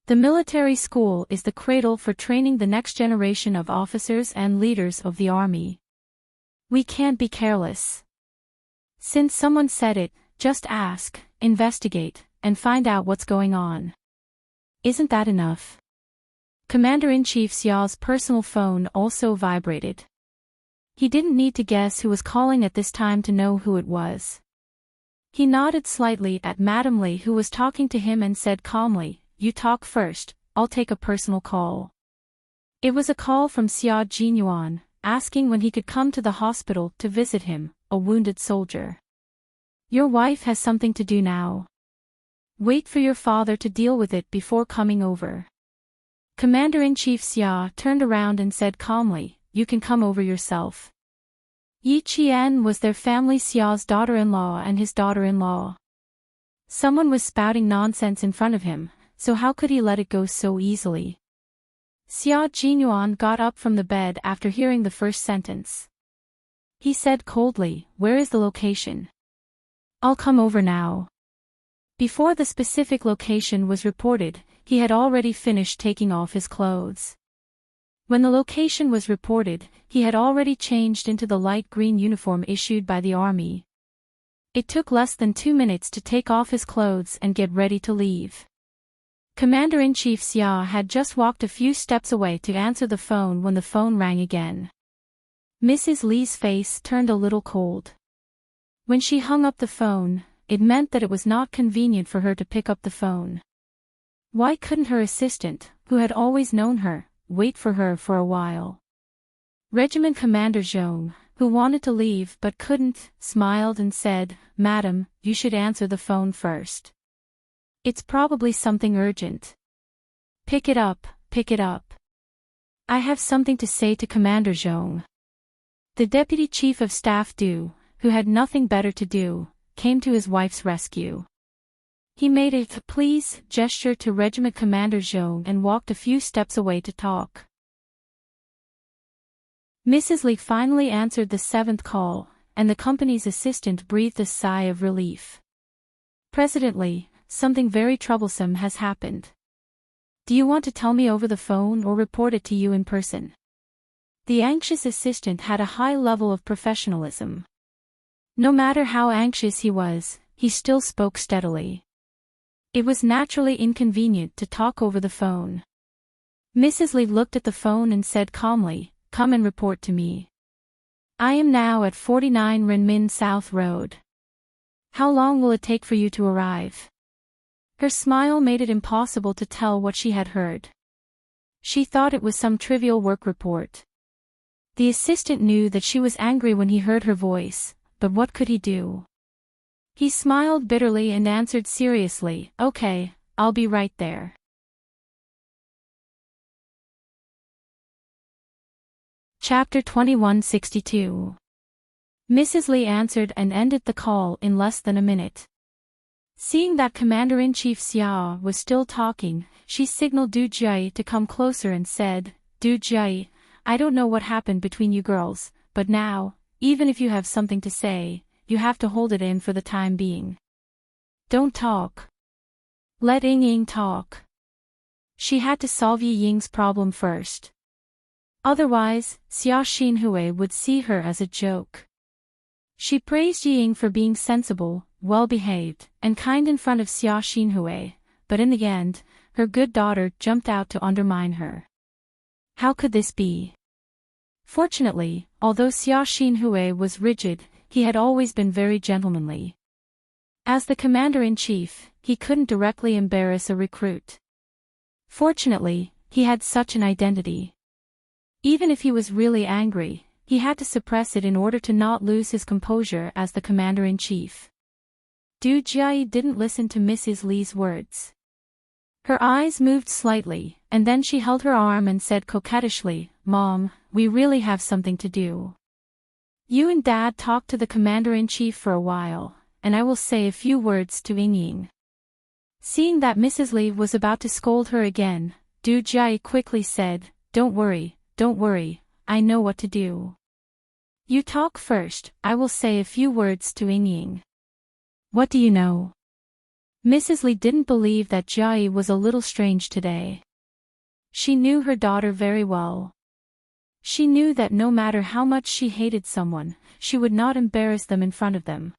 The military school is the cradle for training the next generation of officers and leaders of the army. We can't be careless. Since someone said it, just ask, investigate, and find out what's going on. Isn't that enough? Commander-in-Chief Xiao's personal phone also vibrated. He didn't need to guess who was calling at this time to know who it was. He nodded slightly at Madame Lee, who was talking to him, and said calmly, "You talk first, I'll take a personal call." It was a call from Xia Jinyuan, asking when he could come to the hospital to visit him, a wounded soldier. "Your wife has something to do now. Wait for your father to deal with it before coming over." Commander-in-Chief Xia turned around and said calmly, "You can come over yourself." Yi Qian was their family Xiao's daughter-in-law and his daughter-in-law. Someone was spouting nonsense in front of him, so how could he let it go so easily? Xia Jinyuan got up from the bed after hearing the first sentence. He said coldly, "Where is the location?" "I'll come over now." Before the specific location was reported, he had already finished taking off his clothes. When the location was reported, he had already changed into the light green uniform issued by the army. It took less than 2 minutes to take off his clothes and get ready to leave. Commander-in-Chief Xia had just walked a few steps away to answer the phone when the phone rang again. Mrs. Lee's face turned a little cold. When she hung up the phone, it meant that it was not convenient for her to pick up the phone. Why couldn't her assistant, who had always known her, wait for her for a while? Regiment Commander Zhong, who wanted to leave but couldn't, smiled and said, "Madam, you should answer the phone first. It's probably something urgent. Pick it up, pick it up. I have something to say to Commander Zhong." The Deputy Chief of Staff Du, who had nothing better to do, came to his wife's rescue. He made a "please" gesture to Regiment Commander Zhong and walked a few steps away to talk. Mrs. Lee finally answered the 7th call, and the company's assistant breathed a sigh of relief. "President Lee, something very troublesome has happened. Do you want to tell me over the phone or report it to you in person?" The anxious assistant had a high level of professionalism. No matter how anxious he was, he still spoke steadily. It was naturally inconvenient to talk over the phone. Mrs. Lee looked at the phone and said calmly, "Come and report to me. I am now at 49 Renmin South Road. How long will it take for you to arrive?" Her smile made it impossible to tell what she had heard. She thought it was some trivial work report. The assistant knew that she was angry when he heard her voice, but what could he do? He smiled bitterly and answered seriously, "Okay, I'll be right there." Chapter 2162. Mrs. Lee answered and ended the call in less than a minute. Seeing that Commander-in-Chief Xia was still talking, she signaled Du Jie to come closer and said, "Du Jie, I don't know what happened between you girls, but now, even if you have something to say, you have to hold it in for the time being. Don't talk. Let Ying Ying talk." She had to solve Yi Ying's problem first. Otherwise, Xia Xinhui would see her as a joke. She praised Yi Ying for being sensible, well-behaved, and kind in front of Xia Xinhui, but in the end, her good daughter jumped out to undermine her. How could this be? Fortunately, although Xia Xinhui was rigid, he had always been very gentlemanly. As the commander-in-chief, he couldn't directly embarrass a recruit. Fortunately, he had such an identity. Even if he was really angry, he had to suppress it in order to not lose his composure as the commander-in-chief. Du Jie didn't listen to Mrs. Lee's words. Her eyes moved slightly, and then she held her arm and said coquettishly, "Mom, we really have something to do. You and Dad talk to the commander-in-chief for a while, and I will say a few words to Ying Ying." Seeing that Mrs. Lee was about to scold her again, Du Jie quickly said, don't worry, I know what to do. You talk first, I will say a few words to Ying Ying." "What do you know?" Mrs. Lee didn't believe that Jie was a little strange today. She knew her daughter very well. She knew that no matter how much she hated someone, she would not embarrass them in front of them.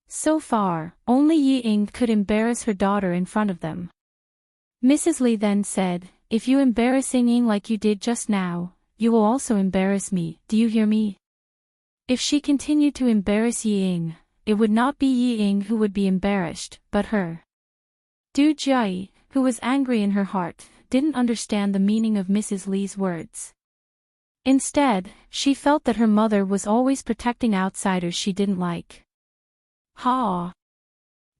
So far, only Yi Ying could embarrass her daughter in front of them. Mrs. Lee then said, "If you embarrass Ying Ying like you did just now, you will also embarrass me, do you hear me?" If she continued to embarrass Yi Ying, it would not be Yi Ying who would be embarrassed, but her. Du Jie, who was angry in her heart, didn't understand the meaning of Mrs. Lee's words. Instead, she felt that her mother was always protecting outsiders she didn't like. Ha!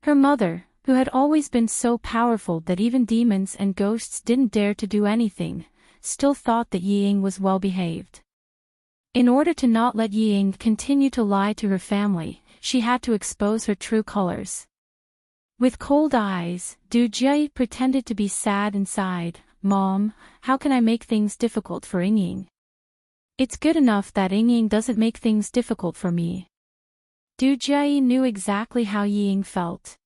Her mother, who had always been so powerful that even demons and ghosts didn't dare to do anything, still thought that Yi Ying was well behaved. In order to not let Yi Ying continue to lie to her family, she had to expose her true colors. With cold eyes, Du Jie pretended to be sad and sighed, "Mom, how can I make things difficult for Ying Ying? It's good enough that Ying Ying doesn't make things difficult for me." Du Jie knew exactly how Yi Ying felt.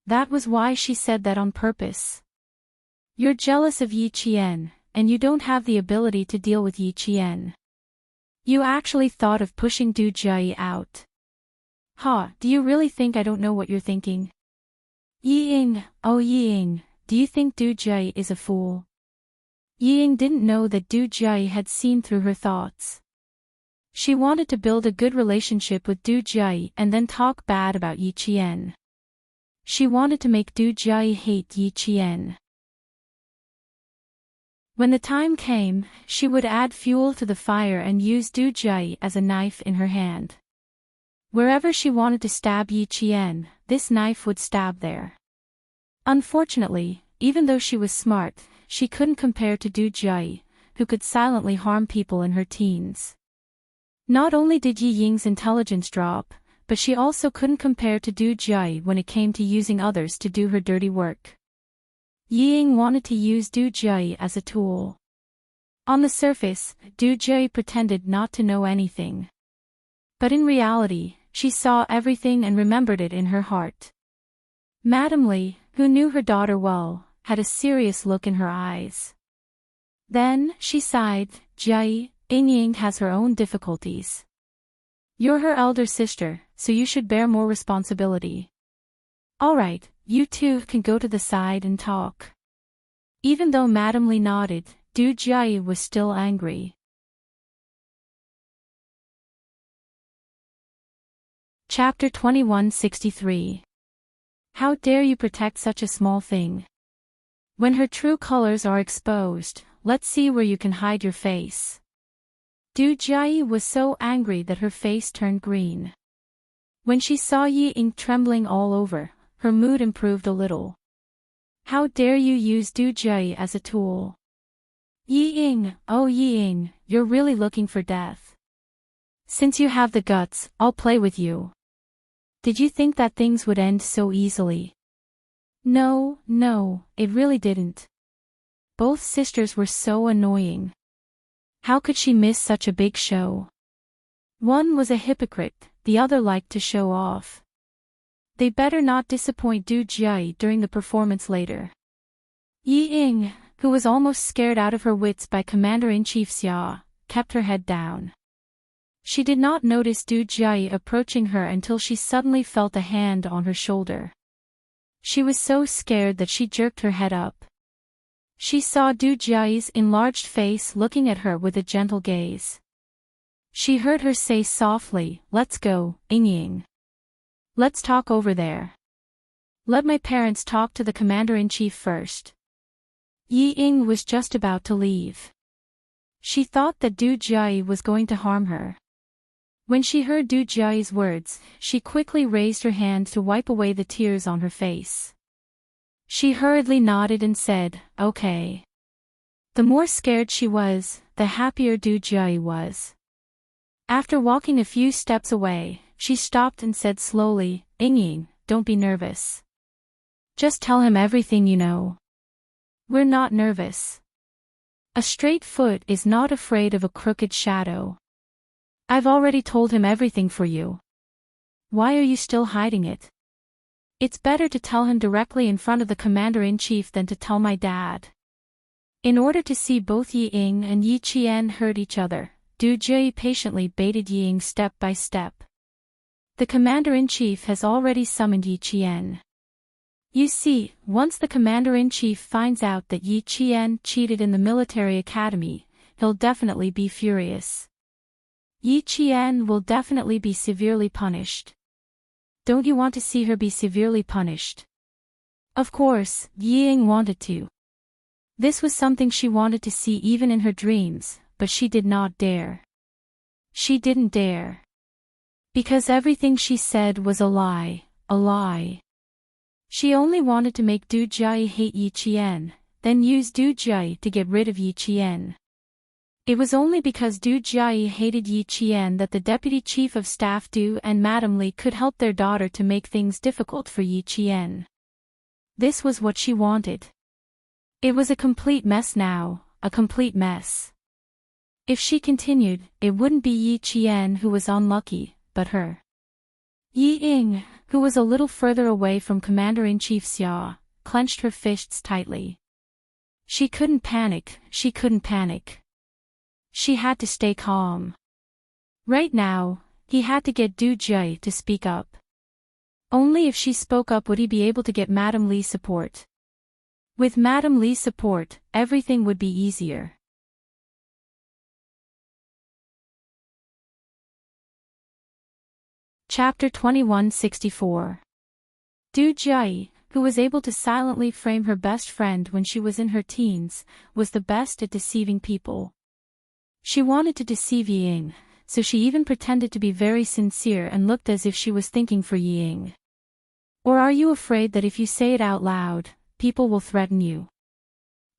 That was why she said that on purpose. "You're jealous of Yi Qian, and you don't have the ability to deal with Yi Qian. You actually thought of pushing Du Jie out. Ha, do you really think I don't know what you're thinking? Yi Ying, oh Yi Ying, do you think Du Jie is a fool?" Yi Ying didn't know that Du Jie had seen through her thoughts. She wanted to build a good relationship with Du Jie and then talk bad about Yi Qian. She wanted to make Du Jie hate Yi Qian. When the time came, she would add fuel to the fire and use Du Jie as a knife in her hand. Wherever she wanted to stab Yi Qian, this knife would stab there. Unfortunately, even though she was smart, she couldn't compare to Du Jie, who could silently harm people in her teens. Not only did Yi Ying's intelligence drop, but she also couldn't compare to Du Jie when it came to using others to do her dirty work. Yi Ying wanted to use Du Jie as a tool. On the surface, Du Jie pretended not to know anything. But in reality, she saw everything and remembered it in her heart. Madame Lee, who knew her daughter well, had a serious look in her eyes. Then, she sighed, "Jie, Ying Ying has her own difficulties. You're her elder sister, so you should bear more responsibility. Alright, you two can go to the side and talk." Even though Madame Lee nodded, Du Jie was still angry. Chapter 2163. How dare you protect such a small thing? When her true colors are exposed, let's see where you can hide your face. Du Jie was so angry that her face turned green. When she saw Yi Ying trembling all over, her mood improved a little. How dare you use Du Jie as a tool? Yi Ying, oh Yi Ying, you're really looking for death. Since you have the guts, I'll play with you. Did you think that things would end so easily? No, it really didn't. Both sisters were so annoying. How could she miss such a big show? One was a hypocrite, the other liked to show off. They better not disappoint Du Jie during the performance later. Yi Ying, who was almost scared out of her wits by Commander-in-Chief Xia, kept her head down. She did not notice Du Jie approaching her until she suddenly felt a hand on her shoulder. She was so scared that she jerked her head up. She saw Du Jie's enlarged face looking at her with a gentle gaze. She heard her say softly, "Let's go, Ying Ying. Let's talk over there. Let my parents talk to the Commander-in-Chief first." Yi Ying was just about to leave. She thought that Du Jie was going to harm her. When she heard Du Jie's words, she quickly raised her hand to wipe away the tears on her face. She hurriedly nodded and said, "Okay." The more scared she was, the happier Du Jie was. After walking a few steps away, she stopped and said slowly, "Ying Ying, don't be nervous. Just tell him everything you know. We're not nervous. A straight foot is not afraid of a crooked shadow. I've already told him everything for you. Why are you still hiding it? It's better to tell him directly in front of the Commander-in-Chief than to tell my dad." In order to see both Yi Ying and Yi Qian hurt each other, Du Jie patiently baited Yi Ying step by step. The Commander-in-Chief has already summoned Yi Qian. You see, once the Commander-in-Chief finds out that Yi Qian cheated in the military academy, he'll definitely be furious. Yi Qian will definitely be severely punished. Don't you want to see her be severely punished? Of course, Yi Ying wanted to. This was something she wanted to see even in her dreams, but she did not dare. She didn't dare. Because everything she said was a lie, a lie. She only wanted to make Du Jie hate Yi Qian, then use Du Jie to get rid of Yi Qian. It was only because Du Jie hated Yi Qian that the Deputy Chief of Staff Du and Madame Li could help their daughter to make things difficult for Yi Qian. This was what she wanted. It was a complete mess now, a complete mess. If she continued, it wouldn't be Yi Qian who was unlucky, but her. Yi Ying, who was a little further away from Commander-in-Chief Xia, clenched her fists tightly. She couldn't panic, she couldn't panic. She had to stay calm. Right now, he had to get Du Jie to speak up. Only if she spoke up would he be able to get Madame Li's support. With Madame Li's support, everything would be easier. Chapter 2164. Du Jie, who was able to silently frame her best friend when she was in her teens, was the best at deceiving people. She wanted to deceive Yi Ying, so she even pretended to be very sincere and looked as if she was thinking for Yi Ying. Or are you afraid that if you say it out loud, people will threaten you?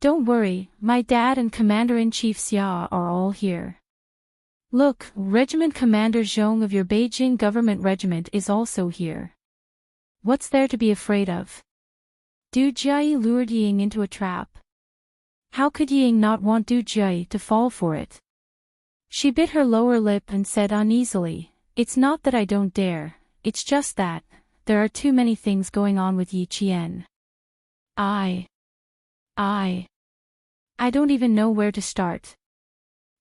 Don't worry, my dad and Commander-in-Chief Xia are all here. Look, Regiment Commander Zhong of your Beijing government regiment is also here. What's there to be afraid of? Du Jie lured Yi Ying into a trap. How could Yi Ying not want Du Jie to fall for it? She bit her lower lip and said uneasily, "It's not that I don't dare, it's just that, there are too many things going on with Yi Qian. I don't even know where to start.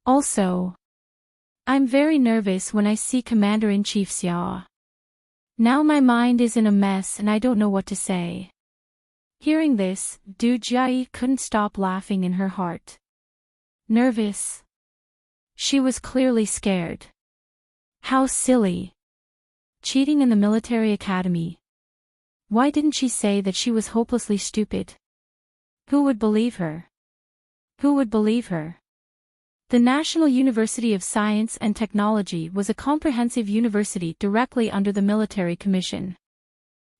Also, I'm very nervous when I see Commander-in-Chief Xia. Now my mind is in a mess and I don't know what to say." Hearing this, Du Jie couldn't stop laughing in her heart. Nervous? She was clearly scared. How silly. Cheating in the military academy. Why didn't she say that she was hopelessly stupid? Who would believe her? Who would believe her? The National University of Science and Technology was a comprehensive university directly under the military commission.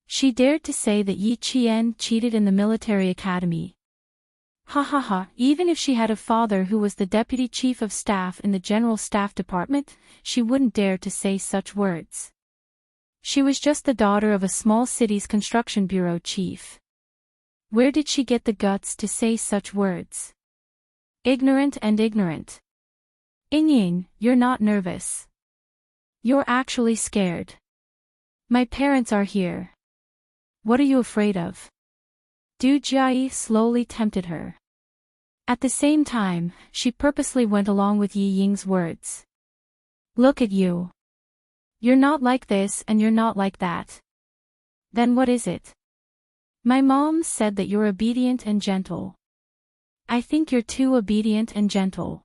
She dared to say that Yi Qian cheated in the military academy. Ha ha ha, even if she had a father who was the deputy chief of staff in the General Staff Department, she wouldn't dare to say such words. She was just the daughter of a small city's construction bureau chief. Where did she get the guts to say such words? Ignorant and ignorant. Ying, you're not nervous. You're actually scared. My parents are here. What are you afraid of? Du Jiayi slowly tempted her. At the same time, she purposely went along with Yi Ying's words. Look at you. You're not like this and you're not like that. Then what is it? My mom said that you're obedient and gentle. I think you're too obedient and gentle.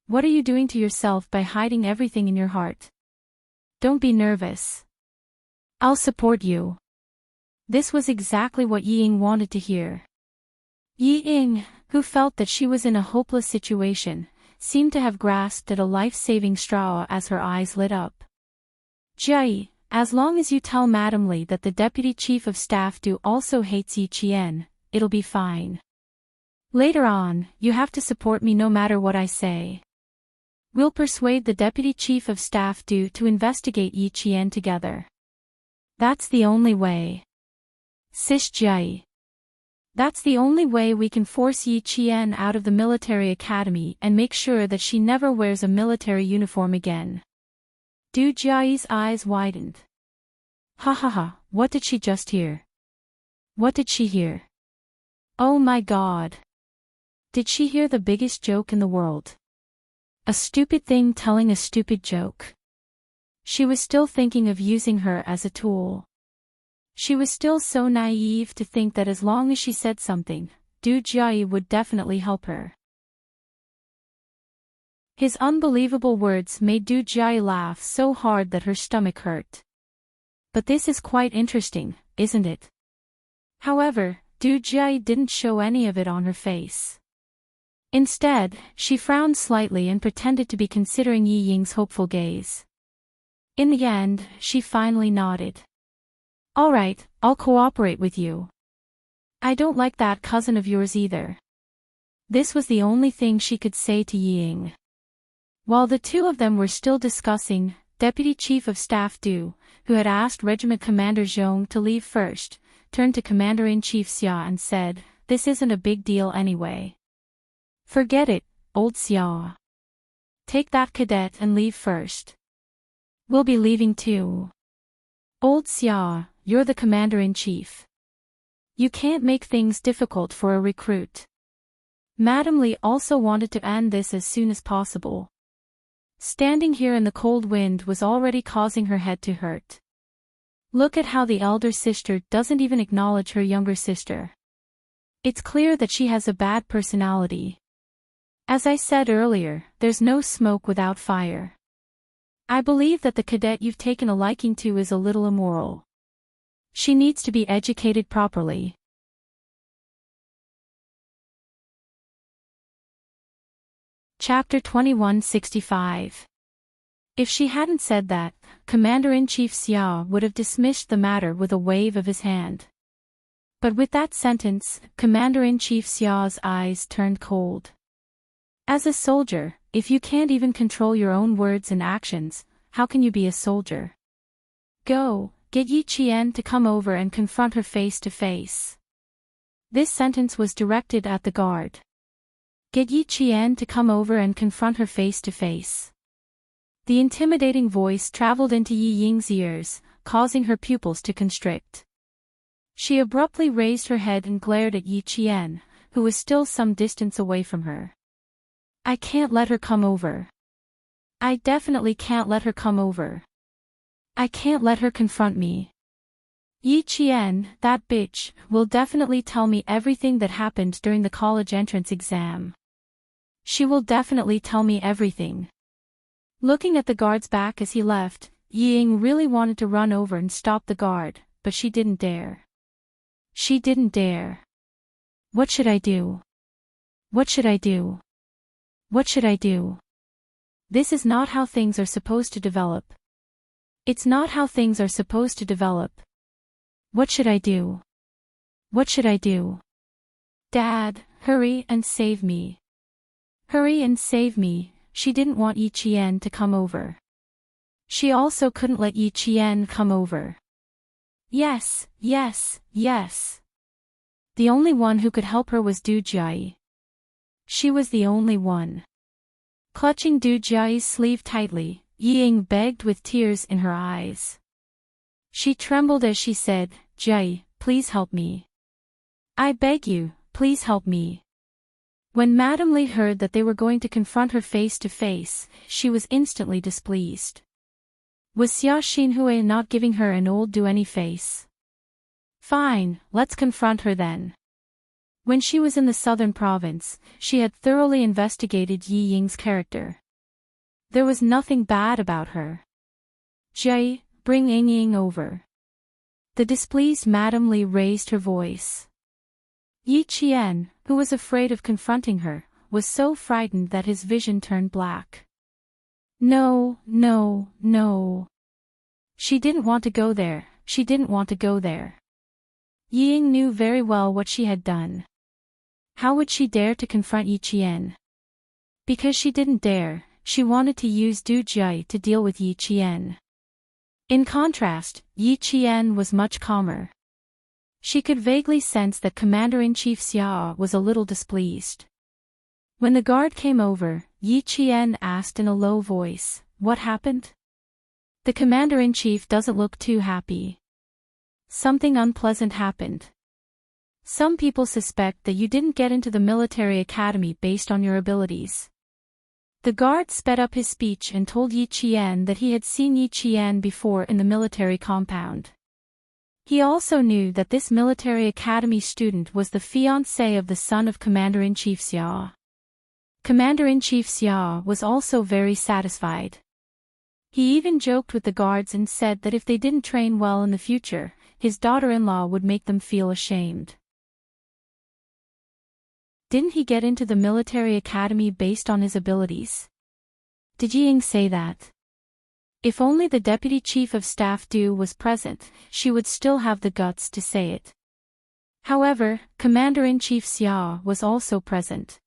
What are you doing to yourself by hiding everything in your heart? Don't be nervous. I'll support you. This was exactly what Yi Ying wanted to hear. Yi Ying, who felt that she was in a hopeless situation, seemed to have grasped at a life-saving straw as her eyes lit up. Jiayi, as long as you tell Madame Li that the deputy chief of staff also hates Yi Qian, it'll be fine. Later on, you have to support me no matter what I say. We'll persuade the deputy chief of staff to investigate Yi Qian together. That's the only way. Sis Jiayi. That's the only way we can force Yi Qian out of the military academy and make sure that she never wears a military uniform again. Du Jiayi's eyes widened. Ha ha ha, what did she just hear? What did she hear? Oh my God. Did she hear the biggest joke in the world? A stupid thing telling a stupid joke. She was still thinking of using her as a tool. She was still so naive to think that as long as she said something, Du Jiayi would definitely help her. His unbelievable words made Du Jiayi laugh so hard that her stomach hurt. But this is quite interesting, isn't it? However, Du Jiayi didn't show any of it on her face. Instead, she frowned slightly and pretended to be considering Yi Ying's hopeful gaze. In the end, she finally nodded. All right, I'll cooperate with you. I don't like that cousin of yours either. This was the only thing she could say to Yi Ying. While the two of them were still discussing, Deputy Chief of Staff Du, who had asked Regiment Commander Zhong to leave first, turned to Commander-in-Chief Xia and said, "This isn't a big deal anyway. Forget it, old Xia. Take that cadet and leave first. We'll be leaving too. Old Xia, you're the Commander-in-Chief. You can't make things difficult for a recruit." Madame Li also wanted to end this as soon as possible. Standing here in the cold wind was already causing her head to hurt. Look at how the elder sister doesn't even acknowledge her younger sister. It's clear that she has a bad personality. As I said earlier, there's no smoke without fire. I believe that the cadet you've taken a liking to is a little immoral. She needs to be educated properly. Chapter 2165. If she hadn't said that, Commander-in-Chief Xia would have dismissed the matter with a wave of his hand. But with that sentence, Commander-in-Chief Xia's eyes turned cold. As a soldier, if you can't even control your own words and actions, how can you be a soldier? Go, get Yi Qian to come over and confront her face to face. This sentence was directed at the guard. Get Yi Qian to come over and confront her face to face. The intimidating voice traveled into Yi Ying's ears, causing her pupils to constrict. She abruptly raised her head and glared at Yi Qian, who was still some distance away from her. I can't let her come over. I definitely can't let her come over. I can't let her confront me. Yi Qian, that bitch, will definitely tell me everything that happened during the college entrance exam. She will definitely tell me everything. Looking at the guard's back as he left, Yi Ying really wanted to run over and stop the guard, but she didn't dare. She didn't dare. What should I do? What should I do? What should I do? This is not how things are supposed to develop. It's not how things are supposed to develop. What should I do? What should I do? Dad, hurry and save me. Hurry and save me. She didn't want Yi Qian to come over. She also couldn't let Yi Qian come over. Yes, yes, yes. The only one who could help her was Du Jia. She was the only one. Clutching Du Jia's sleeve tightly, Yi Ying begged with tears in her eyes. She trembled as she said, Jia, please help me. I beg you, please help me. When Madame Li heard that they were going to confront her face to face, she was instantly displeased. Was Xia Xinhui not giving her an old do-any face? Fine, let's confront her then. When she was in the southern province, she had thoroughly investigated Yi Ying's character. There was nothing bad about her. Jia, bring Yi Ying over. The displeased Madame Li raised her voice. Yi Qian, who was afraid of confronting her, was so frightened that his vision turned black. No, no, no. She didn't want to go there, she didn't want to go there. Yi Ying knew very well what she had done. How would she dare to confront Yi Qian? Because she didn't dare, she wanted to use Du Jia to deal with Yi Qian. In contrast, Yi Qian was much calmer. She could vaguely sense that Commander-in-Chief Xia was a little displeased. When the guard came over, Yi Qian asked in a low voice, "What happened?" The Commander-in-Chief doesn't look too happy. Something unpleasant happened. Some people suspect that you didn't get into the military academy based on your abilities. The guard sped up his speech and told Yi Qian that he had seen Yi Qian before in the military compound. He also knew that this military academy student was the fiancé of the son of Commander-in-Chief Xia. Commander-in-Chief Xia was also very satisfied. He even joked with the guards and said that if they didn't train well in the future, his daughter-in-law would make them feel ashamed. Didn't he get into the military academy based on his abilities? Did Yi Ying say that? If only the deputy chief of staff Du was present, she would still have the guts to say it. However, Commander-in-Chief Xia was also present.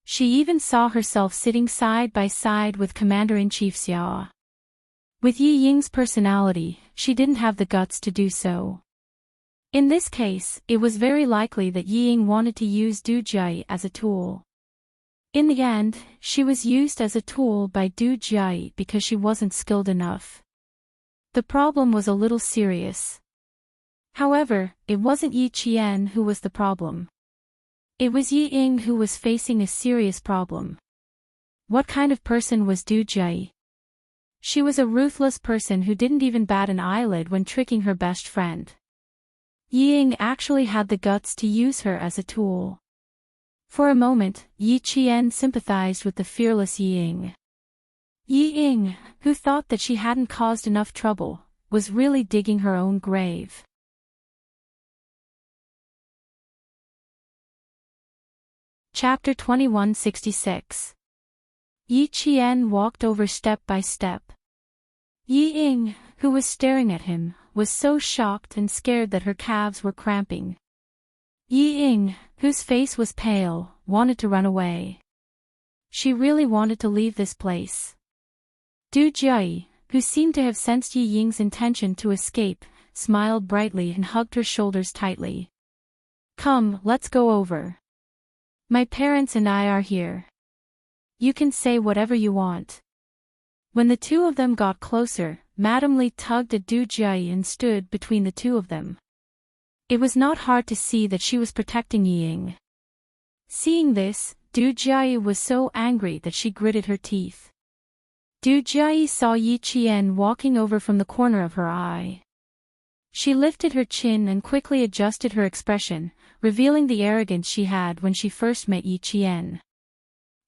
She even saw herself sitting side by side with Commander-in-Chief Xia. With Yi Ying's personality, she didn't have the guts to do so. In this case, it was very likely that Yi Ying wanted to use Du Jia as a tool. In the end, she was used as a tool by Du Jia because she wasn't skilled enough. The problem was a little serious. However, it wasn't Yi Qian who was the problem. It was Yi Ying who was facing a serious problem. What kind of person was Du Jia? She was a ruthless person who didn't even bat an eyelid when tricking her best friend. Yi Ying actually had the guts to use her as a tool. For a moment, Yi Qian sympathized with the fearless Yi Ying. Yi Ying, who thought that she hadn't caused enough trouble, was really digging her own grave. Chapter 2166. Yi Qian walked over step by step. Yi Ying, who was staring at him, was so shocked and scared that her calves were cramping. Yi Ying, whose face was pale, wanted to run away. She really wanted to leave this place. Du Jia, who seemed to have sensed Yi Ying's intention to escape, smiled brightly and hugged her shoulders tightly. "Come, let's go over. My parents and I are here. You can say whatever you want." When the two of them got closer, Madame Li tugged at Du Jia and stood between the two of them. It was not hard to see that she was protecting Yi Ying. Seeing this, Du Jia was so angry that she gritted her teeth. Du Jia saw Yi Qian walking over from the corner of her eye. She lifted her chin and quickly adjusted her expression, revealing the arrogance she had when she first met Yi Qian.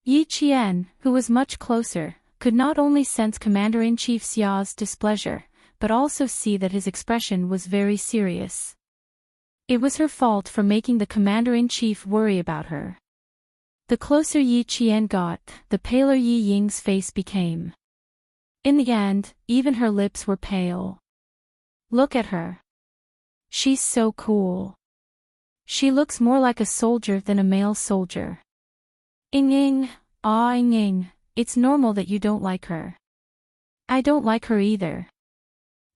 Yi Qian, who was much closer, could not only sense Commander-in-Chief Xia's displeasure, but also see that his expression was very serious. It was her fault for making the commander-in-chief worry about her. The closer Yi Qian got, the paler Yi Ying's face became. In the end, even her lips were pale. Look at her. She's so cool. She looks more like a soldier than a male soldier. Ing, it's normal that you don't like her. I don't like her either.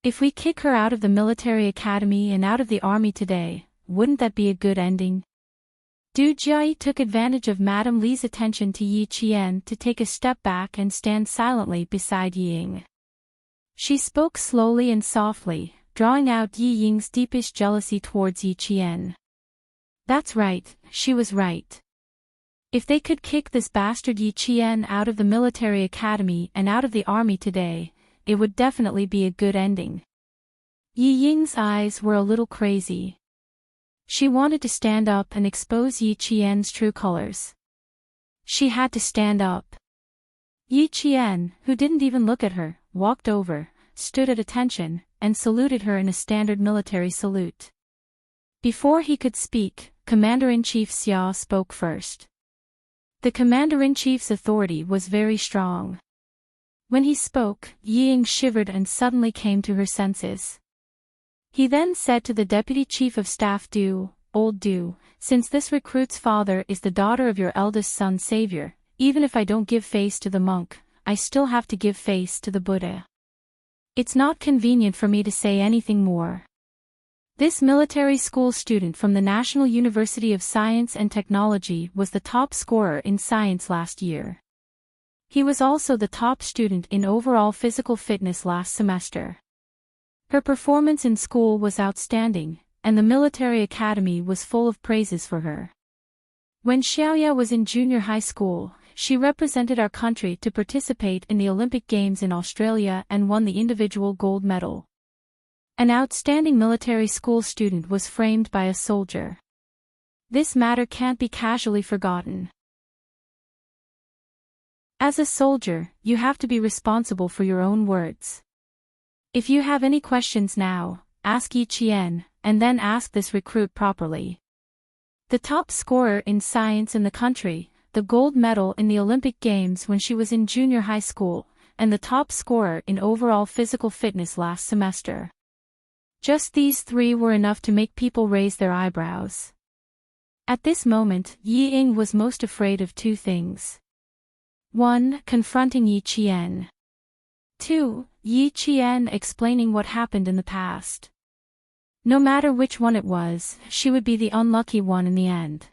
If we kick her out of the military academy and out of the army today, wouldn't that be a good ending? Du Jiayi took advantage of Madame Li's attention to Yi Qian to take a step back and stand silently beside Yi Ying. She spoke slowly and softly, drawing out Yi Ying's deepest jealousy towards Yi Qian. That's right, she was right. If they could kick this bastard Yi Qian out of the military academy and out of the army today, it would definitely be a good ending. Yi Ying's eyes were a little crazy. She wanted to stand up and expose Yi Qian's true colors. She had to stand up. Yi Qian, who didn't even look at her, walked over, stood at attention, and saluted her in a standard military salute. Before he could speak, Commander-in-Chief Xia spoke first. The Commander-in-Chief's authority was very strong. When he spoke, Yi Ying shivered and suddenly came to her senses. He then said to the Deputy Chief of Staff Old Du, since this recruit's father is the daughter of your eldest son Savior, even if I don't give face to the monk, I still have to give face to the Buddha. It's not convenient for me to say anything more. This military school student from the National University of Science and Technology was the top scorer in science last year. He was also the top student in overall physical fitness last semester. Her performance in school was outstanding, and the military academy was full of praises for her. When Xiaoya was in junior high school, she represented our country to participate in the Olympic Games in Australia and won the individual gold medal. An outstanding military school student was framed by a soldier. This matter can't be casually forgotten. As a soldier, you have to be responsible for your own words. If you have any questions now, ask Yi Qian, and then ask this recruit properly. The top scorer in science in the country, the gold medal in the Olympic Games when she was in junior high school, and the top scorer in overall physical fitness last semester. Just these three were enough to make people raise their eyebrows. At this moment, Yi Ying was most afraid of two things. 1. Confronting Yi Qian. 2. Yi Qian explaining what happened in the past. No matter which one it was, she would be the unlucky one in the end.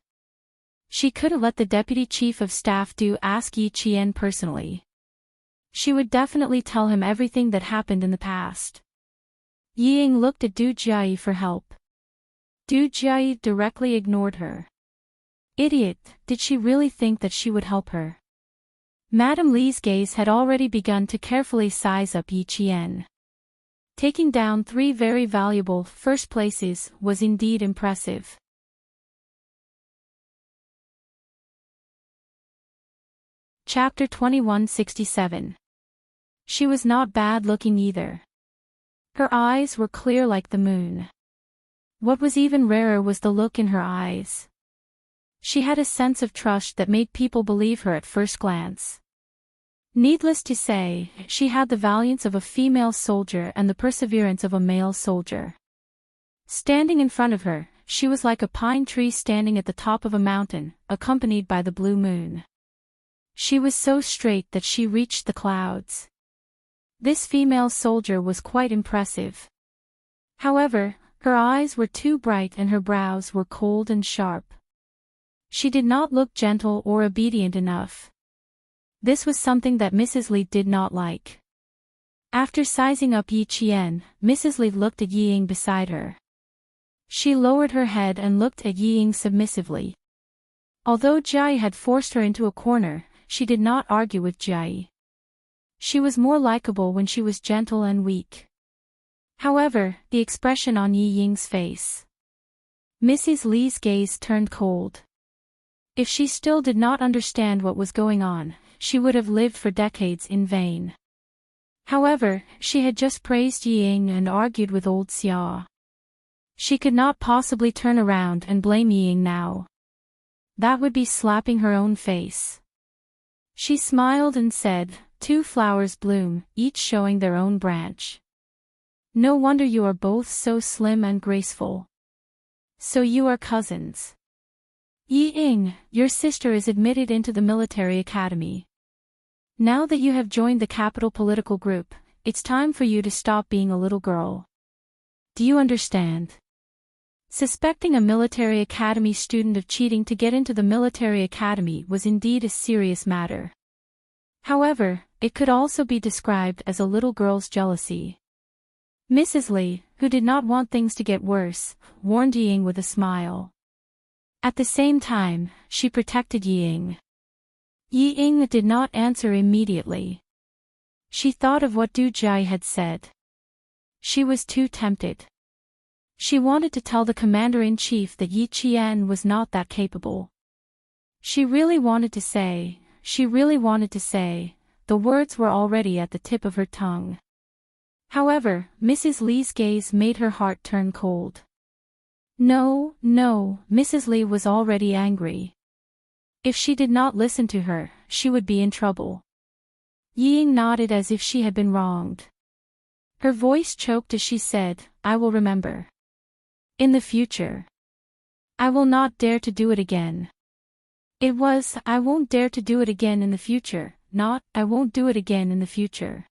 She couldn't let the Deputy Chief of Staff ask Yi Qian personally. She would definitely tell him everything that happened in the past. Yi Ying looked at Du Jiayi for help. Du Jiayi directly ignored her. Idiot, did she really think that she would help her? Madame Li's gaze had already begun to carefully size up Yi Qian. Taking down 3 very valuable first places was indeed impressive. Chapter 2167. She was not bad looking either. Her eyes were clear like the moon. What was even rarer was the look in her eyes. She had a sense of trust that made people believe her at first glance. Needless to say, she had the valiance of a female soldier and the perseverance of a male soldier. Standing in front of her, she was like a pine tree standing at the top of a mountain, accompanied by the blue moon. She was so straight that she reached the clouds. This female soldier was quite impressive. However, her eyes were too bright and her brows were cold and sharp. She did not look gentle or obedient enough. This was something that Mrs. Li did not like. After sizing up Yi Qian, Mrs. Li looked at Yi Ying beside her. She lowered her head and looked at Yi Ying submissively. Although Jiayi had forced her into a corner, she did not argue with Jiayi. She was more likable when she was gentle and weak. However, the expression on Yi Ying's face. Mrs. Li's gaze turned cold. If she still did not understand what was going on, she would have lived for decades in vain. However, she had just praised Ying and argued with old Xia. She could not possibly turn around and blame Ying now. That would be slapping her own face. She smiled and said, "Two flowers bloom, each showing their own branch. No wonder you are both so slim and graceful. So you are cousins. Ying, your sister is admitted into the military academy. Now that you have joined the capital political group, it's time for you to stop being a little girl. Do you understand?" Suspecting a military academy student of cheating to get into the military academy was indeed a serious matter. However, it could also be described as a little girl's jealousy. Mrs. Li, who did not want things to get worse, warned Ying with a smile. At the same time, she protected Ying. Ying did not answer immediately. She thought of what Du Jia had said. She was too tempted. She wanted to tell the commander-in-chief that Yi Qian was not that capable. She really wanted to say, the words were already at the tip of her tongue. However, Mrs. Li's gaze made her heart turn cold. No, Mrs. Li was already angry. If she did not listen to her, she would be in trouble. Ying nodded as if she had been wronged. Her voice choked as she said, "I will remember. In the future. I will not dare to do it again." It was, "I won't dare to do it again in the future," not, "I won't do it again in the future."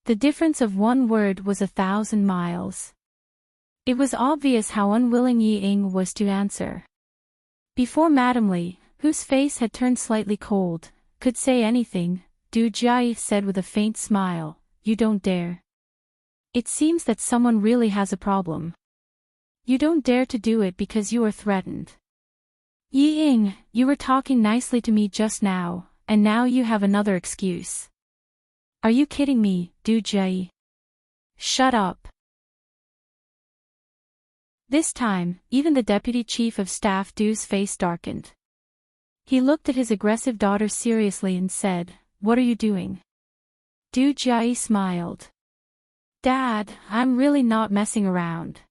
The difference of one word was 1,000 miles. It was obvious how unwilling Ying was to answer. Before Madame Li, whose face had turned slightly cold, could say anything, Du Jia said with a faint smile, "You don't dare. It seems that someone really has a problem. You don't dare to do it because you are threatened. Ying, you were talking nicely to me just now, and now you have another excuse. Are you kidding me, Du Jia? Shut up." This time, even the deputy chief of staff Du's face darkened. He looked at his aggressive daughter seriously and said, "What are you doing?" Du Jia smiled. "Dad, I'm really not messing around.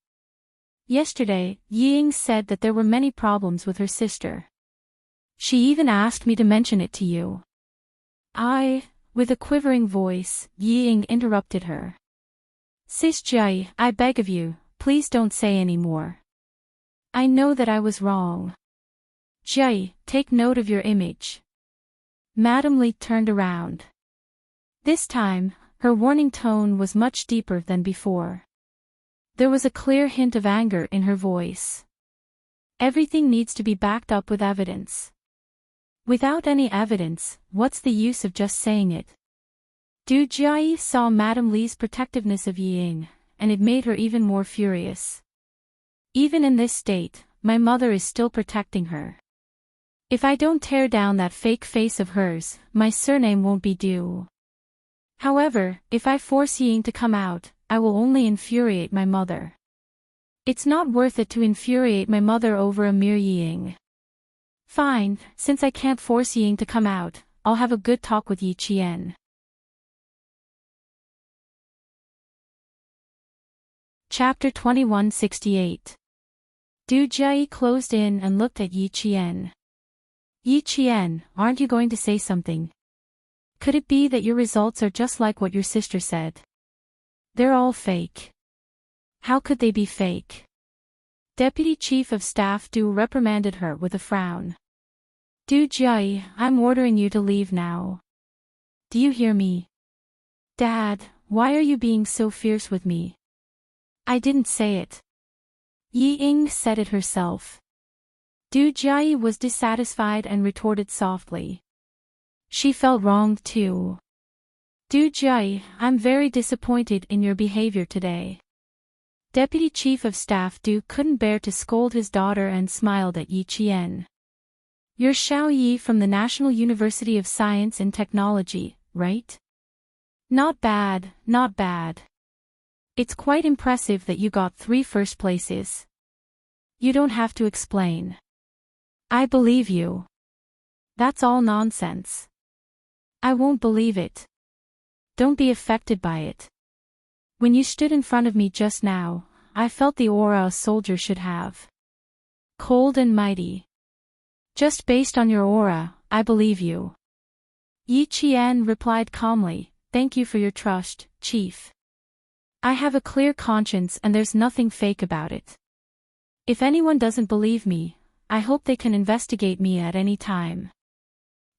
Yesterday, Ying said that there were many problems with her sister. She even asked me to mention it to you." With a quivering voice, Ying interrupted her. "Sis Jia, I beg of you, please don't say any more. I know that I was wrong. Jia, take note of your image." Madame Li turned around. This time, her warning tone was much deeper than before. There was a clear hint of anger in her voice. Everything needs to be backed up with evidence. Without any evidence, what's the use of just saying it? Du Jia saw Madame Li's protectiveness of Ying, and it made her even more furious. Even in this state, my mother is still protecting her. If I don't tear down that fake face of hers, my surname won't be Du. However, if I force Ying to come out, I will only infuriate my mother. It's not worth it to infuriate my mother over a mere Ying. Fine, since I can't force Ying to come out, I'll have a good talk with Yi Qian. Chapter 2168. Du Jia closed in and looked at Yi Qian. "Yi Qian, aren't you going to say something? Could it be that your results are just like what your sister said? They're all fake." "How could they be fake?" Deputy Chief of Staff Du reprimanded her with a frown. "Du Jia, I'm ordering you to leave now. Do you hear me?" "Dad, why are you being so fierce with me?" "I didn't say it. Ying said it herself." Du Jia was dissatisfied and retorted softly. She felt wronged too. "Du Jia, I'm very disappointed in your behavior today." Deputy Chief of Staff Du couldn't bear to scold his daughter and smiled at Yi Qian. "You're Xiao Yi from the National University of Science and Technology, right? Not bad, not bad. It's quite impressive that you got 3 first places. You don't have to explain. I believe you. That's all nonsense." "I won't believe it." Don't be affected by it. When you stood in front of me just now, I felt the aura a soldier should have. Cold and mighty. Just based on your aura, I believe you. Yi Qian replied calmly, thank you for your trust, Chief. I have a clear conscience and there's nothing fake about it. If anyone doesn't believe me, I hope they can investigate me at any time.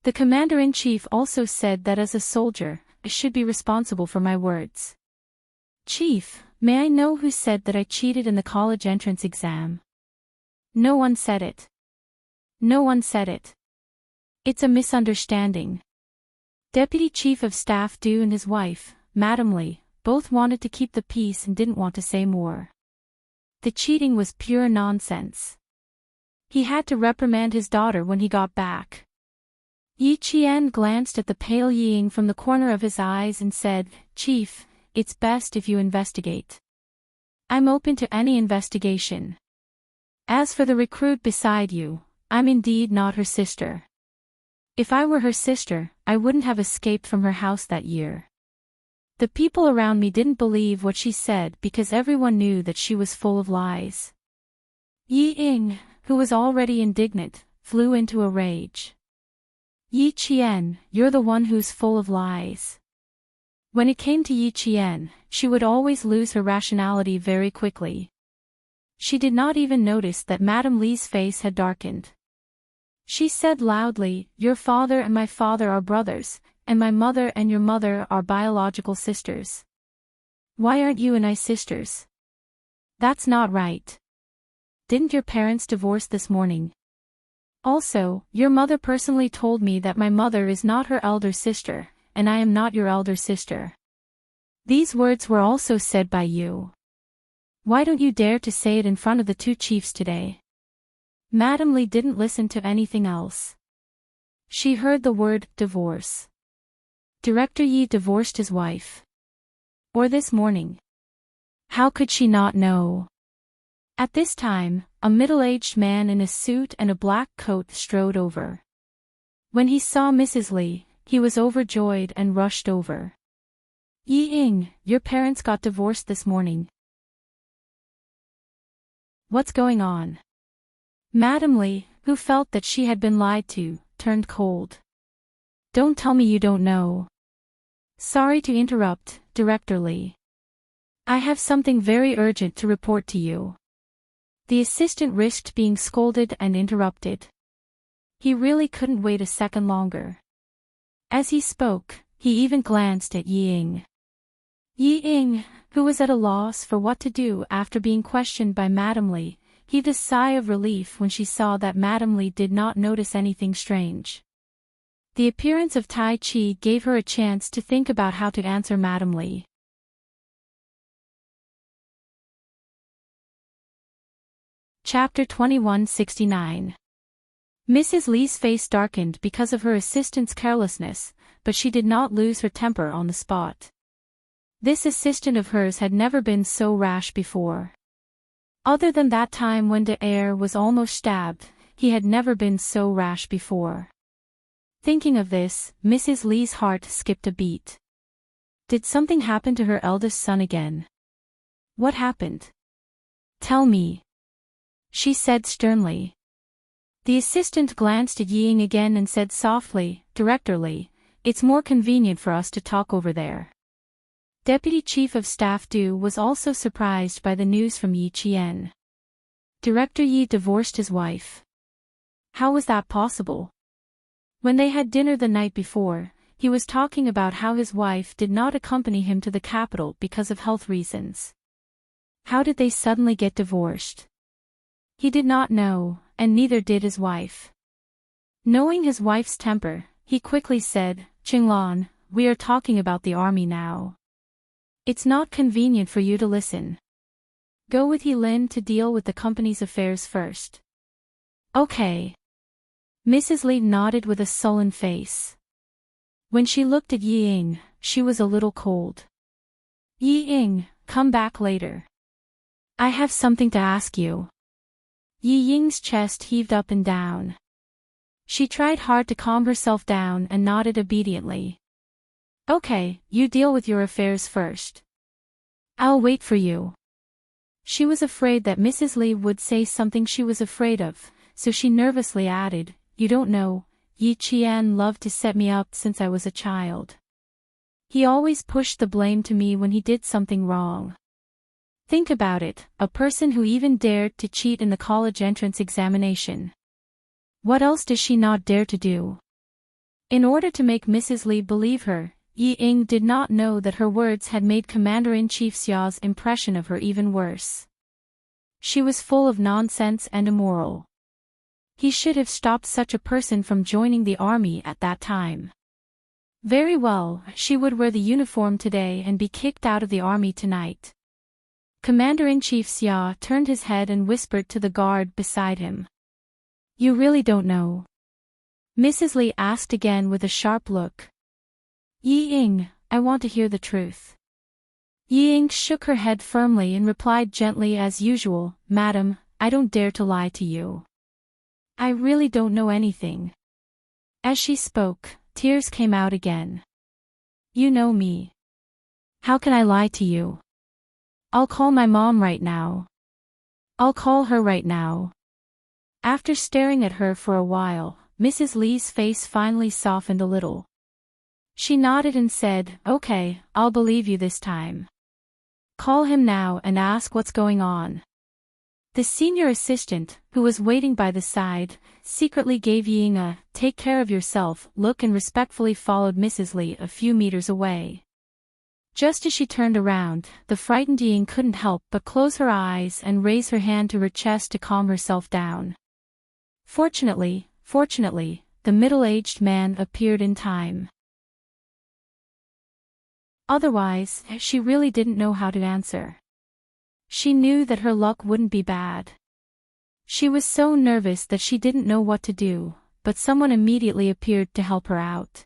The Commander-in-Chief also said that as a soldier, I should be responsible for my words. Chief, may I know who said that I cheated in the college entrance exam? No one said it. No one said it. It's a misunderstanding. Deputy Chief of Staff Du and his wife, Madam Li, both wanted to keep the peace and didn't want to say more. The cheating was pure nonsense. He had to reprimand his daughter when he got back. Yi Qian glanced at the pale Ying from the corner of his eyes and said, Chief, it's best if you investigate. I'm open to any investigation. As for the recruit beside you, I'm indeed not her sister. If I were her sister, I wouldn't have escaped from her house that year. The people around me didn't believe what she said because everyone knew that she was full of lies. Yi Ying, who was already indignant, flew into a rage. Yi Qian, you're the one who's full of lies. When it came to Yi Qian, she would always lose her rationality very quickly. She did not even notice that Madame Li's face had darkened. She said loudly, your father and my father are brothers, and my mother and your mother are biological sisters. Why aren't you and I sisters? That's not right. Didn't your parents divorce this morning? Also, your mother personally told me that my mother is not her elder sister, and I am not your elder sister. These words were also said by you. Why don't you dare to say it in front of the two chiefs today? Madame Li didn't listen to anything else. She heard the word, divorce. Director Yi divorced his wife. Or this morning. How could she not know? At this time, a middle-aged man in a suit and a black coat strode over. When he saw Mrs. Li, he was overjoyed and rushed over. Yi Ying, your parents got divorced this morning. What's going on? Madame Li, who felt that she had been lied to, turned cold. Don't tell me you don't know. Sorry to interrupt, Director Li. I have something very urgent to report to you. The assistant risked being scolded and interrupted. He really couldn't wait a second longer. As he spoke, he even glanced at Yi Ying. Yi Ying, who was at a loss for what to do after being questioned by Madame Li, heaved a sigh of relief when she saw that Madame Li did not notice anything strange. The appearance of Tai Chi gave her a chance to think about how to answer Madame Li. Chapter 2169. Mrs. Li's face darkened because of her assistant's carelessness, but she did not lose her temper on the spot. This assistant of hers had never been so rash before. Other than that time when de Eyre was almost stabbed, he had never been so rash before. Thinking of this, Mrs. Li's heart skipped a beat. Did something happen to her eldest son again? What happened? Tell me. She said sternly. The assistant glanced at Yi Ying again and said softly, Director Li, it's more convenient for us to talk over there. Deputy Chief of Staff Du was also surprised by the news from Yi Qian. Director Yi divorced his wife. How was that possible? When they had dinner the night before, he was talking about how his wife did not accompany him to the capital because of health reasons. How did they suddenly get divorced? He did not know, and neither did his wife. Knowing his wife's temper, he quickly said, Qinglan, we are talking about the army now. It's not convenient for you to listen. Go with Yilin to deal with the company's affairs first. Okay. Mrs. Li nodded with a sullen face. When she looked at Yi Ying, she was a little cold. Yi Ying, come back later. I have something to ask you. Yi Ying's chest heaved up and down. She tried hard to calm herself down and nodded obediently. Okay, you deal with your affairs first. I'll wait for you. She was afraid that Mrs. Li would say something she was afraid of, so she nervously added, You don't know, Yi Qian loved to set me up since I was a child. He always pushed the blame to me when he did something wrong. Think about it, a person who even dared to cheat in the college entrance examination. What else does she not dare to do? In order to make Mrs. Li believe her, Yi Ying did not know that her words had made Commander-in-Chief Xiao's impression of her even worse. She was full of nonsense and immoral. He should have stopped such a person from joining the army at that time. Very well, she would wear the uniform today and be kicked out of the army tonight. Commander-in-Chief Xia turned his head and whispered to the guard beside him. You really don't know? Mrs. Li asked again with a sharp look. Yi Ying, I want to hear the truth. Yi Ying shook her head firmly and replied gently as usual, Madam, I don't dare to lie to you. I really don't know anything. As she spoke, tears came out again. You know me. How can I lie to you? I'll call my mom right now. I'll call her right now. After staring at her for a while, Mrs. Li's face finally softened a little. She nodded and said, Okay, I'll believe you this time. Call him now and ask what's going on. The senior assistant, who was waiting by the side, secretly gave Yi Ying a take care of yourself look and respectfully followed Mrs. Li a few meters away. Just as she turned around, the frightened Yi Ying couldn't help but close her eyes and raise her hand to her chest to calm herself down. Fortunately, the middle-aged man appeared in time. Otherwise, she really didn't know how to answer. She knew that her luck wouldn't be bad. She was so nervous that she didn't know what to do, but someone immediately appeared to help her out.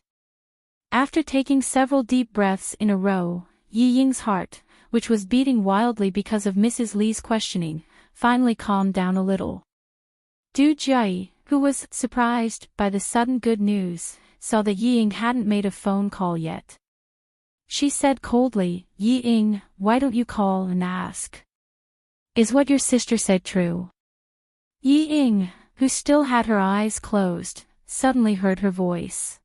After taking several deep breaths in a row, Yi Ying's heart, which was beating wildly because of Mrs. Li's questioning, finally calmed down a little. Du Jiayi, who was surprised by the sudden good news, saw that Yi Ying hadn't made a phone call yet. She said coldly, Yi Ying, why don't you call and ask? Is what your sister said true? Yi Ying, who still had her eyes closed, suddenly heard her voice.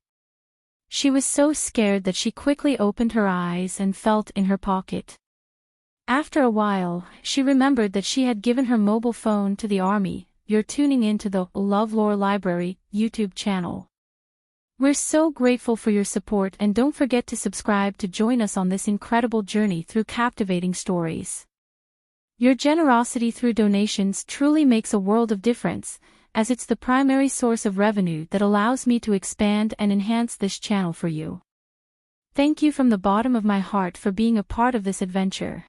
She was so scared that she quickly opened her eyes and felt in her pocket. After a while, she remembered that she had given her mobile phone to the army. You're tuning into the LoveLore Library YouTube channel. We're so grateful for your support and don't forget to subscribe to join us on this incredible journey through captivating stories. Your generosity through donations truly makes a world of difference, as it's the primary source of revenue that allows me to expand and enhance this channel for you. Thank you from the bottom of my heart for being a part of this adventure.